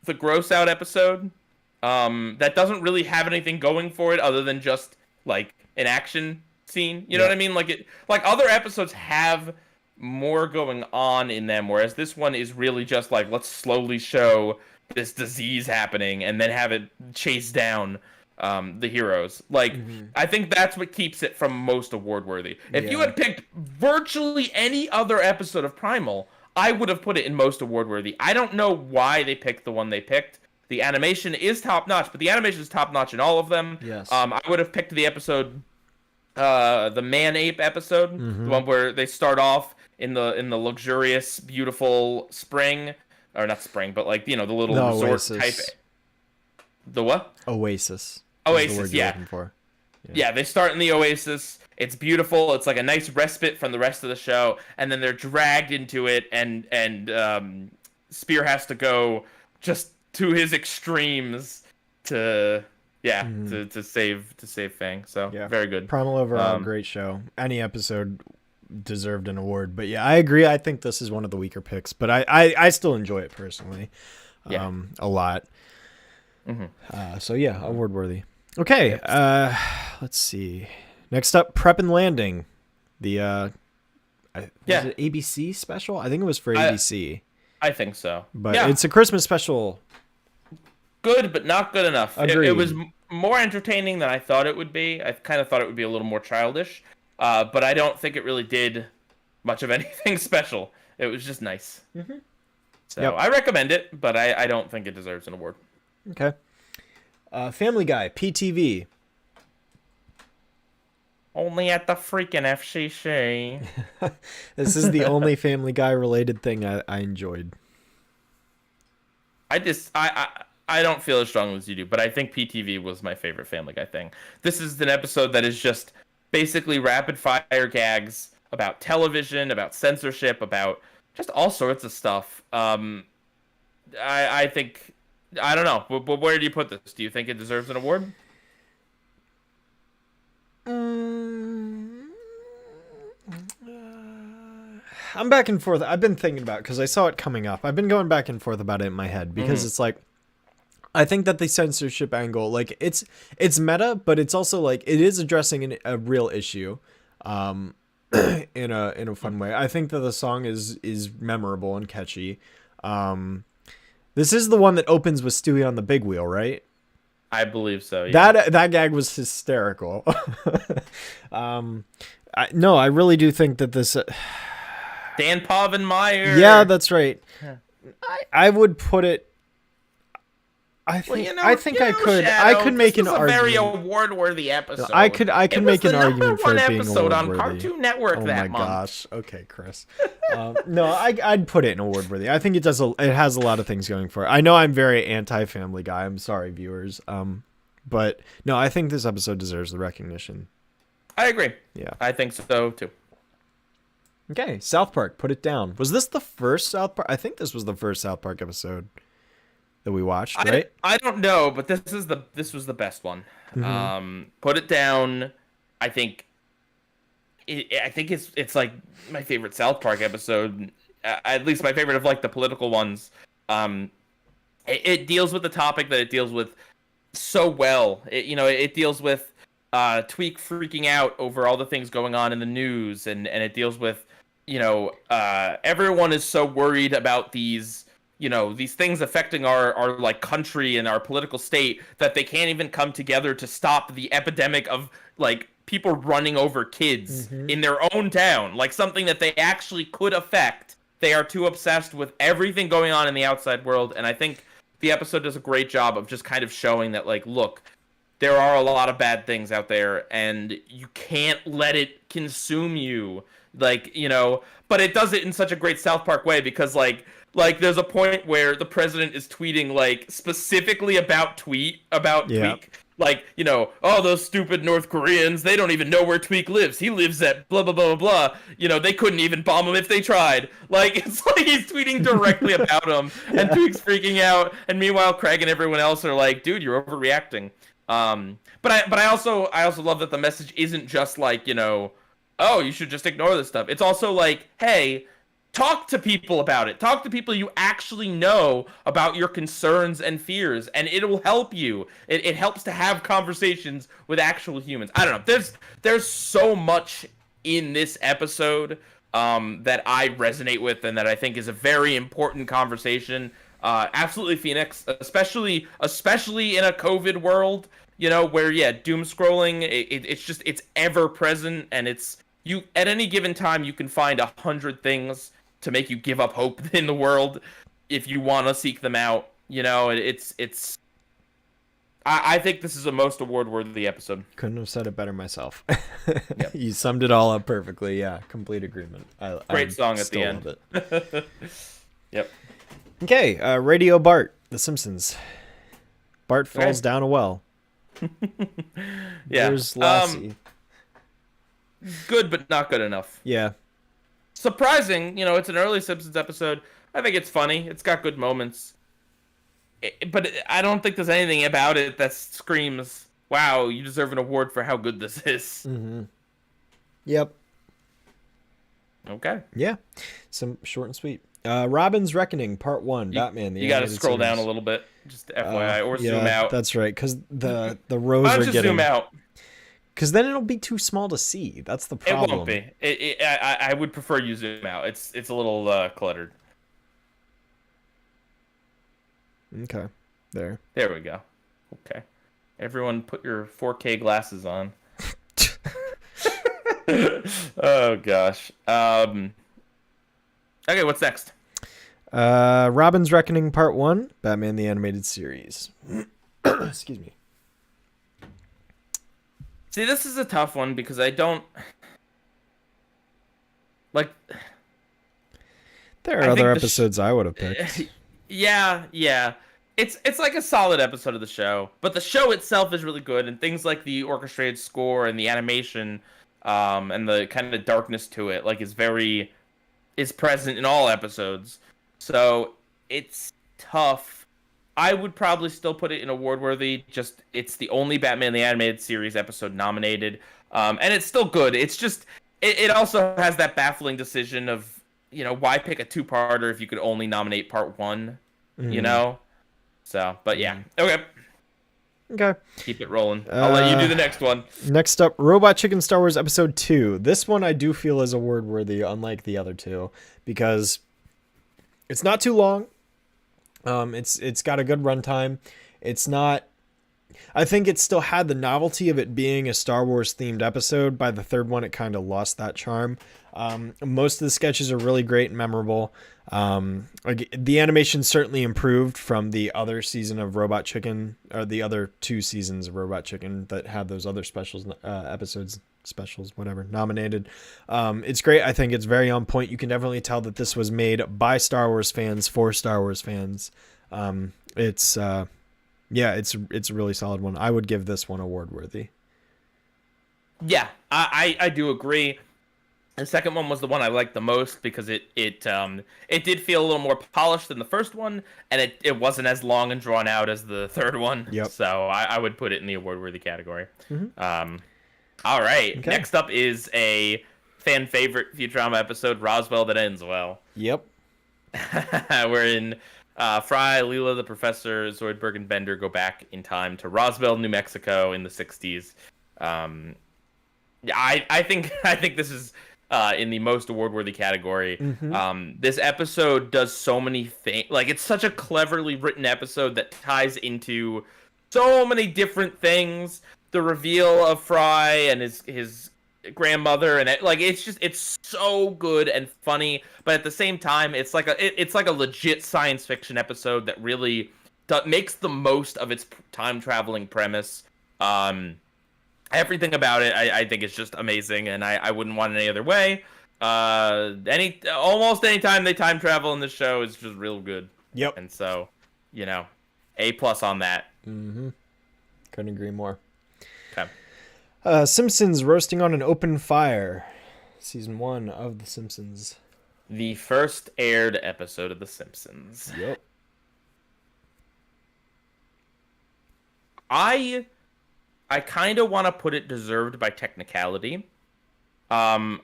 the gross out episode, that doesn't really have anything going for it other than just like an action scene. You know what I mean? Like other episodes have more going on in them, whereas this one is really just like, let's slowly show this disease happening and then have it chase down the heroes. Like, I think that's what keeps it from most award worthy. If you had picked virtually any other episode of Primal, I would have put it in most award worthy. I don't know why they picked the one they picked. The animation is top notch, but the animation is top notch in all of them. Yes. I would have picked the episode, the Man Ape episode, the one where they start off in the luxurious, beautiful spring, or not spring, but like the little resort Oasis. type. The what? Oasis. Oasis, the word you're looking for. Yeah, they start in the Oasis. It's beautiful. It's like a nice respite from the rest of the show, and then they're dragged into it, and Spear has to go just to his extremes to save Fang. So very good. Primal overall, great show. Any episode deserved an award, but I agree. I think this is one of the weaker picks, but I still enjoy it personally, a lot. So award worthy. Okay, let's see. Next up, Prep and Landing, the was it ABC special? I think it was for ABC. I think so, but it's a Christmas special. Good, but not good enough. Agreed. It was more entertaining than I thought it would be. I kind of thought it would be a little more childish, but I don't think it really did much of anything special. It was just nice. So I recommend it, but I don't think it deserves an award. Okay. Family Guy, PTV. Only at the freaking FCC. This is the only Family Guy related thing I enjoyed. I don't feel as strongly as you do, but I think PTV was my favorite Family Guy thing. This is an episode that is just basically rapid fire gags about television, about censorship, about just all sorts of stuff. I think, I don't know. Where do you put this? Do you think it deserves an award? I'm back and forth. I've been thinking about it because I saw it coming up. I've been going back and forth about it in my head because it's like, I think that the censorship angle, like it's meta, but it's also like it is addressing a real issue, in a fun way. I think that the song is memorable and catchy. This is the one that opens with Stewie on the big wheel, right? I believe so. Yeah. That gag was hysterical. I really do think that this. Dan Povenmire. Yeah, that's right. I would put it. I think I could make an argument. Very award-worthy episode. I could make an argument for it being episode on award-worthy. Cartoon Network that month. Oh my gosh. Okay, Chris. No, I'd put it in award-worthy. I think it has a lot of things going for it. I know I'm very anti-Family Guy. I'm sorry, viewers. But no, I think this episode deserves the recognition. I agree. Yeah, I think so too. Okay, South Park. Put it down. Was this the first South Park? I think this was the first South Park episode that we watched, right? I don't know, but this was the best one. Put it down. I think it's like my favorite South Park episode, at least my favorite of like the political ones. It deals with the topic that it deals with so well. It deals with Tweak freaking out over all the things going on in the news, and it deals with everyone is so worried about these things affecting our like country and our political state that they can't even come together to stop the epidemic of like people running over kids in their own town, like something that they actually could affect. They are too obsessed with everything going on in the outside world, and I think the episode does a great job of just kind of showing that, like, look, there are a lot of bad things out there, and you can't let it consume you, but it does it in such a great South Park way, because like there's a point where the president is tweeting like specifically about Tweak, like, oh, those stupid North Koreans, they don't even know where Tweak lives. He lives at blah, blah, blah, blah, blah. They couldn't even bomb him if they tried. Like, it's like he's tweeting directly about him, and Tweak's freaking out, and meanwhile, Craig and everyone else are like, dude, you're overreacting. But I also love that the message isn't just like, oh, you should just ignore this stuff. It's also like, hey, talk to people about it. Talk to people you actually know about your concerns and fears, and it will help you. It helps to have conversations with actual humans. I don't know. There's so much in this episode that I resonate with, and that I think is a very important conversation. Absolutely, Phoenix, especially in a COVID world, where doom scrolling, it's ever present, and you at any given time you can find 100 things to make you give up hope in the world if you want to seek them out. I think this is a most award-worthy episode. Couldn't have said it better myself. Yep. You summed it all up perfectly. Yeah, complete agreement. Great song at the end. Love it. Yep. Okay, Radio Bart, The Simpsons. Bart falls down a well. Yeah. There's Lassie. Good, but not good enough. Yeah. Surprising, it's an early Simpsons episode. I think it's funny. It's got good moments. But I don't think there's anything about it that screams, wow, you deserve an award for how good this is. Mm-hmm. Yep. Okay. Yeah. Some short and sweet. Robin's Reckoning, Part 1, Batman. You got to scroll down a little bit, just FYI, or zoom out. That's right, because the rows Why are don't you getting... zoom out? Because then it'll be too small to see. That's the problem. It won't be. I would prefer you zoom out. It's a little cluttered. Okay. There we go. Okay. Everyone put your 4K glasses on. Oh, gosh. Okay, what's next? Robin's Reckoning, Part 1, Batman the Animated Series. Excuse me. See, this is a tough one because I don't... Like... There are other episodes I would have picked. Yeah. it's like a solid episode of the show, but the show itself is really good, and things like the orchestrated score and the animation, and the kind of darkness to it, like is present in all episodes. So it's tough. I would probably still put it in award worthy. Just it's the only Batman the Animated Series episode nominated, and it's still good. It's just it also has that baffling decision of why pick a two-parter if you could only nominate part one, you know. So, but yeah, okay. Okay. Keep it rolling. I'll let you do the next one. Next up, Robot Chicken Star Wars Episode 2. This one I do feel is award worthy, unlike the other two, because it's not too long. It's got a good runtime. It's not. I think it still had the novelty of it being a Star Wars themed episode. By the third one, it kind of lost that charm. Most of the sketches are really great and memorable. The animation certainly improved from the other season of Robot Chicken, or the other two seasons of Robot Chicken that had those other specials, whatever, nominated. It's great. I think it's very on point. You can definitely tell that this was made by Star Wars fans for Star Wars fans. It's a really solid one. I would give this one award worthy. Yeah, I do agree. The second one was the one I liked the most because it did feel a little more polished than the first one, and it wasn't as long and drawn out as the third one. Yep. So I would put it in the award-worthy category. Mm-hmm. All right. Okay. Next up is a fan favorite Futurama episode, Roswell That Ends Well. Yep. Wherein Fry, Leela, the Professor, Zoidberg, and Bender go back in time to Roswell, New Mexico in the 60s. I think this is in the most award-worthy category. Mm-hmm. This episode does so many things. Like, it's such a cleverly written episode that ties into so many different things. The reveal of Fry and his grandmother, and it's so good and funny. But at the same time, it's like a legit science fiction episode that really makes the most of its time traveling premise. Everything about it, I think, is just amazing, and I wouldn't want it any other way. Almost any time they time travel in this show is just real good. Yep. And so, A+ on that. Mm-hmm. Couldn't agree more. Okay. Simpsons Roasting on an Open Fire. Season 1 of The Simpsons. The first aired episode of The Simpsons. Yep. I kind of want to put it deserved by technicality. I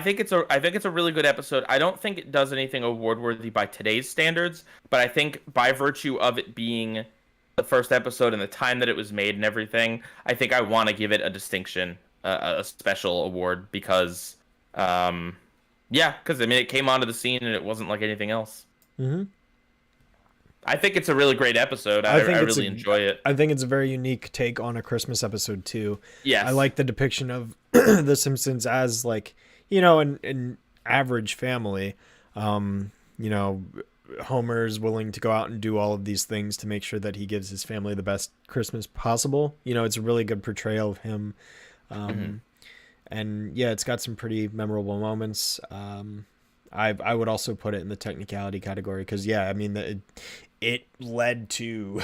think it's a really good episode. I don't think it does anything award worthy by today's standards, but I think by virtue of it being the first episode and the time that it was made and everything, I think I want to give it a distinction, a special award because, it came onto the scene and it wasn't like anything else. Mm-hmm. I think it's a really great episode. I really enjoy it. I think it's a very unique take on a Christmas episode too. Yes. I like the depiction of The Simpsons as an average family. Homer's willing to go out and do all of these things to make sure that he gives his family the best Christmas possible. It's a really good portrayal of him. And yeah, it's got some pretty memorable moments. I would also put it in the technicality category because it led to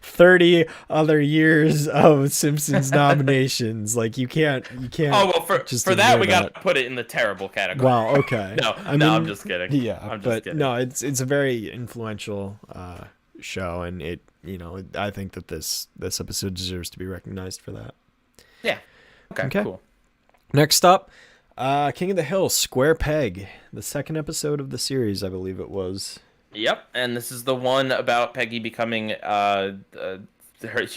30 other years of Simpsons nominations. Like you can't. Oh well, for that we got to put it in the terrible category. Wow. Okay. I'm just kidding. Yeah, I'm just kidding. No, it's a very influential show, and it I think that this episode deserves to be recognized for that. Yeah. Okay. Cool. Next up, King of the Hill, Square Peg, the second episode of the series, I believe it was. Yep, and this is the one about Peggy becoming she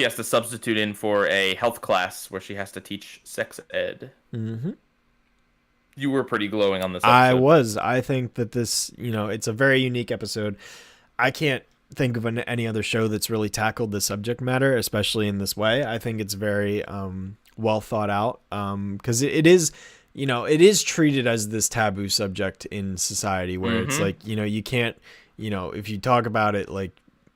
has to substitute in for a health class where she has to teach sex ed. Mm-hmm. You were pretty glowing on this episode. I was. I think that this, it's a very unique episode. I can't think of any other show that's really tackled the subject matter, especially in this way. I think it's very well thought out because it is, it is treated as this taboo subject in society where it's like, you can't, if you talk about it, like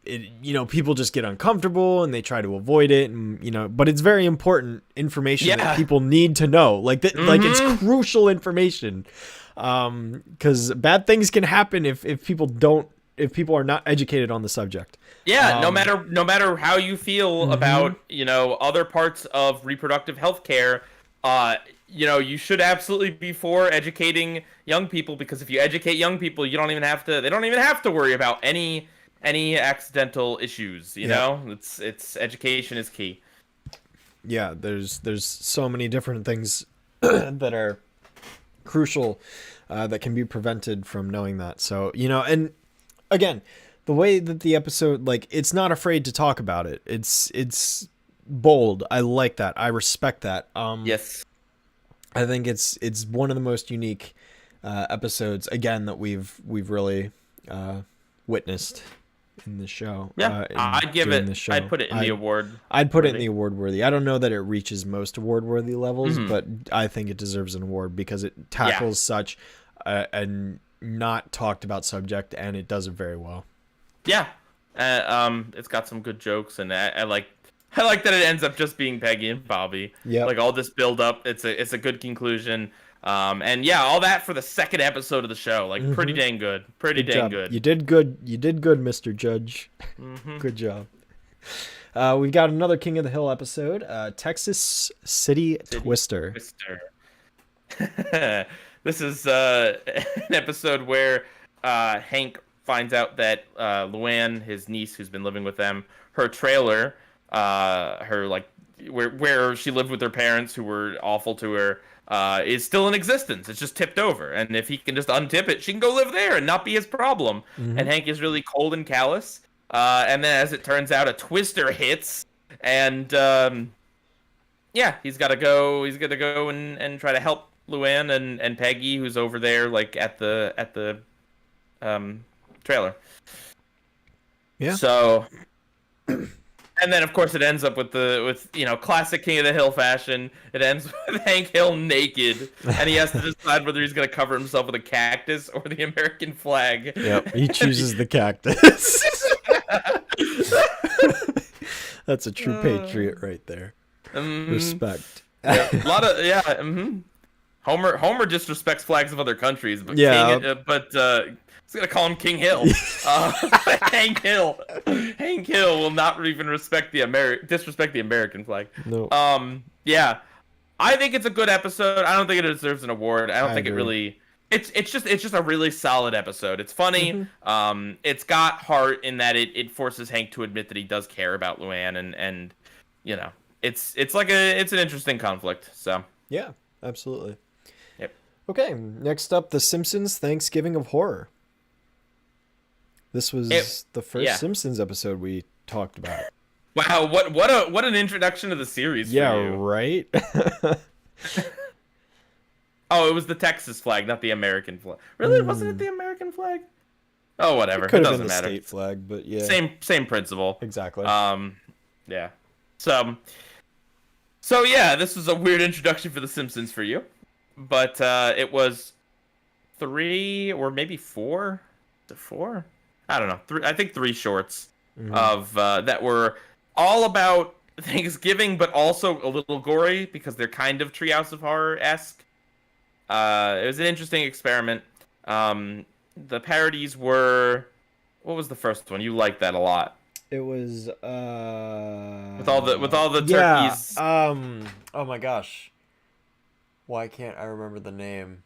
it, people just get uncomfortable and they try to avoid it, and but it's very important information that people need to know. Like that, like it's crucial information, because bad things can happen if people don't people are not educated on the subject. Yeah, no matter how you feel about, other parts of reproductive health care, you should absolutely be for educating young people, because if you educate young people, they don't even have to worry about any accidental issues, you know? It's education is key. Yeah, there's so many different things that are crucial that can be prevented from knowing that. So, and again, the way that the episode, like, it's not afraid to talk about it. It's bold. I like that. I respect that. Yes. I think it's one of the most unique episodes, again, that we've really witnessed in the show. Yeah, I'd give it. I'd put it in the award. I'd put it in the award worthy. I don't know that it reaches most award worthy levels, but I think it deserves an award because it tackles such a not talked about subject, and it does it very well. Yeah, it's got some good jokes, and I like that it ends up just being Peggy and Bobby. Yeah, like all this build up, it's a good conclusion. And yeah, all that for the second episode of the show, like pretty dang good, good. You did good, Mr. Judge. Good job. We've got another King of the Hill episode, Texas City Twister. This is an episode where Hank finds out that Luann, his niece who's been living with them, her trailer, where she lived with her parents who were awful to her, is still in existence. It's just tipped over, and if he can just untip it, she can go live there and not be his problem. And Hank is really cold and callous. And then, as it turns out, a twister hits, and he's got to go. He's got to go and try to help Luann and Peggy, who's over there, like at the trailer. Yeah. So. And then, of course, it ends up with classic King of the Hill fashion. It ends with Hank Hill naked, and he has to decide whether he's going to cover himself with a cactus or the American flag. Yep, he chooses the cactus. That's a true patriot right there. Respect. Yeah, a lot of Homer disrespects flags of other countries, but he's gonna call him King Hill. Hank Hill will not even disrespect the American flag. No. I think it's a good episode. I don't think it deserves an award. I don't think it really. It's just a really solid episode. It's funny. It's got heart in that it forces Hank to admit that he does care about Luann, and it's an interesting conflict. So yeah, absolutely. Yep. Okay, next up, The Simpsons Thanksgiving of Horror. This was the first Simpsons episode we talked about. Wow, what an introduction to the series. Yeah, for you. Right. Oh, it was the Texas flag, not the American flag. Really? Wasn't it the American flag? Oh, whatever. It doesn't matter. State flag, but yeah. Same principle. Exactly. Yeah. So yeah, this was a weird introduction for The Simpsons for you, but it was 3 or maybe 4. The 4? I don't know. I think 3 shorts of that were all about Thanksgiving, but also a little gory because they're kind of Treehouse of Horror-esque. It was an interesting experiment. The parodies were... What was the first one? You liked that a lot. It was with all the turkeys. Oh my gosh. Why can't I remember the name?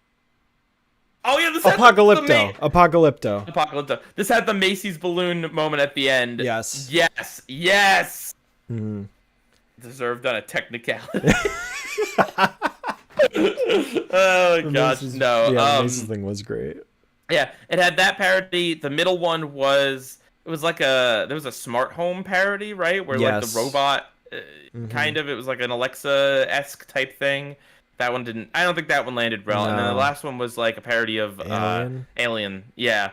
Oh yeah, this Apocalypto. This had the Macy's balloon moment at the end. Yes. Deserved on a technicality. Oh gosh, no. Yeah, the Macy's thing was great. Yeah, it had that parody. The middle one was there was a smart home parody, right? Where like the robot kind of, it was like an Alexa-esque type thing. That one didn't. I don't think that one landed well. No. And then the last one was like a parody of Alien. Yeah.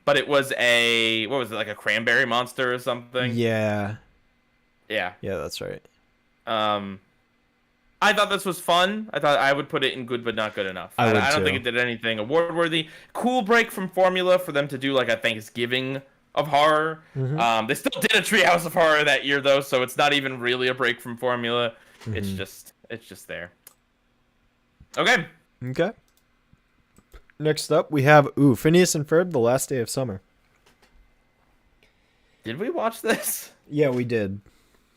But it was like a cranberry monster or something? Yeah. Yeah, that's right. I thought this was fun. I thought I would put it in good but not good enough. I don't think it did anything award worthy. Cool break from formula for them to do like a Thanksgiving of horror. They still did a Treehouse of Horror that year though, so it's not even really a break from formula. It's just there. Okay. Next up, we have Phineas and Ferb: The Last Day of Summer. Did we watch this? Yeah, we did.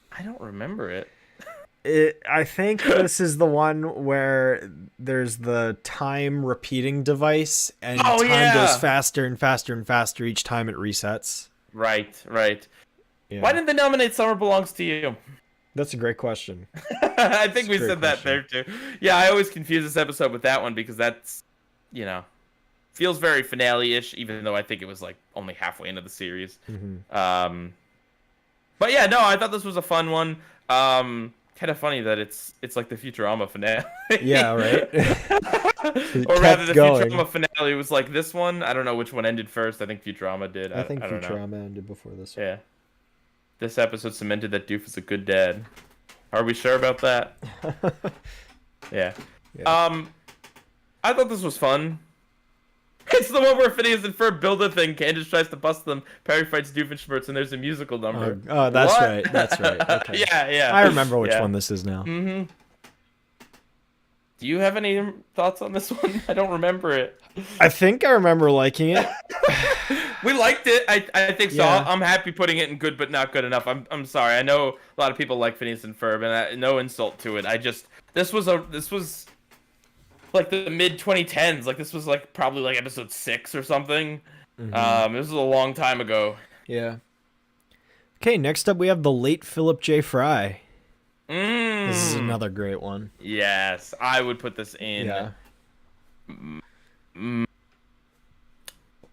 I don't remember it. I think this is the one where there's the time repeating device, and Oh, time goes yeah. faster and faster and faster each time it resets. Right. Yeah. Why didn't they nominate Summer Belongs to You? That's a great question. I think we a great said that there too. Yeah, I always confuse this episode with that one because that's, feels very finale-ish, even though I think it was like only halfway into the series. Mm-hmm. But yeah, no, I thought this was a fun one. Kind of funny that it's like the Futurama finale. Yeah, right. Or rather, the going. Futurama finale was like this one. I don't know which one ended first. I think Futurama did. I think I don't Futurama know. ended before this one. Yeah. This episode cemented that Doof is a good dad. Are we sure about that? Yeah. I thought this was fun. It's the one where Phineas and Ferb build a thing, Candace tries to bust them, Perry fights Doofenshmirtz, and there's a musical number. Oh, that's What? right. That's right. Okay. Yeah. I remember which one this is now. Mm-hmm. Do you have any thoughts on this one? I don't remember it. I think I remember liking it. We liked it. I think so. Yeah. I'm happy putting it in good but not good enough. I'm sorry. I know a lot of people like Phineas and Ferb, and no insult to it. This was like the mid 2010s. Like this was like probably like episode 6 or something. Mm-hmm. This was a long time ago. Yeah. Okay, next up we have the late Philip J. Fry. This is another great one. Yes, I would put this in. Yeah.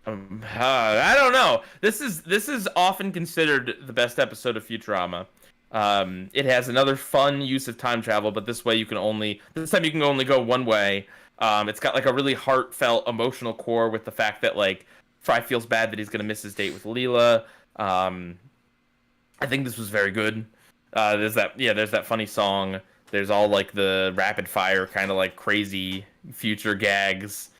I don't know. This is often considered the best episode of Futurama. It has another fun use of time travel, but this time you can only go one way. It's got like a really heartfelt emotional core with the fact that like Fry feels bad that he's gonna miss his date with Leela. I think this was very good. There's that funny song. There's all like the rapid fire kind of like crazy future gags.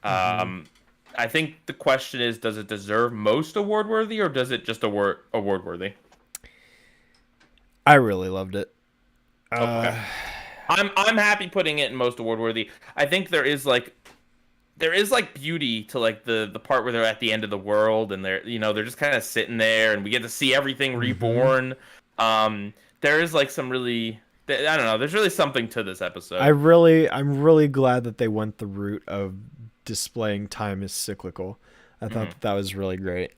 I think the question is, does it deserve most award worthy or does it just award worthy? I really loved it. Okay. I'm happy putting it in most award worthy. I think there is beauty to like the part where they're at the end of the world and they're just kind of sitting there and we get to see everything reborn. There is like some really, I don't know, there's really something to this episode. I'm really glad that they went the route of displaying time as cyclical. I thought that was really great.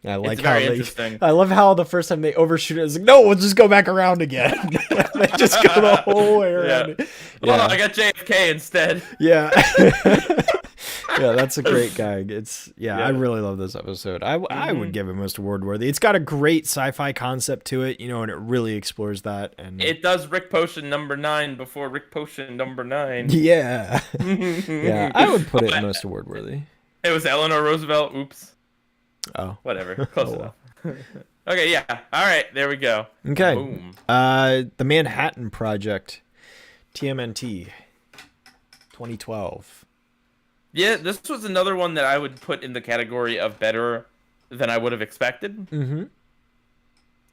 I like it's very interesting. I love how the first time they overshoot it, it's like, no, we'll just go back around again. They just go the whole way around. Yeah. Oh, I got JFK instead. Yeah. Yeah, that's a great gag. I really love this episode. I would give it most award worthy. It's got a great sci-fi concept to it, and it really explores that. And it does Rick Potion number 9 before Rick Potion number 9. Yeah. Yeah, I would put it most award worthy. It was Eleanor Roosevelt. Oops. Oh. Whatever. Close enough. Okay, yeah. All right, there we go. Okay. Boom. The Manhattan Project, TMNT, 2012. Yeah, this was another one that I would put in the category of better than I would have expected. Mm-hmm.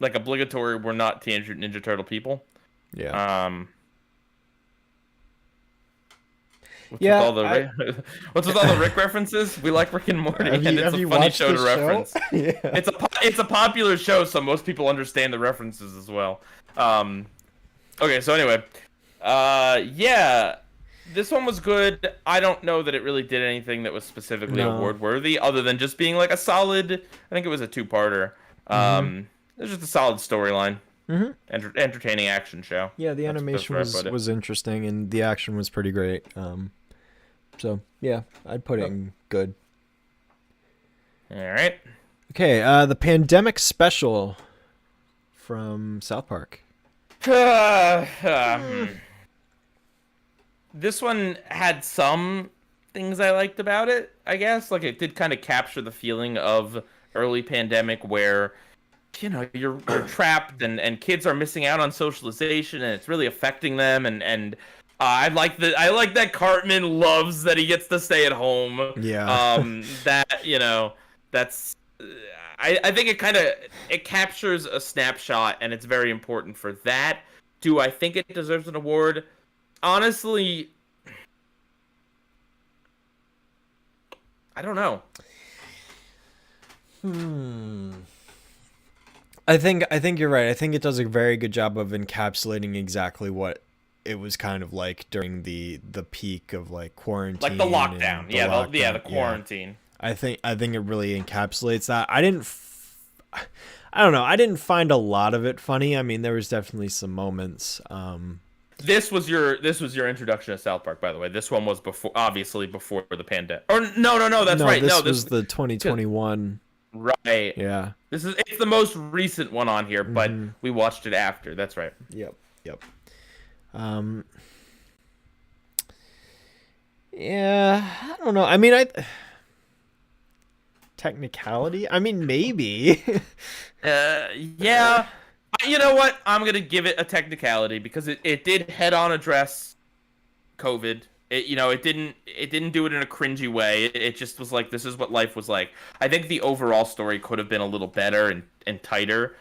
Like obligatory, we're not Teenage Mutant Ninja Turtle people. Yeah. What's with all the Rick references? We like Rick and Morty, and it's a funny show to reference. Yeah. It's a popular show, so most people understand the references as well. Okay, so anyway, yeah, this one was good. I don't know that it really did anything that was specifically award worthy, other than just being like a solid. I think it was a 2-parter. It was just a solid storyline. Entertaining action show. Yeah, the animation was interesting, and the action was pretty great. So yeah, I'd put it in good. All right. Okay, the Pandemic Special from South Park. This one had some things I liked about it, I guess. Like, it did kind of capture the feeling of early pandemic where, you're trapped and kids are missing out on socialization and it's really affecting them. And I like that Cartman loves that he gets to stay at home. Yeah. That's... I think it captures a snapshot, and it's very important for that. Do I think it deserves an award? Honestly, I don't know. I think you're right. I think it does a very good job of encapsulating exactly what it was kind of like during the peak of like Like the quarantine lockdown. and the Yeah, lockdown. the Yeah. quarantine. I think it really encapsulates that. I don't know. I didn't find a lot of it funny. I mean, there was definitely some moments. This was your introduction to South Park, by the way. This one was obviously before the pandemic. Or no, that's No, right. this No, was the 2021. right. Yeah. It's the most recent one on here, but we watched it after. That's right. Yep. Yep. Um. Yeah. I don't know. I mean, technicality. I mean, maybe. Yeah. You know what? I'm gonna give it a technicality because it did head on address COVID. It didn't do it in a cringy way. It just was like, this is what life was like. I think the overall story could have been a little better and tighter.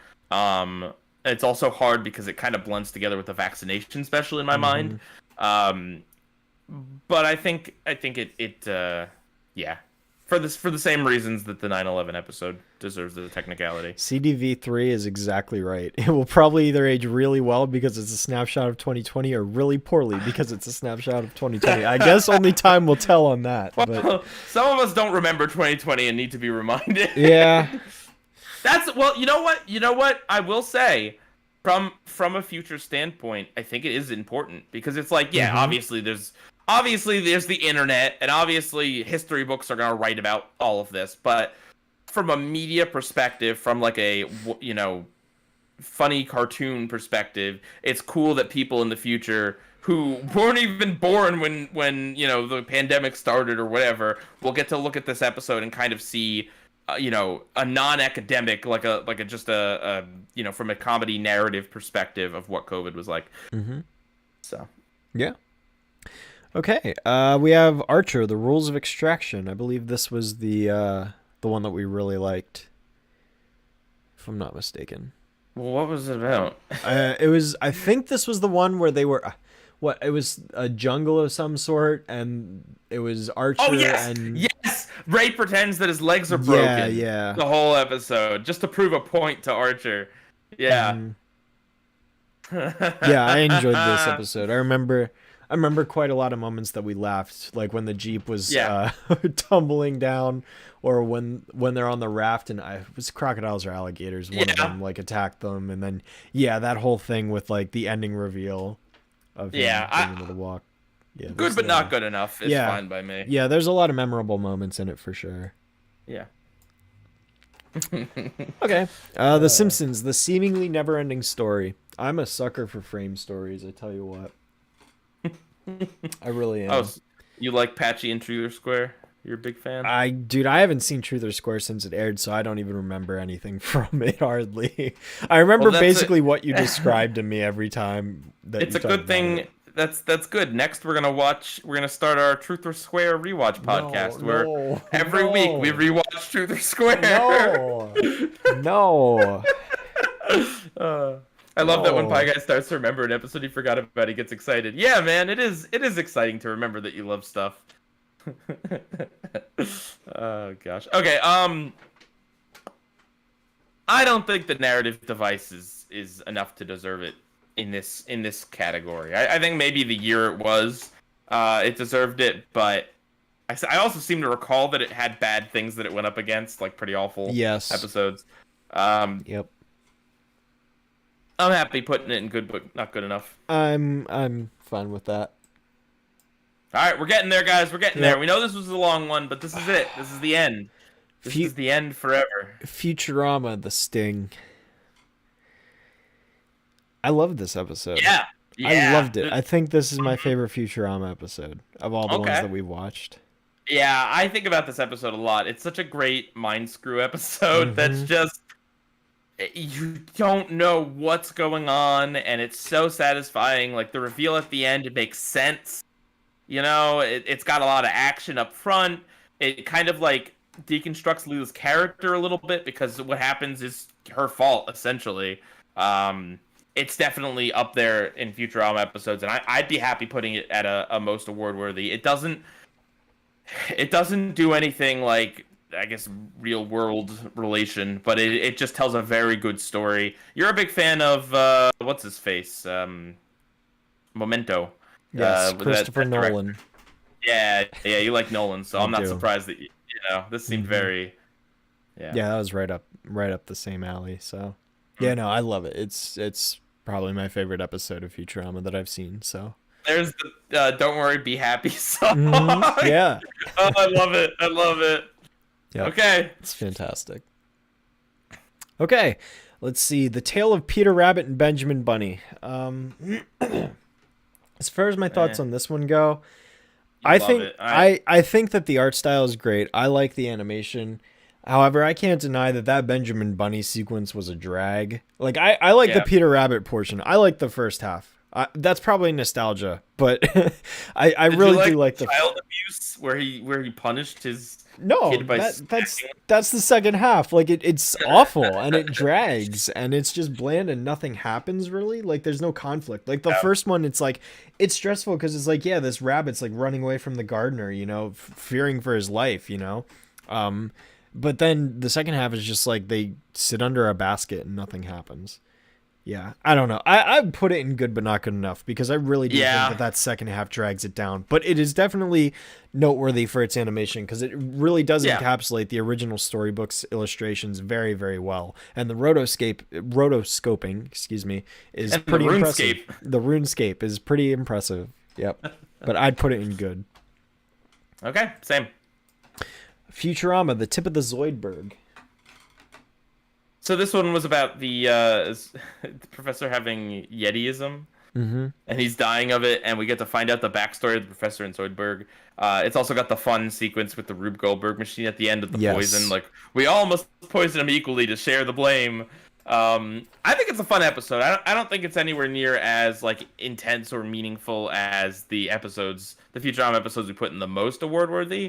It's also hard because it kind of blends together with the vaccination special in my mind. But I think yeah. For the same reasons that the 9/11 episode deserves the technicality. CDV3 is exactly right. It will probably either age really well because it's a snapshot of 2020 or really poorly because it's a snapshot of 2020. I guess only time will tell on that. Well, but some of us don't remember 2020 and need to be reminded. yeah. You know what? You know what? I will say, from a future standpoint, I think it is important because it's like, yeah, obviously there's the internet, and obviously history books are going to write about all of this, but from a media perspective, from like a, funny cartoon perspective, it's cool that people in the future who weren't even born when the pandemic started or whatever will get to look at this episode and kind of see a non-academic, like a just a from a comedy narrative perspective of what COVID was like. So Yeah. Okay, we have Archer, The Rules of Extraction. I believe this was the one that we really liked, if I'm not mistaken. Well, what was it about? I think this was the one where they were, it was a jungle of some sort, and it was Archer. Oh, yes! And Yes! Ray pretends that his legs are broken. Yeah. The whole episode, just to prove a point to Archer. Yeah. Yeah, I enjoyed this episode. I remember quite a lot of moments that we laughed, like when the Jeep was tumbling down, or when they're on the raft and it was crocodiles or alligators. One of them like attacked them, and then that whole thing with like the ending reveal of him going into the walk. Yeah, good but not good enough. It's fine by me. Yeah, there's a lot of memorable moments in it for sure. Yeah. Okay. The Simpsons, the seemingly never-ending story. I'm a sucker for frame stories, I tell you what. I really am. Oh, you like Patchy and Truth or Square? You're a big fan? I haven't seen Truth or Square since it aired, so I don't even remember anything from it hardly. I remember basically what you described to me every time. It's a good thing. That's good. Next, we're gonna start our Truth or Square rewatch podcast, where every week we rewatch Truth or Square. No. I love that when Pie Guy starts to remember an episode he forgot about, he gets excited. Yeah, man, it is exciting to remember that you love stuff. Oh gosh. Okay, I don't think the narrative device is enough to deserve it in this category. I think maybe the year it was, it deserved it, but I also seem to recall that it had bad things that it went up against, like pretty awful episodes. Yep. I'm happy putting it in good, but not good enough. I'm fine with that. All right, we're getting there, guys. We're getting there. We know this was a long one, but this is it. This is the end. This is the end forever. Futurama, The Sting. I loved this episode. Yeah. I loved it. I think this is my favorite Futurama episode of all the ones that we watched. Yeah, I think about this episode a lot. It's such a great mind screw episode that's just, you don't know what's going on, and it's so satisfying. Like, the reveal at the end, it makes sense. You know, it's got a lot of action up front. It kind of, like, deconstructs Leela's character a little bit, because what happens is her fault, essentially. It's definitely up there in Futurama episodes, and I'd be happy putting it at a most award-worthy. It doesn't do anything, like, I guess, real world relation, but it just tells a very good story. You're a big fan of what's his face, Memento. Yes, That Christopher director. Nolan. Yeah, you like Nolan, so I I'm not do. surprised that this seemed very, yeah. Yeah, that was right up the same alley. So, yeah, no, I love it. It's probably my favorite episode of Futurama that I've seen. So, There's the "Don't Worry, Be Happy" song. yeah, Oh, I love it. I love it. yep, Okay. it's fantastic. Okay, let's see. The Tale of Peter Rabbit and Benjamin Bunny. As far as my thoughts Eh, on this one go, you love it. I think that the art style is great. I like the animation. However, I can't deny that Benjamin Bunny sequence was a drag. Like I like the Yeah. Peter Rabbit portion. I like the first half. That's probably nostalgia, but I Did you really like do like the child abuse where he punished his no. kid by That's the second half. Like it's awful and it drags and it's just bland and nothing happens really. Like there's no conflict. Like the first one, it's like it's stressful because it's like yeah, this rabbit's like running away from the gardener, fearing for his life, But then the second half is just like they sit under a basket and nothing happens. Yeah, I don't know. I'd put it in good but not good enough because I really do think that second half drags it down. But it is definitely noteworthy for its animation because it really does encapsulate the original storybook's illustrations very, very well. And the rotoscoping, is and pretty the impressive. RuneScape. The RuneScape is pretty impressive. Yep. But I'd put it in good. Okay, same. Futurama, the tip of the Zoidberg. So this one was about the professor having Yetiism, and he's dying of it, and we get to find out the backstory of the professor in Zoidberg. It's also got the fun sequence with the Rube Goldberg machine at the end of the poison. Like, we all must poison him equally to share the blame. I think it's a fun episode. I don't think it's anywhere near as like intense or meaningful as the Futurama episodes we put in the most award worthy.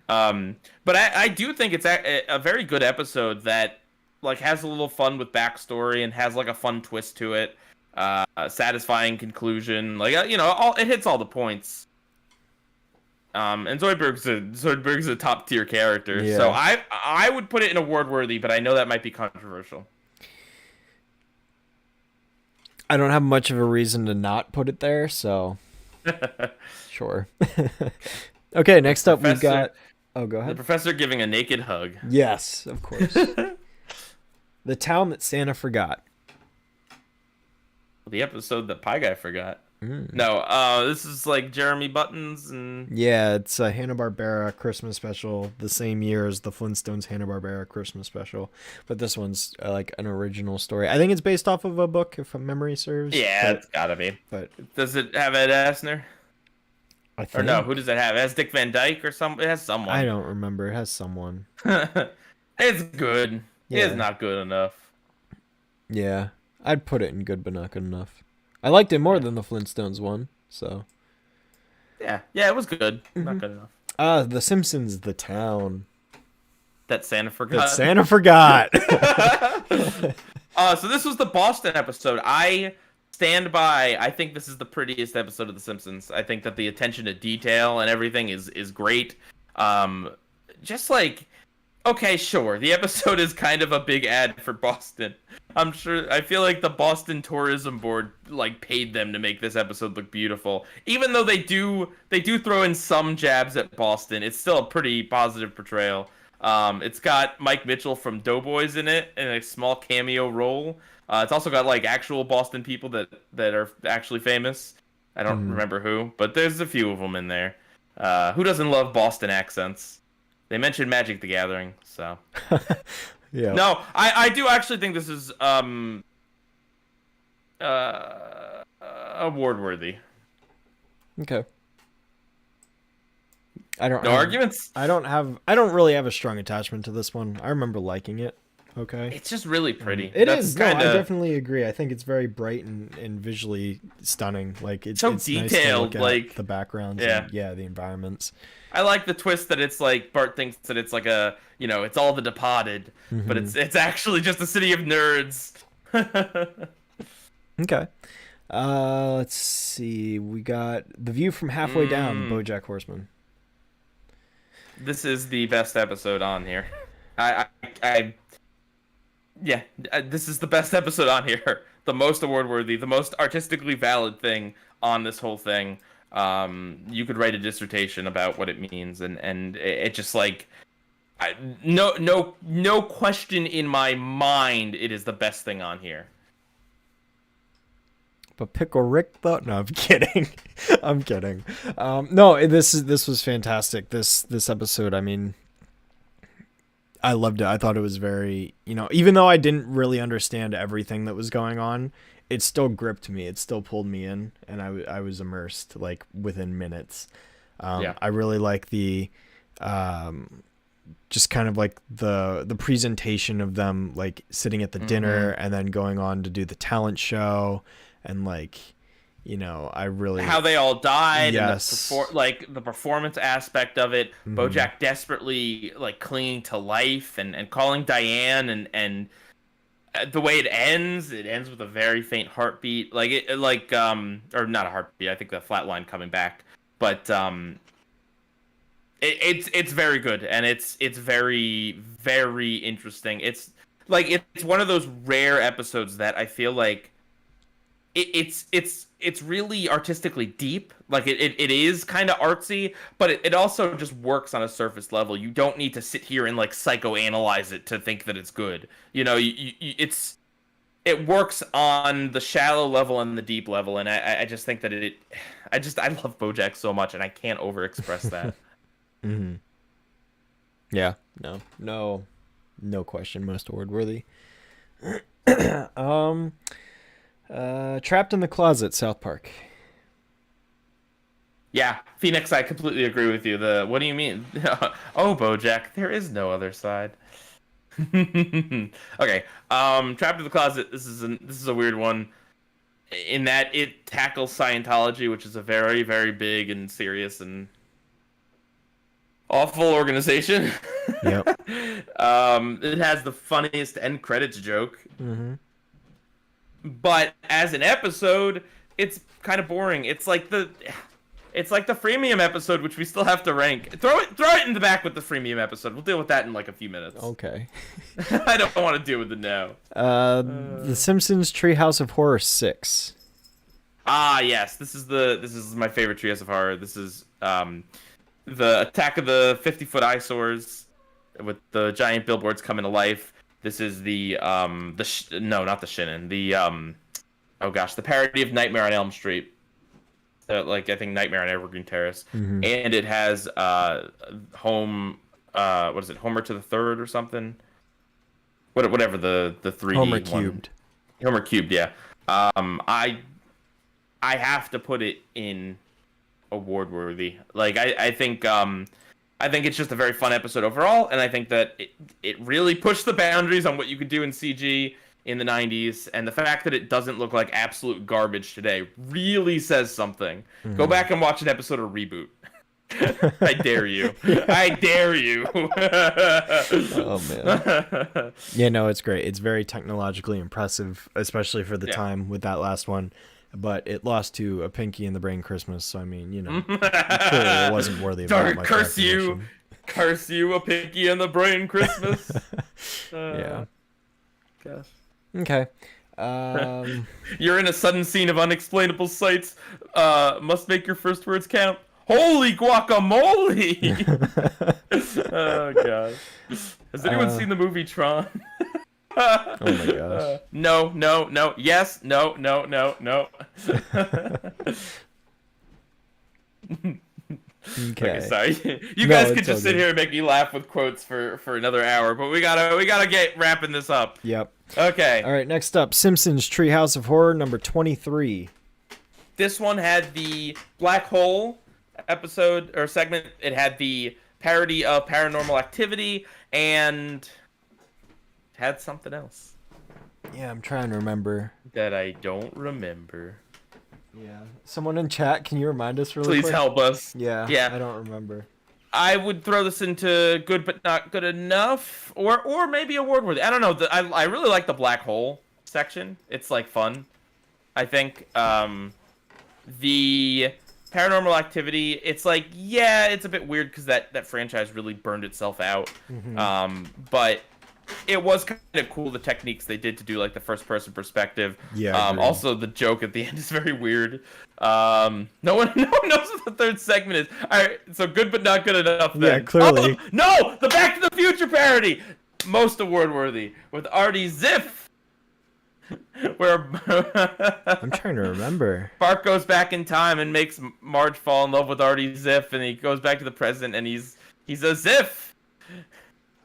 But I do think it's a very good episode that like has a little fun with backstory and has like a fun twist to it, a satisfying conclusion. Like it hits all the points. And Zoidberg's a top tier character, so I would put it in award worthy, but I know that might be controversial. I don't have much of a reason to not put it there, so sure. Okay, next up we've got. Oh, go ahead. The professor giving a naked hug. Yes, of course. The town that Santa forgot. The episode that Pie Guy forgot. No, this is like Jeremy Buttons and Yeah, it's a Hanna-Barbera Christmas special, the same year as the Flintstones Hanna-Barbera Christmas special, but this one's like an original story. I think it's based off of a book, if memory serves. yeah, it's gotta be. But Does it have Ed Asner? I Or think, no, who does it have? It has Dick Van Dyke or some. It has someone. I don't remember. It has someone. It's good. Yeah. It's not good enough. Yeah, I'd put it in good but not good enough. I liked it more than the Flintstones one, so. Yeah, it was good. Not good enough. The Simpsons, the town That Santa forgot. that Santa forgot. So this was the Boston episode. I stand by. I think this is the prettiest episode of The Simpsons. I think that the attention to detail and everything is great. Just like, okay, sure, the episode is kind of a big ad for Boston. I'm sure. I feel like the Boston Tourism Board like paid them to make this episode look beautiful. Even though they do throw in some jabs at Boston, it's still a pretty positive portrayal. It's got Mike Mitchell from Doughboys in it in a small cameo role. It's also got like actual Boston people that are actually famous. I don't remember who, but there's a few of them in there. Who doesn't love Boston accents? They mentioned Magic the Gathering, so. Yeah. No, I do actually think this is award worthy. Okay. No Arguments? I don't really have a strong attachment to this one. I remember liking it. Okay. It's just really pretty. It is. No, I definitely agree. I think it's very bright and visually stunning. Like it's so it's detailed. Nice to look at like the backgrounds. Yeah. And, the environments. I like the twist that it's like Bart thinks that it's like it's all the Departed, but it's actually just a city of nerds. Okay. Let's see. We got The View from Halfway Down, BoJack Horseman. This is the best episode on here. Yeah, this is the best episode on here. The most award-worthy, the most artistically valid thing on this whole thing. You could write a dissertation about what it means, and it just like, no question in my mind, it is the best thing on here. But Pickle Rick though? No, I'm kidding. I'm kidding. No, this was fantastic. This episode, I mean, I loved it. I thought it was very, even though I didn't really understand everything that was going on, it still gripped me. It still pulled me in, and I was immersed like within minutes. Yeah. I really like the just kind of like the presentation of them like sitting at the dinner and then going on to do the talent show, and like, I really, how they all died. Yes. And the performance aspect of it. Bojack desperately like clinging to life and calling Diane, and the way it ends with a very faint heartbeat, or not a heartbeat, I think the flat line coming back, but it's very good, and it's very, very interesting. It's one of those rare episodes that I feel like it's really artistically deep. Like it is kind of artsy, but it also just works on a surface level. You don't need to sit here and like psychoanalyze it to think that it's good. It works on the shallow level and the deep level, and I just think that I love Bojack so much, and I can't overexpress that. Yeah, no question, most award worthy. Trapped in the Closet, South Park. Yeah, Phoenix, I completely agree with you. What do you mean? Oh, Bojack, there is no other side. Okay, Trapped in the Closet. This is a weird one, in that it tackles Scientology, which is a very, very big and serious and awful organization. Yep. It has the funniest end credits joke. But as an episode, it's kind of boring. It's like the freemium episode, which we still have to rank. Throw it in the back with the freemium episode. We'll deal with that in like a few minutes. Okay. I don't want to deal with it now. The Simpsons Treehouse of Horror 6. Ah, yes. This is my favorite Treehouse of Horror. This is the Attack of the 50-Foot Eyesores with the giant billboards coming to life. This is the not the Shinin, the parody of Nightmare on Elm Street. I think Nightmare on Evergreen Terrace, and it has Homer to the Third or something. Whatever the 3D Homer Cubed. Homer Cubed, yeah. I have to put it in award worthy. I think it's just a very fun episode overall, and I think that it really pushed the boundaries on what you could do in CG in the 90s, and the fact that it doesn't look like absolute garbage today really says something. Go back and watch an episode of Reboot. I dare you. I dare you. Oh, man. Yeah, no, it's great. It's very technologically impressive, especially for the time with that last one. But it lost to A Pinky in the Brain Christmas, so I mean, clearly it wasn't worthy of that much recognition. Curse you, A Pinky in the Brain Christmas. Yeah. Gosh. Okay. You're in a sudden scene of unexplainable sights. Must make your first words count. Holy guacamole! Oh gosh. Has anyone seen the movie Tron? Oh my gosh. No. Yes. No. Okay. Sorry. You guys could just sit here and make me laugh with quotes for another hour, but we gotta get wrapping this up. Yep. Okay. All right. Next up, Simpsons Treehouse of Horror number 23. This one had the black hole episode or segment. It had the parody of Paranormal Activity and had something else. Yeah, I'm trying to remember. That I don't remember. Yeah. Someone in chat, can you remind us really quick? Please help us. Yeah. I don't remember. I would throw this into good but not good enough, or maybe award worthy. I don't know. I really like the black hole section. It's like fun. I think the Paranormal Activity, it's like, yeah, it's a bit weird because that franchise really burned itself out. But it was kind of cool, the techniques they did to do like the first person perspective. Yeah. Also, the joke at the end is very weird. No one knows what the third segment is. All right, so good but not good enough. Then. Yeah, clearly. Oh, no, the Back to the Future parody, most award worthy with Artie Ziff. Where I'm trying to remember. Bart goes back in time and makes Marge fall in love with Artie Ziff, and he goes back to the present, and he's a Ziff.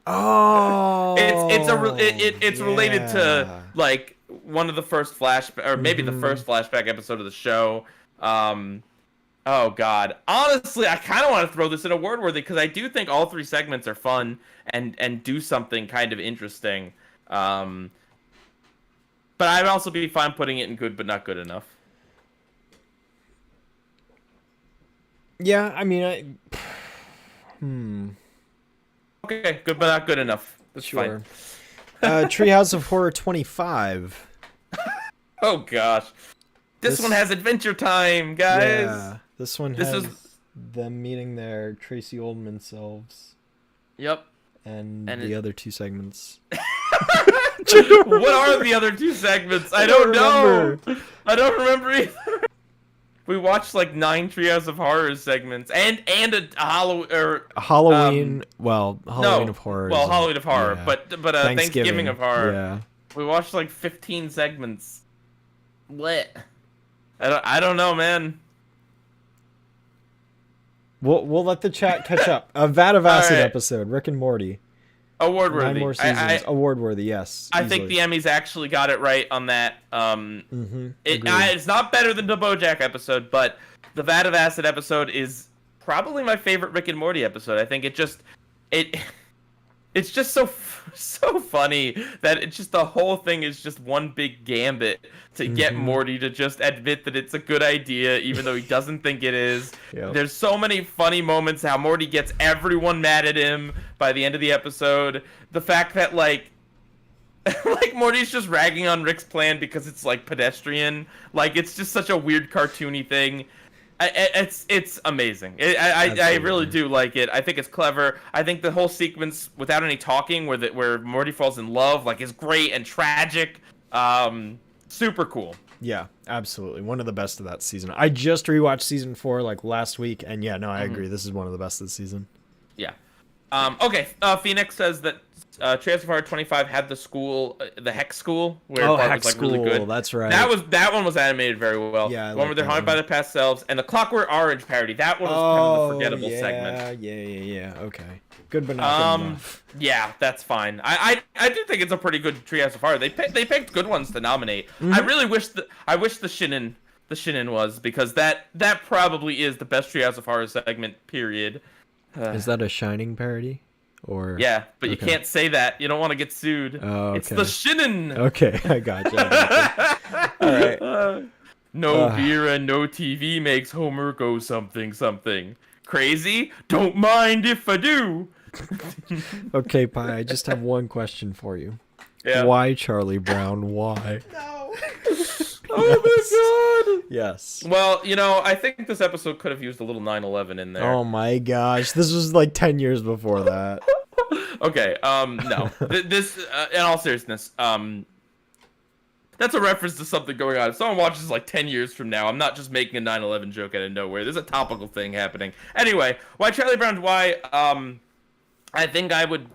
Oh, it's related to like one of the first or maybe the first flashback episode of the show. Oh God, honestly, I kind of want to throw this in award worthy because I do think all three segments are fun and do something kind of interesting. But I'd also be fine putting it in good but not good enough. Yeah, I mean, Okay, good but not good enough. That's sure. fine. Treehouse of Horror 25. Oh gosh, this one has Adventure Time, guys. Yeah, this one has them meeting their Tracy Ullman selves. Yep. And the other two segments. What are the other two segments? I don't know. I don't remember either. We watched like 9 Treehouse of Horror segments and a Halloween Halloween of Horror. Well, Halloween of Horror, yeah. but Thanksgiving of Horror. Yeah. We watched like 15 segments. Lit. I don't know, man. We'll let the chat catch up. A Vat of Acid episode, Rick and Morty. Award worthy. 9 more seasons. Award worthy, yes. I think the Emmys actually got it right on that. It's not better than the Bojack episode, but the Vat of Acid episode is probably my favorite Rick and Morty episode. I think it's just so funny that it's just the whole thing is just one big gambit to get Morty to just admit that it's a good idea even though he doesn't think it is. Yep. There's so many funny moments how Morty gets everyone mad at him by the end of the episode. The fact that like Morty's just ragging on Rick's plan because it's like pedestrian. Like it's just such a weird cartoony thing. It's amazing. I really do like it. I think it's clever. I think the whole sequence without any talking, where Morty falls in love, like is great and tragic. Super cool. Yeah, absolutely. One of the best of that season. I just rewatched season 4 like last week, and yeah, no, I agree. This is one of the best of the season. Yeah. Okay. Phoenix says that Treehouse of Horror 25 had the school, the Hex School, where Bart Hex was like School, really good. That's right. That one was animated very well. Yeah, the one where they're haunted by their past selves, and the Clockwork Orange parody. That one was kind of the forgettable segment. Yeah. Okay. Good, but not good enough. Yeah, that's fine. I do think it's a pretty good Treehouse of Horror. They picked good ones to nominate. I really wish the Shinin was, because that probably is the best Treehouse of Horror segment. Period. Is that a Shining parody? Or yeah, but you can't say that. You don't want to get sued. Oh, okay. It's the Shinin. Okay, I gotcha. All right. No beer and no TV makes Homer go something something. Crazy? Don't mind if I do. Okay, Pi, I just have one question for you. Yeah. Why Charlie Brown? Why? No. Oh my god. Yes. Well, I think this episode could have used a little 9/11 in there. Oh my gosh, this was like 10 years before that. Okay, no. This, in all seriousness, that's a reference to something going on. If someone watches this like 10 years from now, I'm not just making a 9/11 joke out of nowhere. There's a topical thing happening. Anyway, why Charlie Brown's why? I think I would.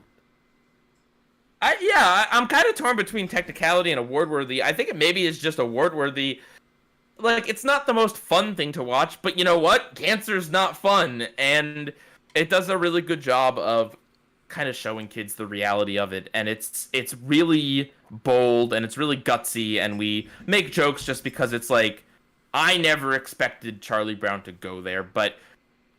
I'm kind of torn between technicality and award worthy. I think it maybe is just award worthy. Like, it's not the most fun thing to watch, but you know what? Cancer's not fun, and it does a really good job of kind of showing kids the reality of it, and it's really bold and it's really gutsy, and we make jokes just because it's like, I never expected Charlie Brown to go there, but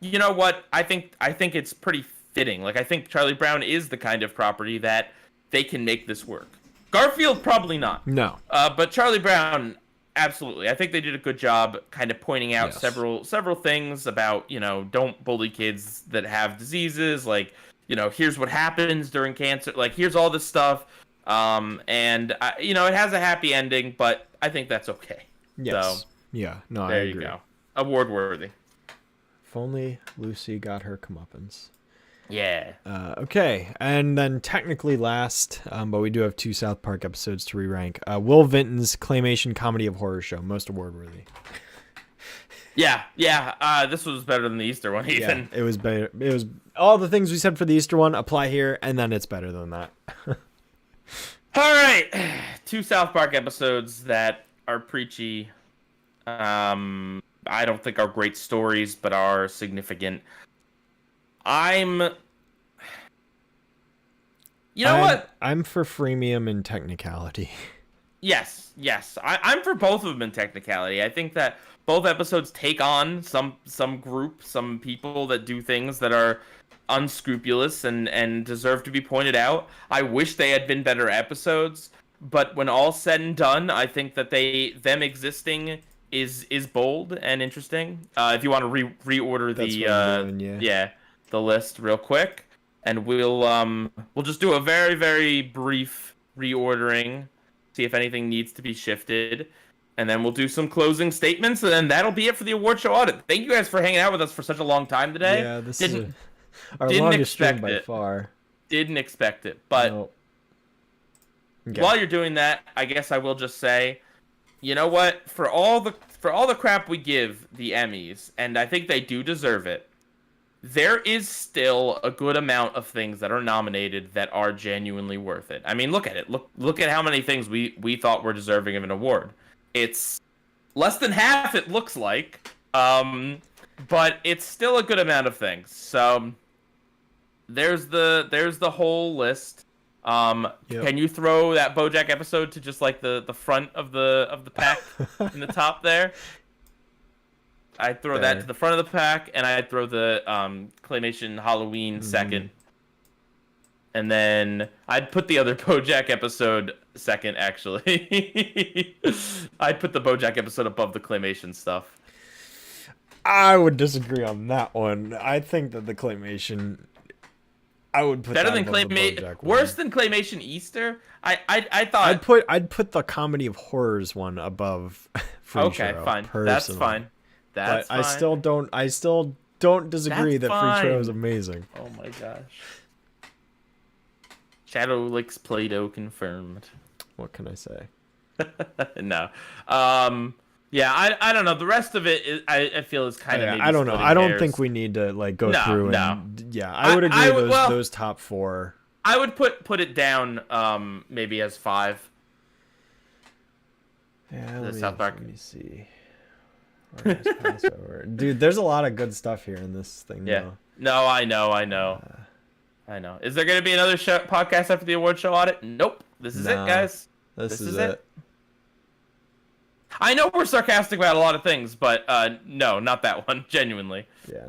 you know what? I think it's pretty fitting. Like, I think Charlie Brown is the kind of property that they can make this work. Garfield, probably not. No. But Charlie Brown, absolutely. I think they did a good job kind of pointing out several things about, don't bully kids that have diseases. Like, here's what happens during cancer. Like, here's all this stuff. And, it has a happy ending, but I think that's okay. Yes. So, yeah. No, I there agree. you go. Award worthy. If only Lucy got her comeuppance. Yeah. Okay, and then technically last, but we do have 2 South Park episodes to re-rank. Will Vinton's Claymation Comedy of Horror show, most award-worthy. Yeah. This was better than the Easter one, even. Yeah, it was better. It was all the things we said for the Easter one apply here, and then it's better than that. All right, 2 South Park episodes that are preachy. I don't think are great stories, but are significant. You know what? I'm for freemium and technicality. Yes. I'm for both of them in technicality. I think that both episodes take on some group, some people that do things that are unscrupulous and deserve to be pointed out. I wish they had been better episodes, but when all said and done, I think that them existing is bold and interesting. If you want to reorder the list real quick, and we'll just do a very, very brief reordering, see if anything needs to be shifted, and then we'll do some closing statements, and then that'll be it for the award show audit. Thank you guys for hanging out with us for such a long time today. Yeah, this is our longest stream by far. Didn't expect it, but nope. Okay. While you're doing that, I guess I will just say, you know what? For all the crap we give the Emmys, and I think they do deserve it, there is still a good amount of things that are nominated that are genuinely worth it. I mean, look at it. Look at how many things we thought were deserving of an award. It's less than half, it looks like, but it's still a good amount of things. So there's the whole list. Yep. Can you throw that Bojack episode to just like the front of the pack in the top there? I'd throw that to the front of the pack, and I'd throw the Claymation Halloween second. And then I'd put the other Bojack episode second, actually. I'd put the Bojack episode above the Claymation stuff. I would disagree on that one. I think that the Claymation... I would put better that than Claymation. Worse than Claymation Easter. I thought I'd put the Comedy of Horrors one above. Okay, Show, fine. personally. That's fine. That's but fine. I still don't disagree That's that Free Show fine. is amazing. Oh my gosh. Shadow Licks Play-Doh confirmed. What can I say? No. Yeah, I don't know. The rest of it is, I feel is kind of. Maybe I don't know. I don't think we need to like go through. Yeah, I would agree. Those top 4. I would put it down. Maybe as 5. Yeah. Let me see. Rugrats Passover. Dude, there's a lot of good stuff here in this thing. Yeah. Though. No, I know. I know. Is there going to be another podcast after the award show audit? Nope. This is it, guys. This is it. I know we're sarcastic about a lot of things, but no, not that one. Genuinely. Yeah.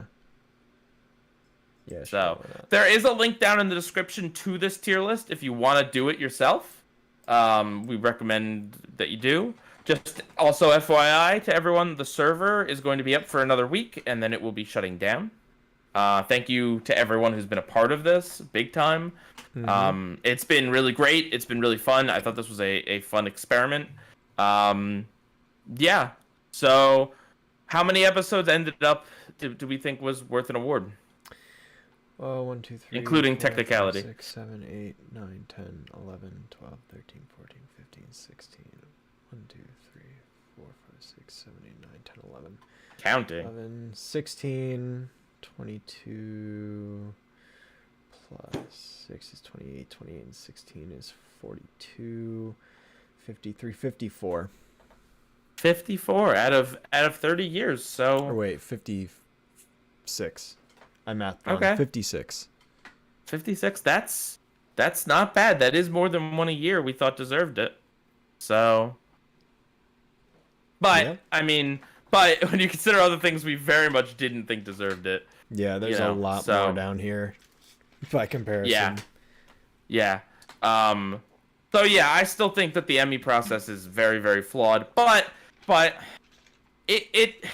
Yeah. So there is a link down in the description to this tier list if you want to do it yourself. We recommend that you do. Just also FYI to everyone, the server is going to be up for another week, and then it will be shutting down. Thank you to everyone who's been a part of this, big time. Mm-hmm. It's been really great. It's been really fun. I thought this was a fun experiment. Yeah. So, how many episodes ended up do we think was worth an award? 1, 2, 3, including 4, technicality. 5, 6, 7, 8, 9, 10, 11, 12, 13, 14, 15, 16. 1, 2, 3, 4, 5, 6, 7, 8, 9, 10, 11. Counting. 11, 16, 22 plus 6 is 28, 28 and 16 is 42, 53, 54. 54 out of 30 years. So. Or wait, 56. I mathed wrong. Okay. 56. 56. That's not bad. That is more than one a year we thought deserved it. So. But, yeah. I mean, when you consider other things we very much didn't think deserved it. Yeah, there's a lot more down here by comparison. Yeah. So yeah, I still think that the Emmy process is very, very flawed. But it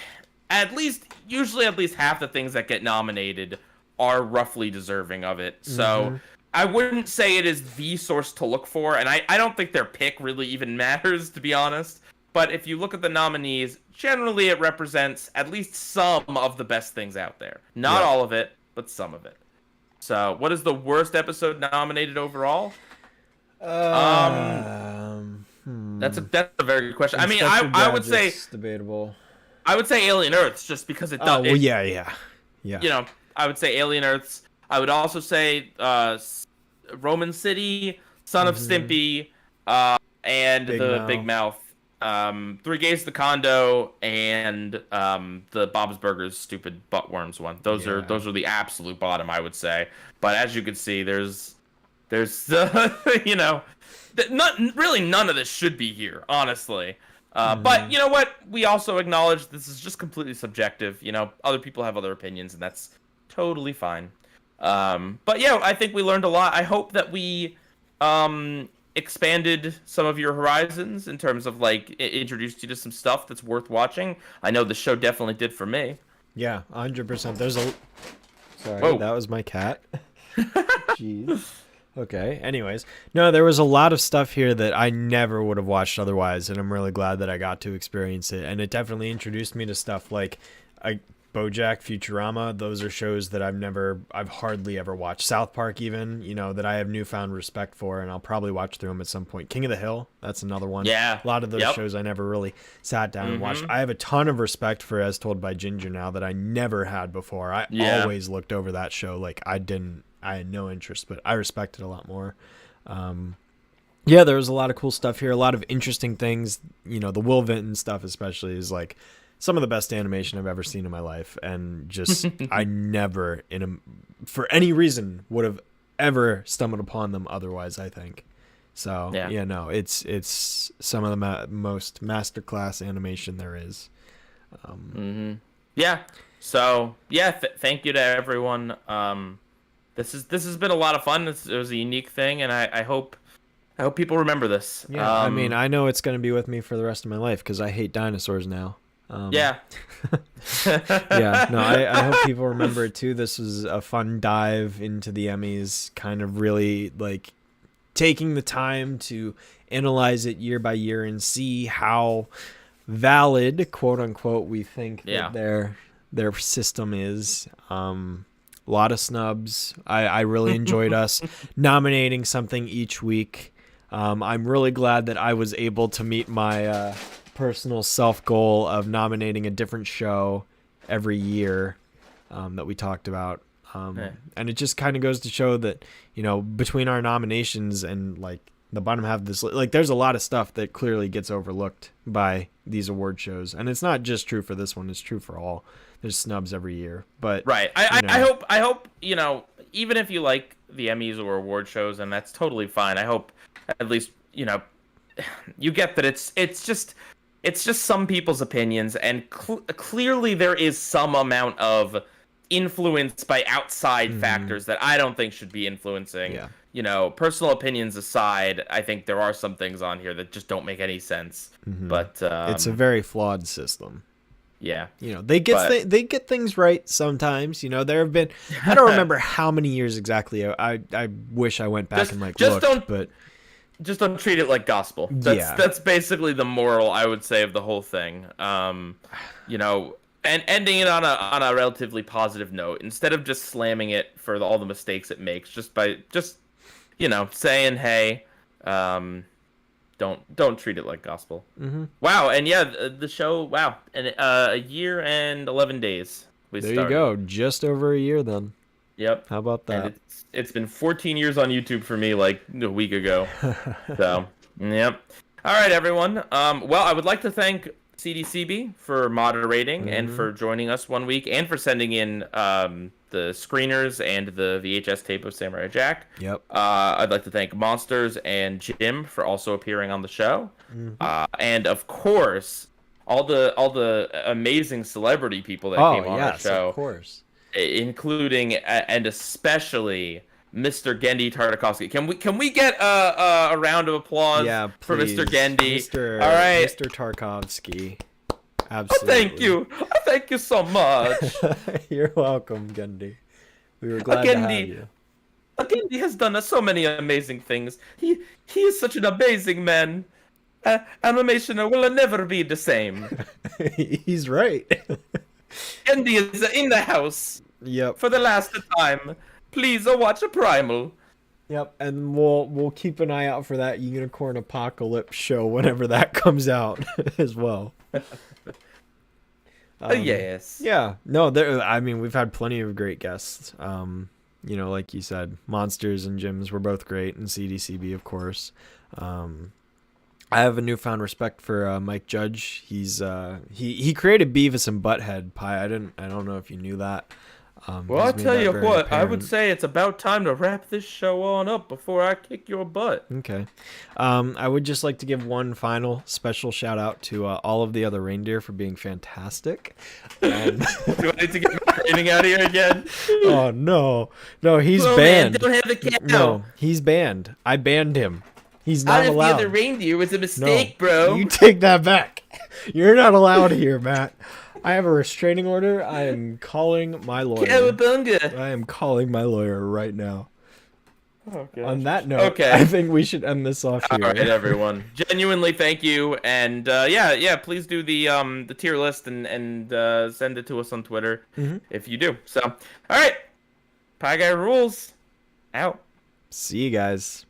usually at least half the things that get nominated are roughly deserving of it. So I wouldn't say it is the source to look for, and I don't think their pick really even matters, to be honest. But if you look at the nominees, generally it represents at least some of the best things out there. Not Yeah. all of it, but some of it. So, what is the worst episode nominated overall? That's a very good question. I mean, I would say debatable. I would say Alien Earths just because it does. Oh well, yeah. You know, I would say Alien Earths. I would also say Roman City, Son of Stimpy, and Big Mouth. Three Gays to the Condo, and the Bob's Burgers stupid buttworms one. Those are the absolute bottom, I would say. But as you can see, there's you know, none of this should be here, honestly. But you know what? We also acknowledge this is just completely subjective. You know, other people have other opinions, and that's totally fine. But yeah, I think we learned a lot. I hope that we expanded some of your horizons in terms of like introduced you to some stuff that's worth watching. I know the show definitely did for me. Yeah, 100%. Sorry, Whoa. That was my cat. Jeez. Okay. Anyways, no, there was a lot of stuff here that I never would have watched otherwise, and I'm really glad that I got to experience it. And it definitely introduced me to stuff like Bojack, Futurama. Those are shows that I've hardly ever watched. South Park, even, you know, that I have newfound respect for, and I'll probably watch through them at some point. King of the Hill, that's another one. Yeah. A lot of those shows I never really sat down and watched. I have a ton of respect for As Told by Ginger now that I never had before. I always looked over that show like I had no interest, but I respect it a lot more. Yeah, there was a lot of cool stuff here, a lot of interesting things. You know, the Will Vinton stuff especially is like some of the best animation I've ever seen in my life, and just I never for any reason would have ever stumbled upon them otherwise, I think. So yeah, no, it's some of the most masterclass animation there is. Yeah. So yeah, thank you to everyone. This has been a lot of fun. It was a unique thing, and I hope people remember this. Yeah, I mean, I know it's going to be with me for the rest of my life because I hate dinosaurs now. Yeah. Yeah, no, I hope people remember it too. This was a fun dive into the Emmys, kind of really like taking the time to analyze it year by year and see how valid, quote unquote, we think that their system is. A lot of snubs. I really enjoyed us nominating something each week. I'm really glad that I was able to meet my personal self goal of nominating a different show every year that we talked about. And it just kind of goes to show that, you know, between our nominations and like the bottom half of this, like there's a lot of stuff that clearly gets overlooked by these award shows. And it's not just true for this one. It's true for all. There's snubs every year, but right. I hope, you know, even if you like the Emmys or award shows, and that's totally fine. I hope at least, you know, you get that it's just some people's opinions, and clearly there is some amount of influence by outside factors that I don't think should be influencing. Yeah. You know, personal opinions aside, I think there are some things on here that just don't make any sense. But it's a very flawed system. Yeah, you know, they get things right sometimes. You know, there have been, I don't remember how many years exactly. I wish I went back and just don't treat it like gospel. That's basically the moral, I would say, of the whole thing. You know, and ending it on a relatively positive note instead of just slamming it for all the mistakes it makes. Just you know, saying, hey, Don't treat it like gospel. Wow, and yeah, the show. Wow, and a year and 11 days. There you go, just over a year then. Yep. How about that? And it's been 14 years on YouTube for me, like a week ago. So, yep. All right, everyone. Well, I would like to thank CDCB for moderating and for joining us one week, and for sending in the screeners and the VHS tape of Samurai Jack. Yep. I'd like to thank Monsters and Jim for also appearing on the show. And of course, all the amazing celebrity people that came on our show. Of course. Including and especially Mr. Gendy Tartakovsky. Can we get a round of applause for Mr. Gendy? All right, Mr. Tarkovsky. Absolutely. Thank you so much. You're welcome, Gendy. We were glad to have you. Gendy has done so many amazing things. He is such an amazing man. Animation will never be the same. He's right. Andy is in the house Yep. for the last time. Please watch a Primal. Yep, and we'll keep an eye out for that Unicorn Apocalypse show whenever that comes out as well. Yes. Yeah. No, there. I mean, we've had plenty of great guests. You know, like you said, Monsters and Gyms were both great, and CDCB, of course. I have a newfound respect for Mike Judge. He created Beavis and Butthead Pie. I don't know if you knew that. Well, I'll he's made tell that you very what, I would apparent. say it's about time to wrap this show on up before I kick your butt. Okay. I would just like to give one final special shout out to all of the other reindeer for being fantastic. Do I need to get my rating out of here again? Oh no, no, he's Well, banned. man, don't have the cat. No, he's banned. I banned him. He's not Out of the allowed. other reindeer was a No, mistake, bro. you take that back. You're not allowed here, Matt. I have a restraining order. I am calling my lawyer. Cowabunga. I am calling my lawyer right now. Oh, gosh. On that note, Okay. I think we should end this off here. All right, everyone. Genuinely, thank you, and yeah, please do the tier list and send it to us on Twitter if you do. So, all right, Pie Guy rules. Out. See you guys.